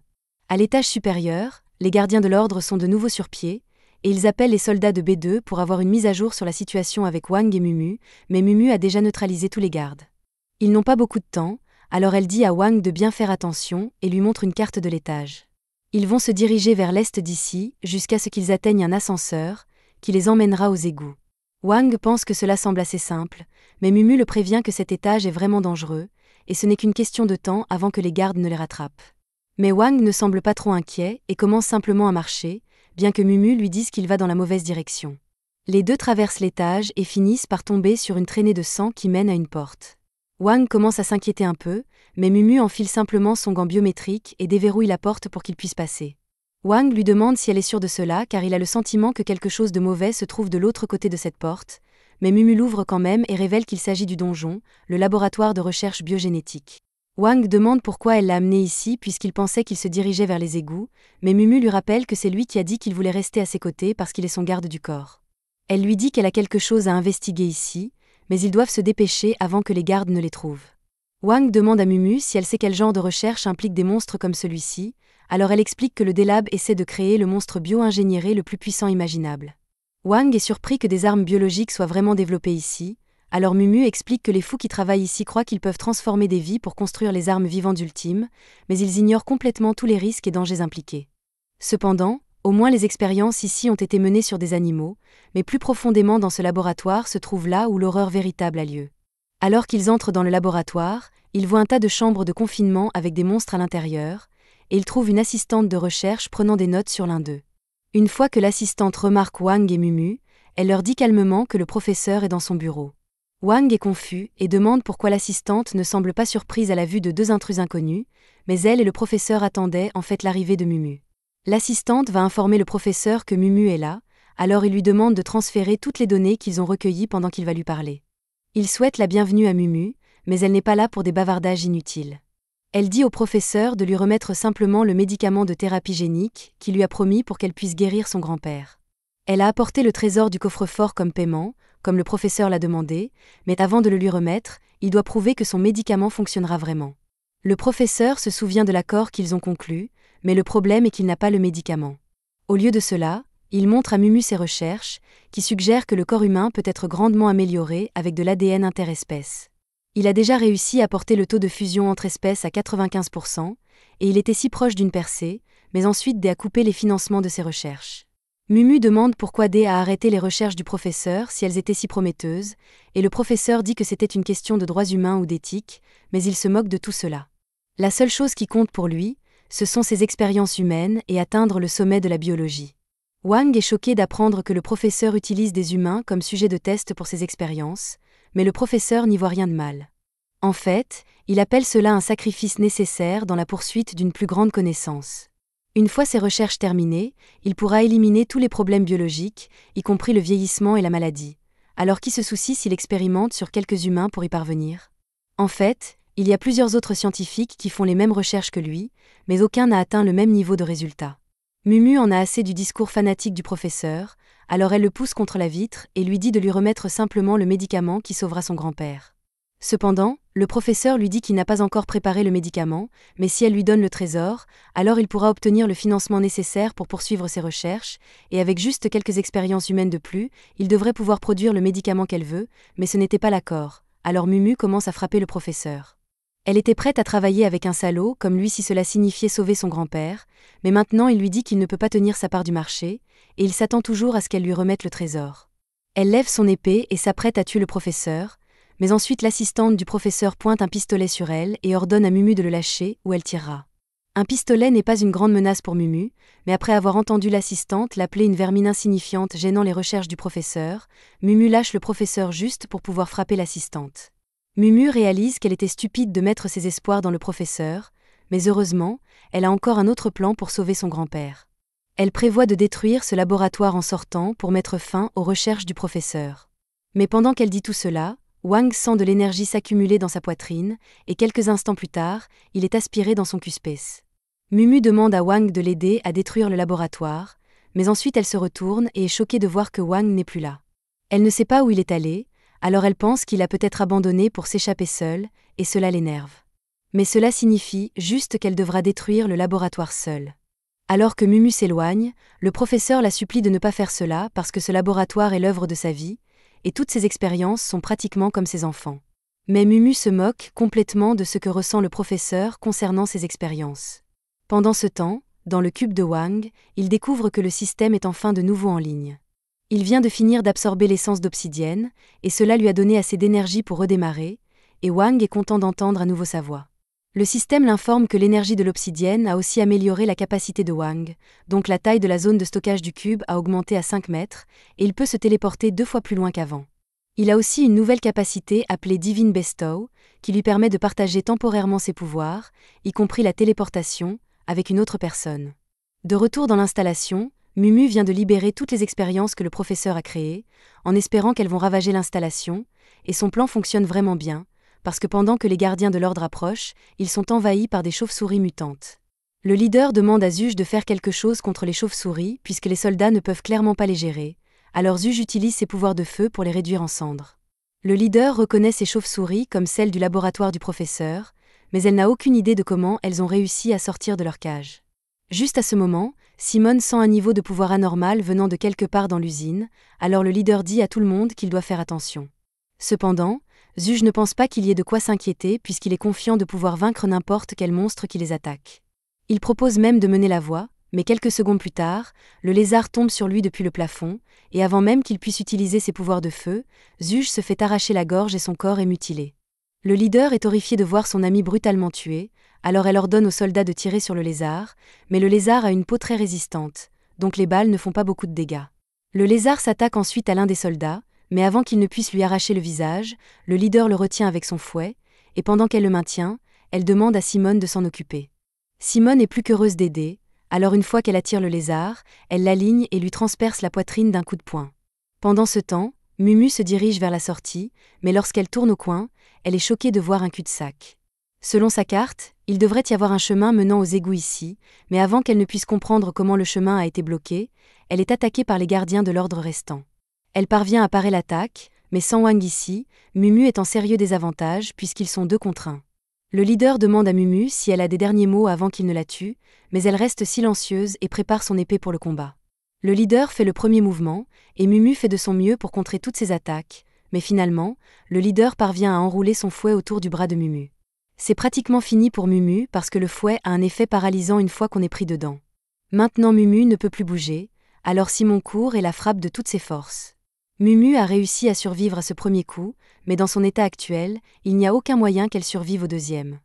À l'étage supérieur, les gardiens de l'ordre sont de nouveau sur pied, et ils appellent les soldats de B2 pour avoir une mise à jour sur la situation avec Wang et Mumu, mais Mumu a déjà neutralisé tous les gardes. Ils n'ont pas beaucoup de temps, alors elle dit à Wang de bien faire attention et lui montre une carte de l'étage. Ils vont se diriger vers l'est d'ici, jusqu'à ce qu'ils atteignent un ascenseur, qui les emmènera aux égouts. Wang pense que cela semble assez simple, mais Mumu le prévient que cet étage est vraiment dangereux, et ce n'est qu'une question de temps avant que les gardes ne les rattrapent. Mais Wang ne semble pas trop inquiet et commence simplement à marcher, bien que Mumu lui dise qu'il va dans la mauvaise direction. Les deux traversent l'étage et finissent par tomber sur une traînée de sang qui mène à une porte. Wang commence à s'inquiéter un peu, mais Mumu enfile simplement son gant biométrique et déverrouille la porte pour qu'il puisse passer. Wang lui demande si elle est sûre de cela car il a le sentiment que quelque chose de mauvais se trouve de l'autre côté de cette porte, mais Mumu l'ouvre quand même et révèle qu'il s'agit du donjon, le laboratoire de recherche biogénétique. Wang demande pourquoi elle l'a amené ici puisqu'il pensait qu'il se dirigeait vers les égouts, mais Mumu lui rappelle que c'est lui qui a dit qu'il voulait rester à ses côtés parce qu'il est son garde du corps. Elle lui dit qu'elle a quelque chose à investiguer ici, mais ils doivent se dépêcher avant que les gardes ne les trouvent. Wang demande à Mumu si elle sait quel genre de recherche implique des monstres comme celui-ci, alors elle explique que le D-Lab essaie de créer le monstre bio-ingénieré le plus puissant imaginable. Wang est surpris que des armes biologiques soient vraiment développées ici, alors Mumu explique que les fous qui travaillent ici croient qu'ils peuvent transformer des vies pour construire les armes vivantes ultimes, mais ils ignorent complètement tous les risques et dangers impliqués. Cependant, au moins les expériences ici ont été menées sur des animaux, mais plus profondément dans ce laboratoire se trouve là où l'horreur véritable a lieu. Alors qu'ils entrent dans le laboratoire, ils voient un tas de chambres de confinement avec des monstres à l'intérieur, et ils trouvent une assistante de recherche prenant des notes sur l'un d'eux. Une fois que l'assistante remarque Wang et Mumu, elle leur dit calmement que le professeur est dans son bureau. Wang est confus et demande pourquoi l'assistante ne semble pas surprise à la vue de deux intrus inconnus, mais elle et le professeur attendaient en fait l'arrivée de Mumu. L'assistante va informer le professeur que Mumu est là, alors il lui demande de transférer toutes les données qu'ils ont recueillies pendant qu'il va lui parler. Il souhaite la bienvenue à Mumu, mais elle n'est pas là pour des bavardages inutiles. Elle dit au professeur de lui remettre simplement le médicament de thérapie génique qu'il lui a promis pour qu'elle puisse guérir son grand-père. Elle a apporté le trésor du coffre-fort comme paiement, comme le professeur l'a demandé, mais avant de le lui remettre, il doit prouver que son médicament fonctionnera vraiment. Le professeur se souvient de l'accord qu'ils ont conclu, mais le problème est qu'il n'a pas le médicament. Au lieu de cela, Il montre à Mumu ses recherches, qui suggèrent que le corps humain peut être grandement amélioré avec de l'ADN interespèces. Il a déjà réussi à porter le taux de fusion entre espèces à 95%, et il était si proche d'une percée, mais ensuite D a coupé les financements de ses recherches. Mumu demande pourquoi D a arrêté les recherches du professeur si elles étaient si prometteuses, et le professeur dit que c'était une question de droits humains ou d'éthique, mais il se moque de tout cela. La seule chose qui compte pour lui, ce sont ses expériences humaines et atteindre le sommet de la biologie. Wang est choqué d'apprendre que le professeur utilise des humains comme sujet de test pour ses expériences, mais le professeur n'y voit rien de mal. En fait, il appelle cela un sacrifice nécessaire dans la poursuite d'une plus grande connaissance. Une fois ses recherches terminées, il pourra éliminer tous les problèmes biologiques, y compris le vieillissement et la maladie. Alors qui se soucie s'il expérimente sur quelques humains pour y parvenir ? En fait, il y a plusieurs autres scientifiques qui font les mêmes recherches que lui, mais aucun n'a atteint le même niveau de résultat. Mumu en a assez du discours fanatique du professeur, alors elle le pousse contre la vitre et lui dit de lui remettre simplement le médicament qui sauvera son grand-père. Cependant, le professeur lui dit qu'il n'a pas encore préparé le médicament, mais si elle lui donne le trésor, alors il pourra obtenir le financement nécessaire pour poursuivre ses recherches, et avec juste quelques expériences humaines de plus, il devrait pouvoir produire le médicament qu'elle veut, mais ce n'était pas l'accord. Alors Mumu commence à frapper le professeur. Elle était prête à travailler avec un salaud, comme lui si cela signifiait sauver son grand-père, mais maintenant il lui dit qu'il ne peut pas tenir sa part du marché, et il s'attend toujours à ce qu'elle lui remette le trésor. Elle lève son épée et s'apprête à tuer le professeur, mais ensuite l'assistante du professeur pointe un pistolet sur elle et ordonne à Mumu de le lâcher, ou elle tirera. Un pistolet n'est pas une grande menace pour Mumu, mais après avoir entendu l'assistante l'appeler une vermine insignifiante gênant les recherches du professeur, Mumu lâche le professeur juste pour pouvoir frapper l'assistante. Mumu réalise qu'elle était stupide de mettre ses espoirs dans le professeur, mais heureusement, elle a encore un autre plan pour sauver son grand-père. Elle prévoit de détruire ce laboratoire en sortant pour mettre fin aux recherches du professeur. Mais pendant qu'elle dit tout cela, Wang sent de l'énergie s'accumuler dans sa poitrine, et quelques instants plus tard, il est aspiré dans son cuspès. Mumu demande à Wang de l'aider à détruire le laboratoire, mais ensuite elle se retourne et est choquée de voir que Wang n'est plus là. Elle ne sait pas où il est allé, alors elle pense qu'il a peut-être abandonné pour s'échapper seul, et cela l'énerve. Mais cela signifie juste qu'elle devra détruire le laboratoire seule. Alors que Mumu s'éloigne, le professeur la supplie de ne pas faire cela parce que ce laboratoire est l'œuvre de sa vie, et toutes ses expériences sont pratiquement comme ses enfants. Mais Mumu se moque complètement de ce que ressent le professeur concernant ses expériences. Pendant ce temps, dans le cube de Wang, il découvre que le système est enfin de nouveau en ligne. Il vient de finir d'absorber l'essence d'obsidienne, et cela lui a donné assez d'énergie pour redémarrer, et Wang est content d'entendre à nouveau sa voix. Le système l'informe que l'énergie de l'obsidienne a aussi amélioré la capacité de Wang, donc la taille de la zone de stockage du cube a augmenté à 5 mètres, et il peut se téléporter 2 fois plus loin qu'avant. Il a aussi une nouvelle capacité appelée Divine Bestow, qui lui permet de partager temporairement ses pouvoirs, y compris la téléportation, avec une autre personne. De retour dans l'installation, Mumu vient de libérer toutes les expériences que le professeur a créées, en espérant qu'elles vont ravager l'installation, et son plan fonctionne vraiment bien, parce que pendant que les gardiens de l'ordre approchent, ils sont envahis par des chauves-souris mutantes. Le leader demande à Zuge de faire quelque chose contre les chauves-souris puisque les soldats ne peuvent clairement pas les gérer, alors Zuge utilise ses pouvoirs de feu pour les réduire en cendres. Le leader reconnaît ces chauves-souris comme celles du laboratoire du professeur, mais elle n'a aucune idée de comment elles ont réussi à sortir de leur cage. Juste à ce moment, Simone sent un niveau de pouvoir anormal venant de quelque part dans l'usine, alors le leader dit à tout le monde qu'il doit faire attention. Cependant, Zuge ne pense pas qu'il y ait de quoi s'inquiéter puisqu'il est confiant de pouvoir vaincre n'importe quel monstre qui les attaque. Il propose même de mener la voie, mais quelques secondes plus tard, le lézard tombe sur lui depuis le plafond, et avant même qu'il puisse utiliser ses pouvoirs de feu, Zuge se fait arracher la gorge et son corps est mutilé. Le leader est horrifié de voir son ami brutalement tué, alors elle ordonne aux soldats de tirer sur le lézard, mais le lézard a une peau très résistante, donc les balles ne font pas beaucoup de dégâts. Le lézard s'attaque ensuite à l'un des soldats, mais avant qu'il ne puisse lui arracher le visage, le leader le retient avec son fouet, et pendant qu'elle le maintient, elle demande à Simone de s'en occuper. Simone est plus qu'heureuse d'aider, alors une fois qu'elle attire le lézard, elle l'aligne et lui transperce la poitrine d'un coup de poing. Pendant ce temps, Mumu se dirige vers la sortie, mais lorsqu'elle tourne au coin, elle est choquée de voir un cul-de-sac. Selon sa carte, il devrait y avoir un chemin menant aux égouts ici, mais avant qu'elle ne puisse comprendre comment le chemin a été bloqué, elle est attaquée par les gardiens de l'ordre restants. Elle parvient à parer l'attaque, mais sans Wang ici, Mumu est en sérieux désavantage puisqu'ils sont 2 contre 1. Le leader demande à Mumu si elle a des derniers mots avant qu'il ne la tue, mais elle reste silencieuse et prépare son épée pour le combat. Le leader fait le premier mouvement, et Mumu fait de son mieux pour contrer toutes ses attaques, mais finalement, le leader parvient à enrouler son fouet autour du bras de Mumu. C'est pratiquement fini pour Mumu parce que le fouet a un effet paralysant une fois qu'on est pris dedans. Maintenant Mumu ne peut plus bouger, alors Simon court et la frappe de toutes ses forces. Mumu a réussi à survivre à ce premier coup, mais dans son état actuel, il n'y a aucun moyen qu'elle survive au deuxième.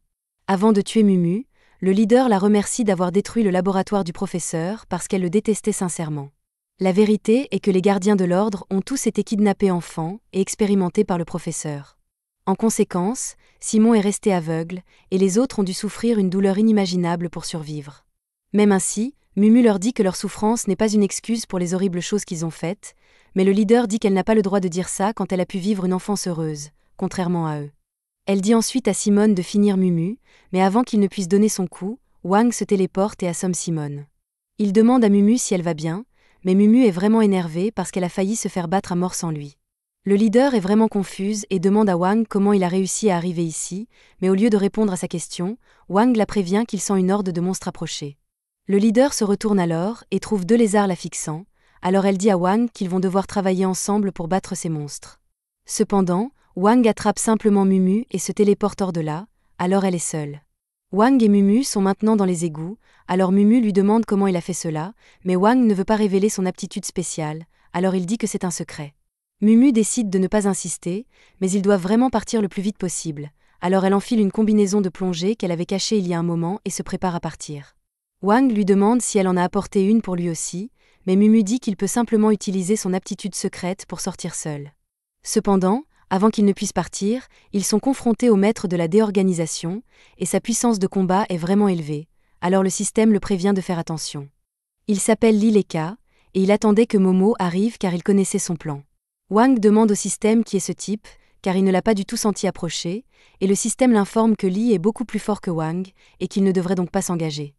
Avant de tuer Mumu, le leader la remercie d'avoir détruit le laboratoire du professeur parce qu'elle le détestait sincèrement. La vérité est que les gardiens de l'ordre ont tous été kidnappés enfants et expérimentés par le professeur. En conséquence, Simon est resté aveugle, et les autres ont dû souffrir une douleur inimaginable pour survivre. Même ainsi, Mumu leur dit que leur souffrance n'est pas une excuse pour les horribles choses qu'ils ont faites, mais le leader dit qu'elle n'a pas le droit de dire ça quand elle a pu vivre une enfance heureuse, contrairement à eux. Elle dit ensuite à Simone de finir Mumu, mais avant qu'il ne puisse donner son coup, Wang se téléporte et assomme Simone. Il demande à Mumu si elle va bien, mais Mumu est vraiment énervée parce qu'elle a failli se faire battre à mort sans lui. Le leader est vraiment confuse et demande à Wang comment il a réussi à arriver ici, mais au lieu de répondre à sa question, Wang la prévient qu'il sent une horde de monstres approcher. Le leader se retourne alors et trouve 2 lézards la fixant, alors elle dit à Wang qu'ils vont devoir travailler ensemble pour battre ces monstres. Cependant, Wang attrape simplement Mumu et se téléporte hors de là, alors elle est seule. Wang et Mumu sont maintenant dans les égouts, alors Mumu lui demande comment il a fait cela, mais Wang ne veut pas révéler son aptitude spéciale, alors il dit que c'est un secret. Mumu décide de ne pas insister, mais ils doivent vraiment partir le plus vite possible, alors elle enfile une combinaison de plongée qu'elle avait cachée il y a un moment et se prépare à partir. Wang lui demande si elle en a apporté une pour lui aussi, mais Mumu dit qu'il peut simplement utiliser son aptitude secrète pour sortir seul. Cependant, avant qu'ils ne puissent partir, ils sont confrontés au maître de la déorganisation, et sa puissance de combat est vraiment élevée, alors le système le prévient de faire attention. Il s'appelle Li Leka, et il attendait que Momo arrive car il connaissait son plan. Wang demande au système qui est ce type, car il ne l'a pas du tout senti approcher, et le système l'informe que Li est beaucoup plus fort que Wang, et qu'il ne devrait donc pas s'engager.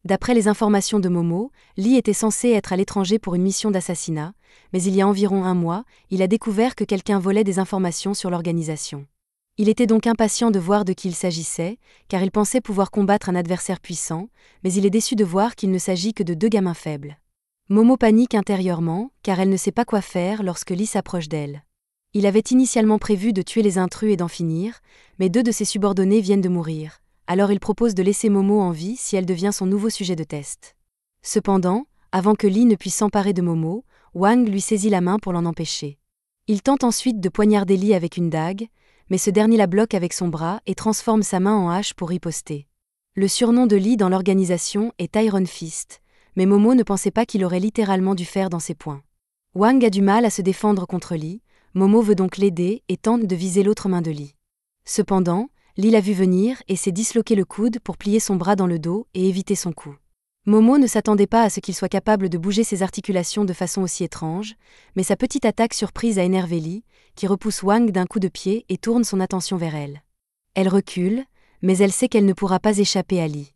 D'après les informations de Momo, Li était censé être à l'étranger pour une mission d'assassinat, mais il y a environ 1 mois, il a découvert que quelqu'un volait des informations sur l'organisation. Il était donc impatient de voir de qui il s'agissait, car il pensait pouvoir combattre un adversaire puissant, mais il est déçu de voir qu'il ne s'agit que de 2 gamins faibles. Momo panique intérieurement, car elle ne sait pas quoi faire lorsque Li s'approche d'elle. Il avait initialement prévu de tuer les intrus et d'en finir, mais 2 de ses subordonnés viennent de mourir, alors il propose de laisser Momo en vie si elle devient son nouveau sujet de test. Cependant, avant que Li ne puisse s'emparer de Momo, Wang lui saisit la main pour l'en empêcher. Il tente ensuite de poignarder Li avec une dague, mais ce dernier la bloque avec son bras et transforme sa main en hache pour riposter. Le surnom de Li dans l'organisation est Iron Fist, mais Momo ne pensait pas qu'il aurait littéralement du fer dans ses poings. Wang a du mal à se défendre contre Li, Momo veut donc l'aider et tente de viser l'autre main de Li. Cependant, Li l'a vu venir et s'est disloqué le coude pour plier son bras dans le dos et éviter son coup. Momo ne s'attendait pas à ce qu'il soit capable de bouger ses articulations de façon aussi étrange, mais sa petite attaque surprise a énervé Li, qui repousse Wang d'un coup de pied et tourne son attention vers elle. Elle recule, mais elle sait qu'elle ne pourra pas échapper à Li.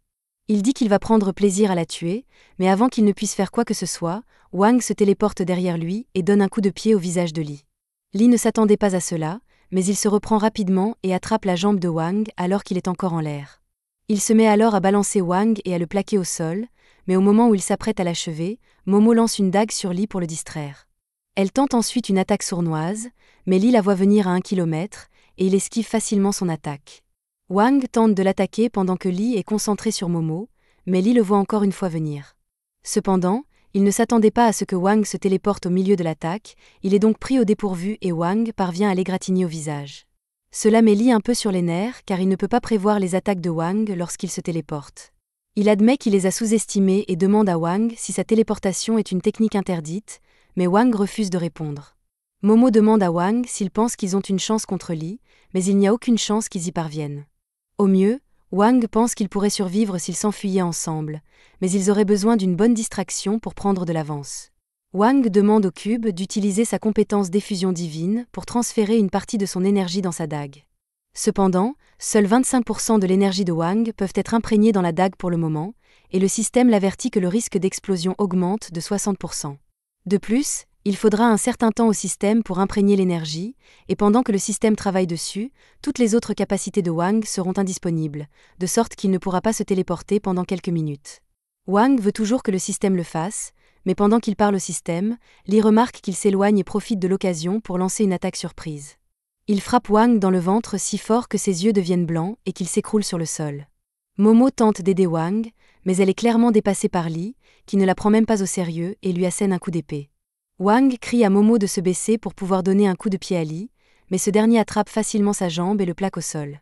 Il dit qu'il va prendre plaisir à la tuer, mais avant qu'il ne puisse faire quoi que ce soit, Wang se téléporte derrière lui et donne un coup de pied au visage de Li. Li ne s'attendait pas à cela, mais il se reprend rapidement et attrape la jambe de Wang alors qu'il est encore en l'air. Il se met alors à balancer Wang et à le plaquer au sol, mais au moment où il s'apprête à l'achever, Momo lance une dague sur Li pour le distraire. Elle tente ensuite une attaque sournoise, mais Li la voit venir à 1 kilomètre, et il esquive facilement son attaque. Wang tente de l'attaquer pendant que Li est concentré sur Momo, mais Li le voit encore une fois venir. Cependant, il ne s'attendait pas à ce que Wang se téléporte au milieu de l'attaque, il est donc pris au dépourvu et Wang parvient à l'égratigner au visage. Cela met Li un peu sur les nerfs car il ne peut pas prévoir les attaques de Wang lorsqu'il se téléporte. Il admet qu'il les a sous-estimées et demande à Wang si sa téléportation est une technique interdite, mais Wang refuse de répondre. Momo demande à Wang s'il pense qu'ils ont une chance contre Li, mais il n'y a aucune chance qu'ils y parviennent. Au mieux, Wang pense qu'ils pourraient survivre s'ils s'enfuyaient ensemble, mais ils auraient besoin d'une bonne distraction pour prendre de l'avance. Wang demande au cube d'utiliser sa compétence d'effusion divine pour transférer une partie de son énergie dans sa dague. Cependant, seuls 25% de l'énergie de Wang peuvent être imprégnés dans la dague pour le moment, et le système l'avertit que le risque d'explosion augmente de 60%. De plus, il faudra un certain temps au système pour imprégner l'énergie, et pendant que le système travaille dessus, toutes les autres capacités de Wang seront indisponibles, de sorte qu'il ne pourra pas se téléporter pendant quelques minutes. Wang veut toujours que le système le fasse, mais pendant qu'il parle au système, Lee remarque qu'il s'éloigne et profite de l'occasion pour lancer une attaque surprise. Il frappe Wang dans le ventre si fort que ses yeux deviennent blancs et qu'il s'écroule sur le sol. Momo tente d'aider Wang, mais elle est clairement dépassée par Lee, qui ne la prend même pas au sérieux et lui assène un coup d'épée. Wang crie à Momo de se baisser pour pouvoir donner un coup de pied à Lee, mais ce dernier attrape facilement sa jambe et le plaque au sol.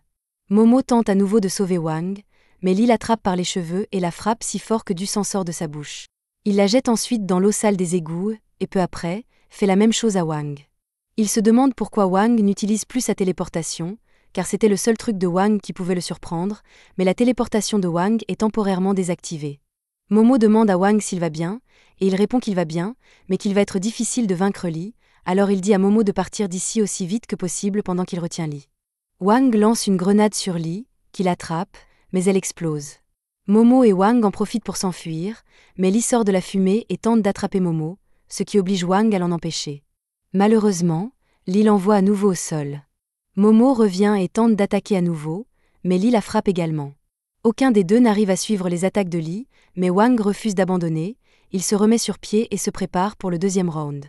Momo tente à nouveau de sauver Wang, mais Lee l'attrape par les cheveux et la frappe si fort que du sang sort de sa bouche. Il la jette ensuite dans l'eau sale des égouts et peu après, fait la même chose à Wang. Il se demande pourquoi Wang n'utilise plus sa téléportation, car c'était le seul truc de Wang qui pouvait le surprendre, mais la téléportation de Wang est temporairement désactivée. Momo demande à Wang s'il va bien, et il répond qu'il va bien, mais qu'il va être difficile de vaincre Lee, alors il dit à Momo de partir d'ici aussi vite que possible pendant qu'il retient Lee. Wang lance une grenade sur Lee, qui l'attrape, mais elle explose. Momo et Wang en profitent pour s'enfuir, mais Lee sort de la fumée et tente d'attraper Momo, ce qui oblige Wang à l'en empêcher. Malheureusement, Lee l'envoie à nouveau au sol. Momo revient et tente d'attaquer à nouveau, mais Lee la frappe également. Aucun des deux n'arrive à suivre les attaques de Lee, mais Wang refuse d'abandonner, il se remet sur pied et se prépare pour le deuxième round.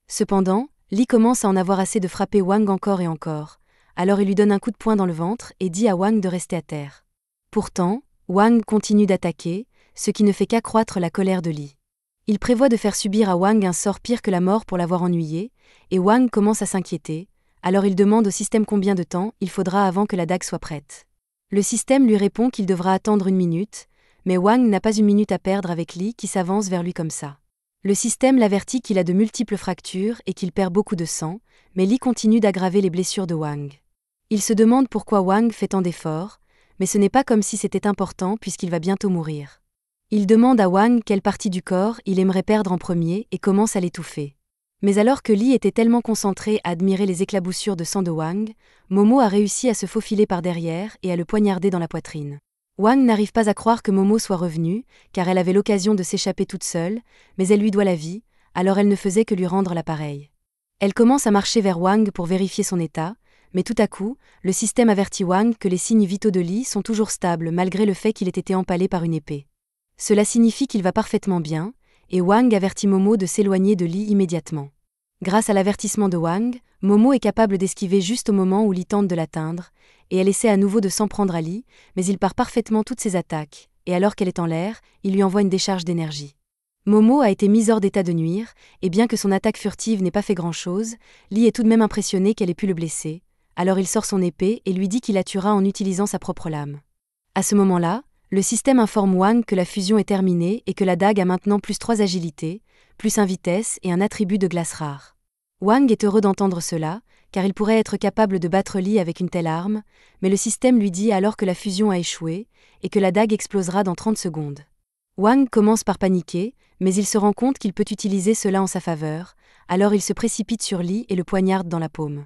Cependant, Lee commence à en avoir assez de frapper Wang encore et encore, alors il lui donne un coup de poing dans le ventre et dit à Wang de rester à terre. Pourtant, Wang continue d'attaquer, ce qui ne fait qu'accroître la colère de Lee. Il prévoit de faire subir à Wang un sort pire que la mort pour l'avoir ennuyé, et Wang commence à s'inquiéter, alors il demande au système combien de temps il faudra avant que la dague soit prête. Le système lui répond qu'il devra attendre 1 minute, mais Wang n'a pas 1 minute à perdre avec Lee qui s'avance vers lui comme ça. Le système l'avertit qu'il a de multiples fractures et qu'il perd beaucoup de sang, mais Lee continue d'aggraver les blessures de Wang. Il se demande pourquoi Wang fait tant d'efforts, mais ce n'est pas comme si c'était important puisqu'il va bientôt mourir. Il demande à Wang quelle partie du corps il aimerait perdre en premier et commence à l'étouffer. Mais alors que Lee était tellement concentré à admirer les éclaboussures de sang de Wang, Momo a réussi à se faufiler par derrière et à le poignarder dans la poitrine. Wang n'arrive pas à croire que Momo soit revenue, car elle avait l'occasion de s'échapper toute seule, mais elle lui doit la vie, alors elle ne faisait que lui rendre l'appareil. Elle commence à marcher vers Wang pour vérifier son état, mais tout à coup, le système avertit Wang que les signes vitaux de Lee sont toujours stables malgré le fait qu'il ait été empalé par une épée. Cela signifie qu'il va parfaitement bien, et Wang avertit Momo de s'éloigner de Lee immédiatement. Grâce à l'avertissement de Wang, Momo est capable d'esquiver juste au moment où Lee tente de l'atteindre, et elle essaie à nouveau de s'en prendre à Lee, mais il part parfaitement toutes ses attaques, et alors qu'elle est en l'air, il lui envoie une décharge d'énergie. Momo a été mise hors d'état de nuire, et bien que son attaque furtive n'ait pas fait grand-chose, Lee est tout de même impressionné qu'elle ait pu le blesser, alors il sort son épée et lui dit qu'il la tuera en utilisant sa propre lame. À ce moment-là, le système informe Wang que la fusion est terminée et que la dague a maintenant plus 3 agilités, plus 1 vitesse et un attribut de glace rare. Wang est heureux d'entendre cela, car il pourrait être capable de battre Lee avec une telle arme, mais le système lui dit alors que la fusion a échoué, et que la dague explosera dans 30 secondes. Wang commence par paniquer, mais il se rend compte qu'il peut utiliser cela en sa faveur, alors il se précipite sur Lee et le poignarde dans la paume.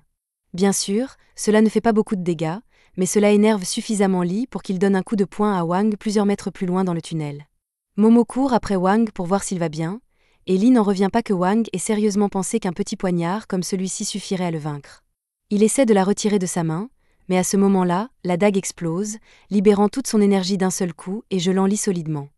Bien sûr, cela ne fait pas beaucoup de dégâts, mais cela énerve suffisamment Lee pour qu'il donne un coup de poing à Wang plusieurs mètres plus loin dans le tunnel. Momo court après Wang pour voir s'il va bien, et Lee n'en revient pas que Wang ait sérieusement pensé qu'un petit poignard comme celui-ci suffirait à le vaincre. Il essaie de la retirer de sa main, mais à ce moment-là, la dague explose, libérant toute son énergie d'un seul coup et gelant Lee solidement.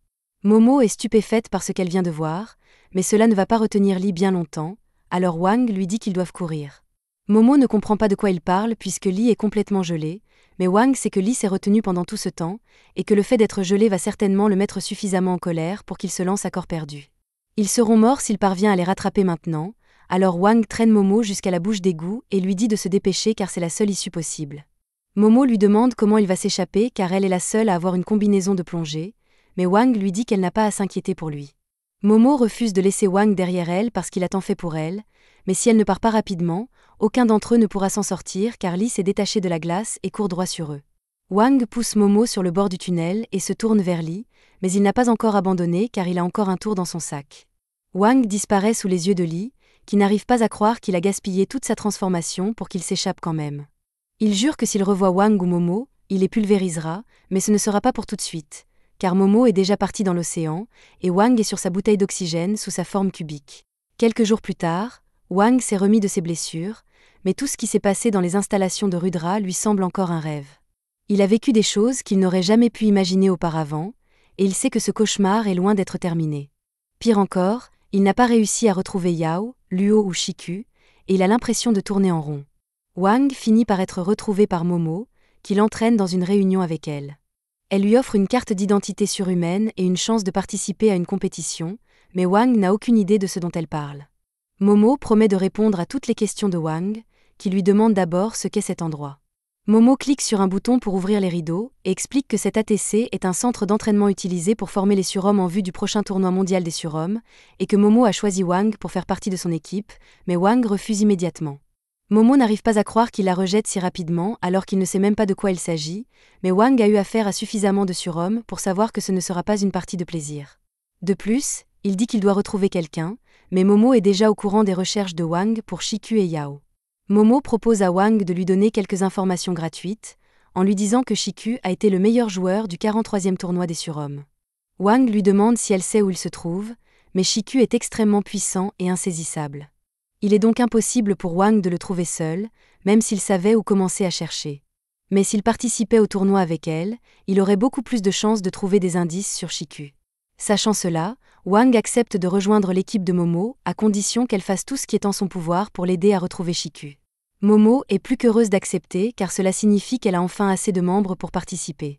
Momo est stupéfaite par ce qu'elle vient de voir, mais cela ne va pas retenir Lee bien longtemps, alors Wang lui dit qu'ils doivent courir. Momo ne comprend pas de quoi il parle puisque Lee est complètement gelé, mais Wang sait que Lee s'est retenu pendant tout ce temps, et que le fait d'être gelé va certainement le mettre suffisamment en colère pour qu'il se lance à corps perdu. Ils seront morts s'il parvient à les rattraper maintenant, alors Wang traîne Momo jusqu'à la bouche d'égout et lui dit de se dépêcher car c'est la seule issue possible. Momo lui demande comment il va s'échapper car elle est la seule à avoir une combinaison de plongée, mais Wang lui dit qu'elle n'a pas à s'inquiéter pour lui. Momo refuse de laisser Wang derrière elle parce qu'il a tant fait pour elle, mais si elle ne part pas rapidement, aucun d'entre eux ne pourra s'en sortir car Lee s'est détaché de la glace et court droit sur eux. Wang pousse Momo sur le bord du tunnel et se tourne vers Lee, mais il n'a pas encore abandonné car il a encore un tour dans son sac. Wang disparaît sous les yeux de Lee, qui n'arrive pas à croire qu'il a gaspillé toute sa transformation pour qu'il s'échappe quand même. Il jure que s'il revoit Wang ou Momo, il les pulvérisera, mais ce ne sera pas pour tout de suite, car Momo est déjà parti dans l'océan, et Wang est sur sa bouteille d'oxygène sous sa forme cubique. Quelques jours plus tard, Wang s'est remis de ses blessures, mais tout ce qui s'est passé dans les installations de Rudra lui semble encore un rêve. Il a vécu des choses qu'il n'aurait jamais pu imaginer auparavant, et il sait que ce cauchemar est loin d'être terminé. Pire encore, Il n'a pas réussi à retrouver Yao, Luo ou Shiku, et il a l'impression de tourner en rond. Wang finit par être retrouvé par Momo, qui l'entraîne dans une réunion avec elle. Elle lui offre une carte d'identité surhumaine et une chance de participer à une compétition, mais Wang n'a aucune idée de ce dont elle parle. Momo promet de répondre à toutes les questions de Wang, qui lui demande d'abord ce qu'est cet endroit. Momo clique sur un bouton pour ouvrir les rideaux et explique que cet ATC est un centre d'entraînement utilisé pour former les surhommes en vue du prochain tournoi mondial des surhommes, et que Momo a choisi Wang pour faire partie de son équipe, mais Wang refuse immédiatement. Momo n'arrive pas à croire qu'il la rejette si rapidement alors qu'il ne sait même pas de quoi il s'agit, mais Wang a eu affaire à suffisamment de surhommes pour savoir que ce ne sera pas une partie de plaisir. De plus, il dit qu'il doit retrouver quelqu'un, mais Momo est déjà au courant des recherches de Wang pour Shiku et Yao. Momo propose à Wang de lui donner quelques informations gratuites, en lui disant que Shiku a été le meilleur joueur du 43e tournoi des surhommes. Wang lui demande si elle sait où il se trouve, mais Shiku est extrêmement puissant et insaisissable. Il est donc impossible pour Wang de le trouver seul, même s'il savait où commencer à chercher. Mais s'il participait au tournoi avec elle, il aurait beaucoup plus de chances de trouver des indices sur Shiku. Sachant cela, Wang accepte de rejoindre l'équipe de Momo, à condition qu'elle fasse tout ce qui est en son pouvoir pour l'aider à retrouver Shiku. Momo est plus qu'heureuse d'accepter car cela signifie qu'elle a enfin assez de membres pour participer.